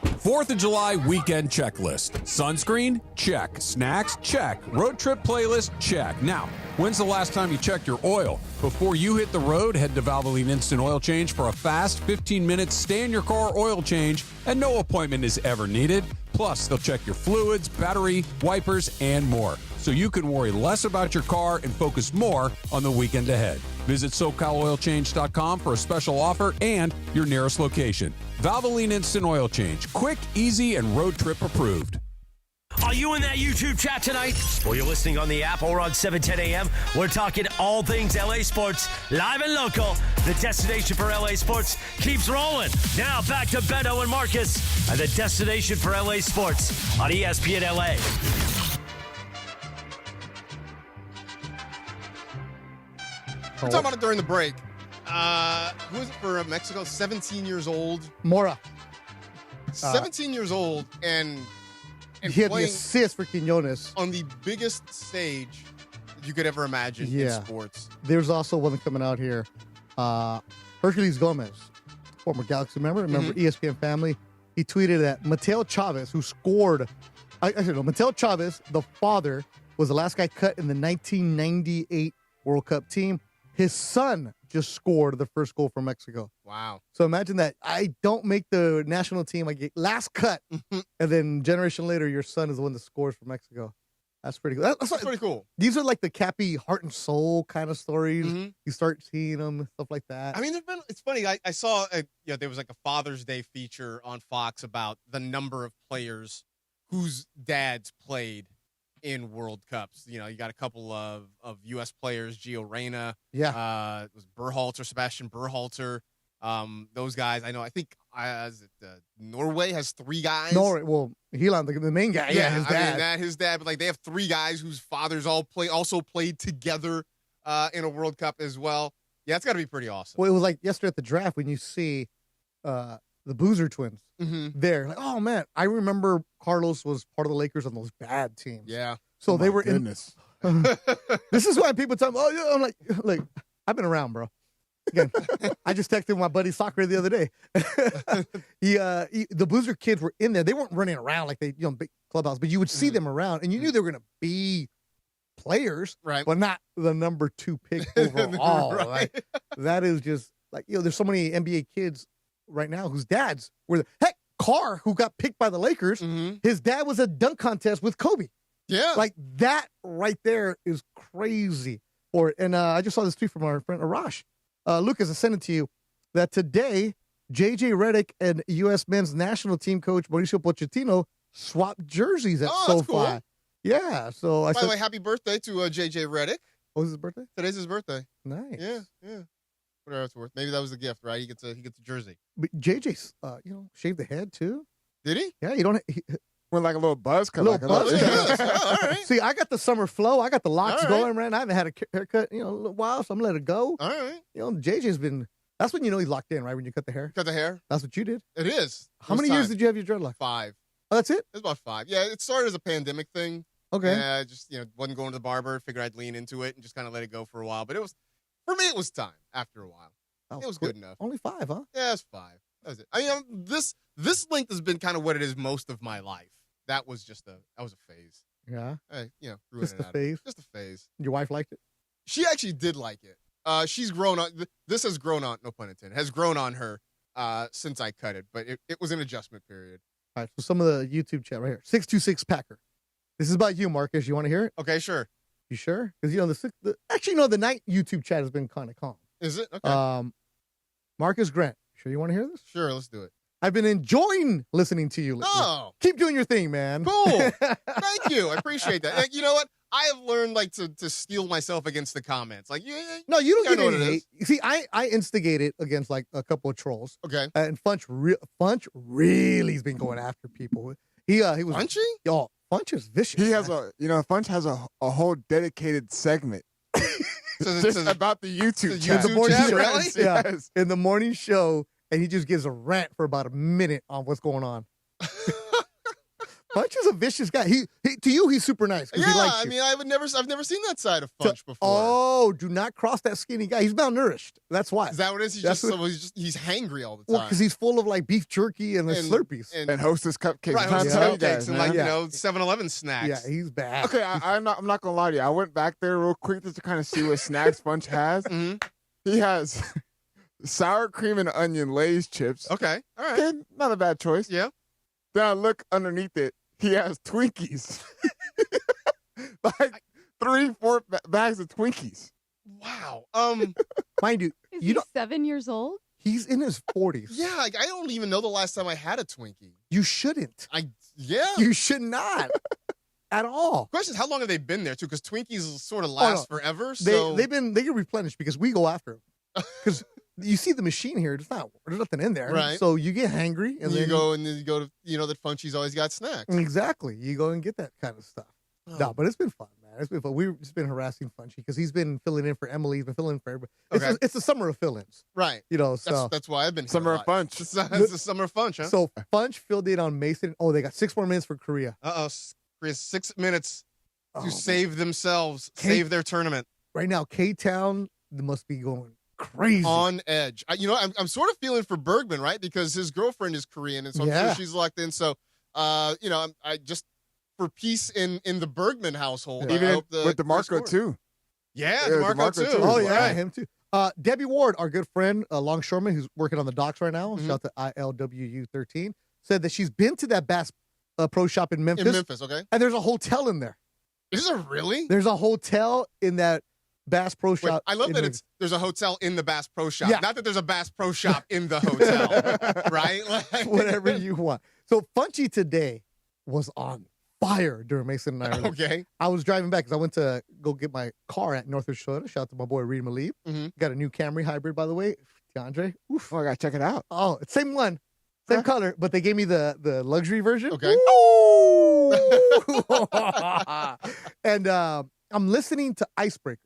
4th of July weekend checklist. Sunscreen? Check. Snacks? Check. Road trip playlist? Check. Now, when's the last time you checked your oil? Before you hit the road, head to Valvoline Instant Oil Change for a fast 15-minute stay-in-your-car oil change, and no appointment is ever needed. Plus, they'll check your fluids, battery, wipers, and more, so you can worry less about your car and focus more on the weekend ahead. Visit SoCalOilChange.com for a special offer and your nearest location. Valvoline Instant Oil Change. Quick, easy, and road trip approved. Are you in that YouTube chat tonight? Or you're listening on the app or on 710 AM? We're talking all things LA sports, live and local. The destination for LA sports keeps rolling. Now back to Beto and Marcas and the destination for LA sports on ESPN LA. We're talking about it during the break. Who is it for Mexico? 17 years old. Mora. 17 years old and he had the assist for Quinones on the biggest stage you could ever imagine in sports. There's also one coming out here. Hercules Gomez, former Galaxy member, ESPN family. He tweeted that Mateo Chavez, who scored, Mateo Chavez, the father, was the last guy cut in the 1998 World Cup team. His son just scored the first goal for Mexico. Wow. So imagine that. I don't make the national team. I get last cut. And then generation later, your son is the one that scores for Mexico. That's pretty cool. That's pretty cool. These are like the Cappy heart and soul kind of stories. You start seeing them and stuff like that. I mean, it's funny. I saw, there was like a Father's Day feature on Fox about the number of players whose dads played in World Cups. You got a couple of U.S. players, Gio Reyna. Yeah. It was Berhalter, Sebastian Berhalter. Those guys, I know. I think Norway has 3 guys. Norway, well, Hieland, the main guy. Yeah, his dad. His dad. But they have 3 guys whose fathers also played together in a World Cup as well. Yeah, it's got to be pretty awesome. Well, it was like yesterday at the draft when you see the Boozer twins there. Like, oh man, I remember Carlos was part of the Lakers on those bad teams. Yeah. So they were in. This is why people tell me, oh yeah, I'm like I've been around, bro. Again, I just texted my buddy Soccer the other day. The Boozer kids were in there. They weren't running around like big clubhouse, but you would see them around, and you knew they were going to be players, right? But not the number 2 pick overall. Right. Like, that is just like there's so many NBA kids right now whose dads were Carr, who got picked by the Lakers. His dad was a dunk contest with Kobe. Yeah, like that right there is crazy for it. And I just saw this tweet from our friend Arash. Lucas, I sent it to you, that today, J.J. Redick and U.S. men's national team coach Mauricio Pochettino swapped jerseys at SoFi. Cool. Yeah. So By the way, happy birthday to J.J. Redick. Oh, is his birthday? Today's his birthday. Nice. Yeah. Whatever it's worth. Maybe that was the gift, right? He gets a jersey. But J.J. Shaved the head too. Did he? Yeah. You don't. Went like a little buzz cut. Buzz. All right. See, I got the summer flow. I got the locks going, man. I haven't had a haircut, a little while, so I'm gonna let it go. All right. JJ's been. That's when he's locked in, right? When you cut the hair. Cut the hair. That's what you did. It is. How many years did you have your dreadlock? 5. Oh, that's it. It's about 5. Yeah, it started as a pandemic thing. Okay. Yeah, just wasn't going to the barber. Figured I'd lean into it and just kind of let it go for a while. But for me, it was time after a while. It was good enough. Only 5, huh? Yeah, it's 5. That was it. I mean, this length has been kind of what it is most of my life. That was a phase. Yeah. Just a phase. Just a phase. Your wife liked it? She actually did like it. She's grown on. This has grown on. No pun intended. Has grown on her since I cut it, but it was an adjustment period. All right. So some of the YouTube chat right here. 626 Packer. This is about you, Marcus. You want to hear it? Okay, sure. You sure? Because the night YouTube chat has been kind of calm. Is it? Okay. Marcus Grant. Sure you want to hear this? Sure, let's do it. I've been enjoying listening to you. Oh. Keep doing your thing, man. Cool. Thank you. I appreciate that. Like, you know what? I have learned to steel myself against the comments. Like, No, you don't I get know what any it hate. is. You see, I instigated against like a couple of trolls. Okay. And Funch really's been going after people. He was Funchy? Yo, Funch is vicious. He has Funch has a whole dedicated segment just about the YouTube chat. The morning chat, show. really? Yeah, Yes. in the morning show, and he just gives a rant for about a minute on what's going on. Funch is a vicious guy. He to you, he's super nice. 'Cause Yeah, he likes I you. mean, I've never seen that side of Funch before. Oh, do not cross that skinny guy. He's malnourished. That's why. Is that what it is? He's hangry all the Well, time. because he's full of like beef jerky and, Slurpees. And Hostess cupcakes. Right, I'm trying to Hostess tell you cupcakes guys, and man. like, you know, 7-Eleven snacks. Yeah, he's bad. Okay, I'm not gonna lie to you. I went back there real quick just to kind of see what snacks Funch has. He has sour cream and onion Lay's chips. Okay, all right. Okay, not a bad choice. Yeah. Then I look underneath it. He has Twinkies. Like 3-4 bags of Twinkies. Wow. Mind you, Is you he don't. 7 years old? He's in his 40s. Yeah, like, I don't even know the last time I had a Twinkie. You shouldn't. Yeah. You should not. At all. Question is, how long have they been there too? Because Twinkies sort of last forever. They So they get replenished because we go after them. Because you see the machine here, there's nothing in there. Right. So you get hangry and you then go to that Funchy's always got snacks. Exactly. You go and get that kind of stuff. No, but it's been fun, man. It's been fun. We've just been harassing Funchy because he's been filling in for Emily. He's been filling in for everybody. It's the summer of fill-ins. Right. You know, so That's why I've been here Summer a of lot. Funch. It's the summer of Funch, huh? So Funch filled in on Mason. Oh, they got 6 more minutes for Korea. Korea's 6 minutes to Oh, save themselves, save their tournament. Right now, K-Town must be going crazy. On edge. I'm sort of feeling for Bergman, right? Because his girlfriend is Korean, and so I'm Yeah. sure she's locked in. So, I just for peace in the Bergman household. I Even hope with DeMarco too. Yeah, Yeah, DeMarco too. Oh, yeah, Right. him too. Debbie Ward, our good friend, longshoreman who's working on the docks right now, Mm-hmm. shout out to ILWU13, said that she's been to that Bass Pro Shop in Memphis. In Memphis, okay. And there's a hotel in there. Is there really? There's a hotel in that Bass Pro Wait, Shop. I love in that Memphis. there's a hotel in the Bass Pro Shop. Yeah. Not that there's a Bass Pro Shop in the hotel, right? Like, Whatever you want. So Funchy today was on fire during Mason and I. Okay. I was driving back because I went to go get my car at Northwest Toyota. Shout out to my boy Reed Maleeb. Mm-hmm. Got a new Camry hybrid, by the way. DeAndre. Oof. Oh, I gotta check it out. Oh, it's same one. Same color, but they gave me the luxury version. Okay. And I'm listening to Icebreakers.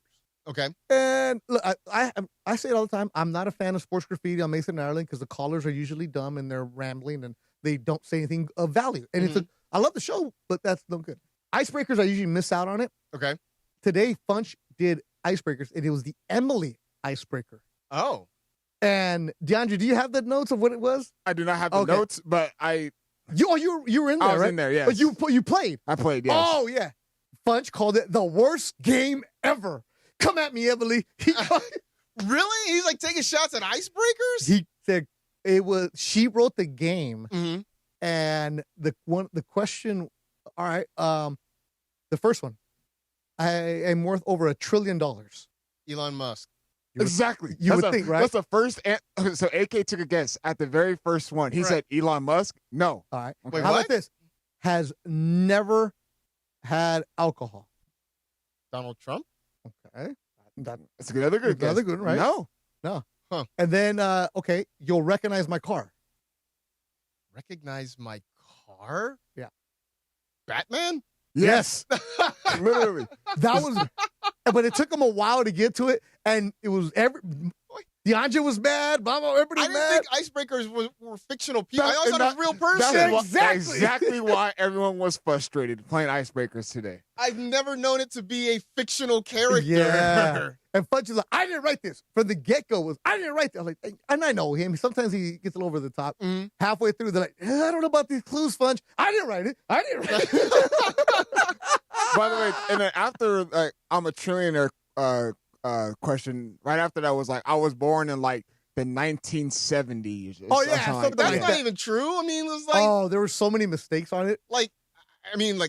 Okay. And look, I say it all the time. I'm not a fan of sports graffiti on Mason and Ireland because the callers are usually dumb and they're rambling and they don't say anything of value. And I love the show, but that's no good. Icebreakers, I usually miss out on it. Okay. Today, Funch did Icebreakers, and it was the Emily Icebreaker. Oh. And DeAndre, do you have the notes of what it was? I do not have the notes, but you were in there, I was right? in there, yes. But you played. I played, yes. Oh yeah. Funch called it the worst game ever. Come at me, Emily. Really? He's like taking shots at Icebreakers? He said she wrote the game, Mm-hmm. and the question. All right, the first one. I am worth over $1 trillion. Elon Musk. Exactly. You would think, right? That's the first. So AK took a guess at the very first one. He said Elon Musk. No. All right. Wait, How what? about this? Has never had alcohol. Donald Trump? Okay. That's another good guess. Another good one, right? No. Huh. And then, okay, you'll recognize my car. Recognize my car? Yeah. Batman? Yes. Literally. That was, but it took him a while to get to it, and it was DeAndre was mad. Blah, blah, everybody I didn't mad. think icebreakers were fictional people. That- I always thought it was a real person. That's exactly why everyone was frustrated playing icebreakers today. I've never known it to be a fictional character. Yeah. And Funch is like, I didn't write this. From the get-go I didn't write that. I'm like, and I know him. Sometimes he gets a little over the top. Mm-hmm. Halfway through, they're like, I don't know about these clues, Funch. I didn't write it. By the way, and then after I'm a trillionaire question, right after that was like I was born in like the 1970s. Oh, yeah, But that's not even true. I mean, it was like, there were so many mistakes on it. I don't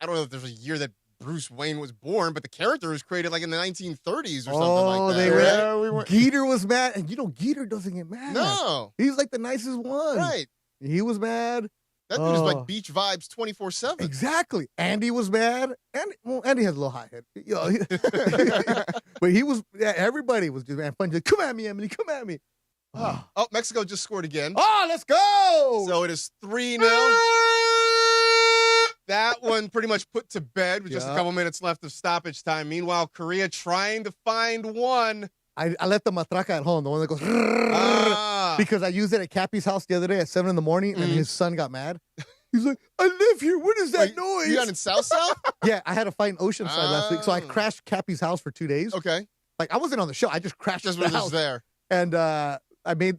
know if there's a year that Bruce Wayne was born, but the character was created like in the 1930s or something like that. Geeter was mad, and Geeter doesn't get mad. No. He's like the nicest one. Right. He was mad. That dude is like beach vibes 24/7. Exactly. Andy was mad. Andy has a little high head. But he was, everybody was just, man, fun. Just, come at me, Emily. Come at me. Oh, Mexico just scored again. Oh, let's go. So it is 3-0. That one pretty much put to bed with just a couple minutes left of stoppage time. Meanwhile, Korea trying to find one. I left the matraca at home, the one that goes, because I used it at Cappy's house the other day at 7 in the morning, and his son got mad. He's like, I live here. What is that noise? You got in South? Yeah, I had a fight in Oceanside last week, so I crashed Cappy's house for 2 days. Okay. Like, I wasn't on the show. I just crashed Just the was house. there. And I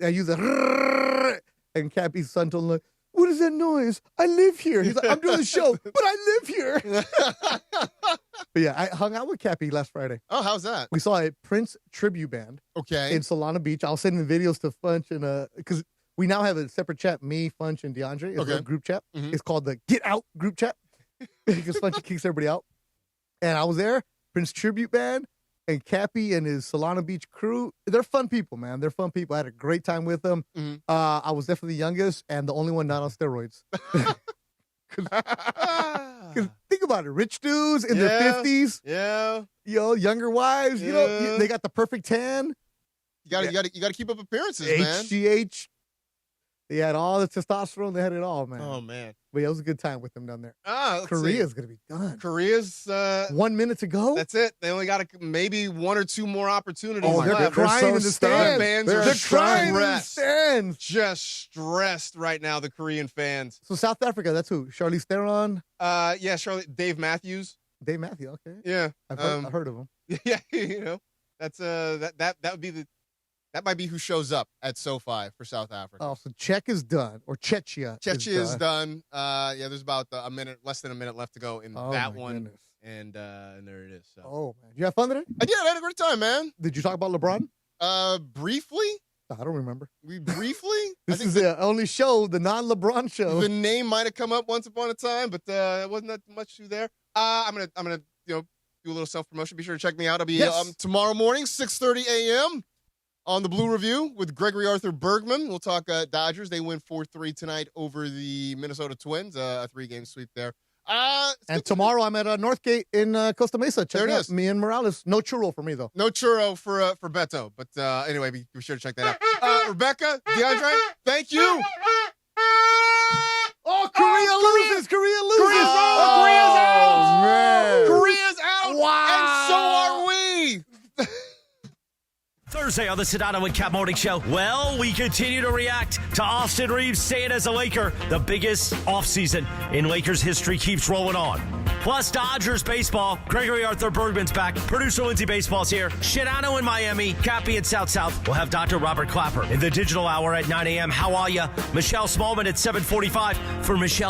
used it, and Cappy's son told him, like, what is that noise? I live here. He's like, I'm doing the show, but I live here. But yeah, I hung out with Cappy last Friday. Oh, how's that? We saw a Prince tribute band. Okay. In Solana Beach. I'll send the videos to Funch and because we now have a separate chat, me, Funch, and DeAndre. It's a group chat. Mm-hmm. It's called the Get Out group chat because Funch kicks everybody out. And I was there, Prince tribute band, and Cappy and his Solana Beach crew. They're fun people, man. They're fun people. I had a great time with them. Mm-hmm. I was definitely the youngest and the only one not on steroids. Because think about it, rich dudes in their 50s. Yeah. Younger wives. They got the perfect tan. You gotta keep up appearances, man. HGH. They had all the testosterone. They had it all, man. Oh man. But yeah, it was a good time with them down there. Let's Korea's see. gonna be done. Korea's 1 minute to go. That's it. They only got maybe 1 or 2 more opportunities. Oh, they're left. crying in the stands. Fans They're are crying in the stressed. stands. Just stressed right now. The Korean fans. So South Africa, that's who? Charlize Theron. Yeah, Charlotte. Dave Matthews. Dave Matthews. Okay. Yeah, I've heard of him. Yeah, that's that would be that might be who shows up at SoFi for South Africa. Oh, so Czech is done, or Czechia. Czechia is done. Yeah, there's about less than a minute left to go in that one, goodness. and there it is. So. Oh man, you have fun today? I did. I had a great time, man. Did you talk about LeBron? Briefly. I don't remember. We briefly. This is the only show, the non-LeBron show. The name might have come up once upon a time, but it wasn't that much to there. I'm gonna do a little self promotion. Be sure to check me out. I'll be tomorrow morning, 6:30 a.m. on the Blue Review with Gregory Arthur Bergman. We'll talk Dodgers. They win 4-3 tonight over the Minnesota Twins. A 3-game sweep there. And tomorrow I'm at Northgate in Costa Mesa. Check There it out is. me and Morales. No churro for me though. No churro for Beto. But anyway, be sure to check that out. Rebecca, DeAndre, thank you. Oh, Korea loses. Korea loses. Korea's out. Man. Korea's out. Wow. And so are we. Thursday on the Sedano and Cap Morning Show. Well, we continue to react to Austin Reaves staying as a Laker. The biggest offseason in Lakers history keeps rolling on. Plus, Dodgers baseball. Gregory Arthur Bergman's back. Producer Lindsay Baseball's here. Sedano in Miami. Cappy in South. We'll have Dr. Robert Clapper in the digital hour at 9 a.m. How are ya? Michelle Smallman at 7:45 for Michelle.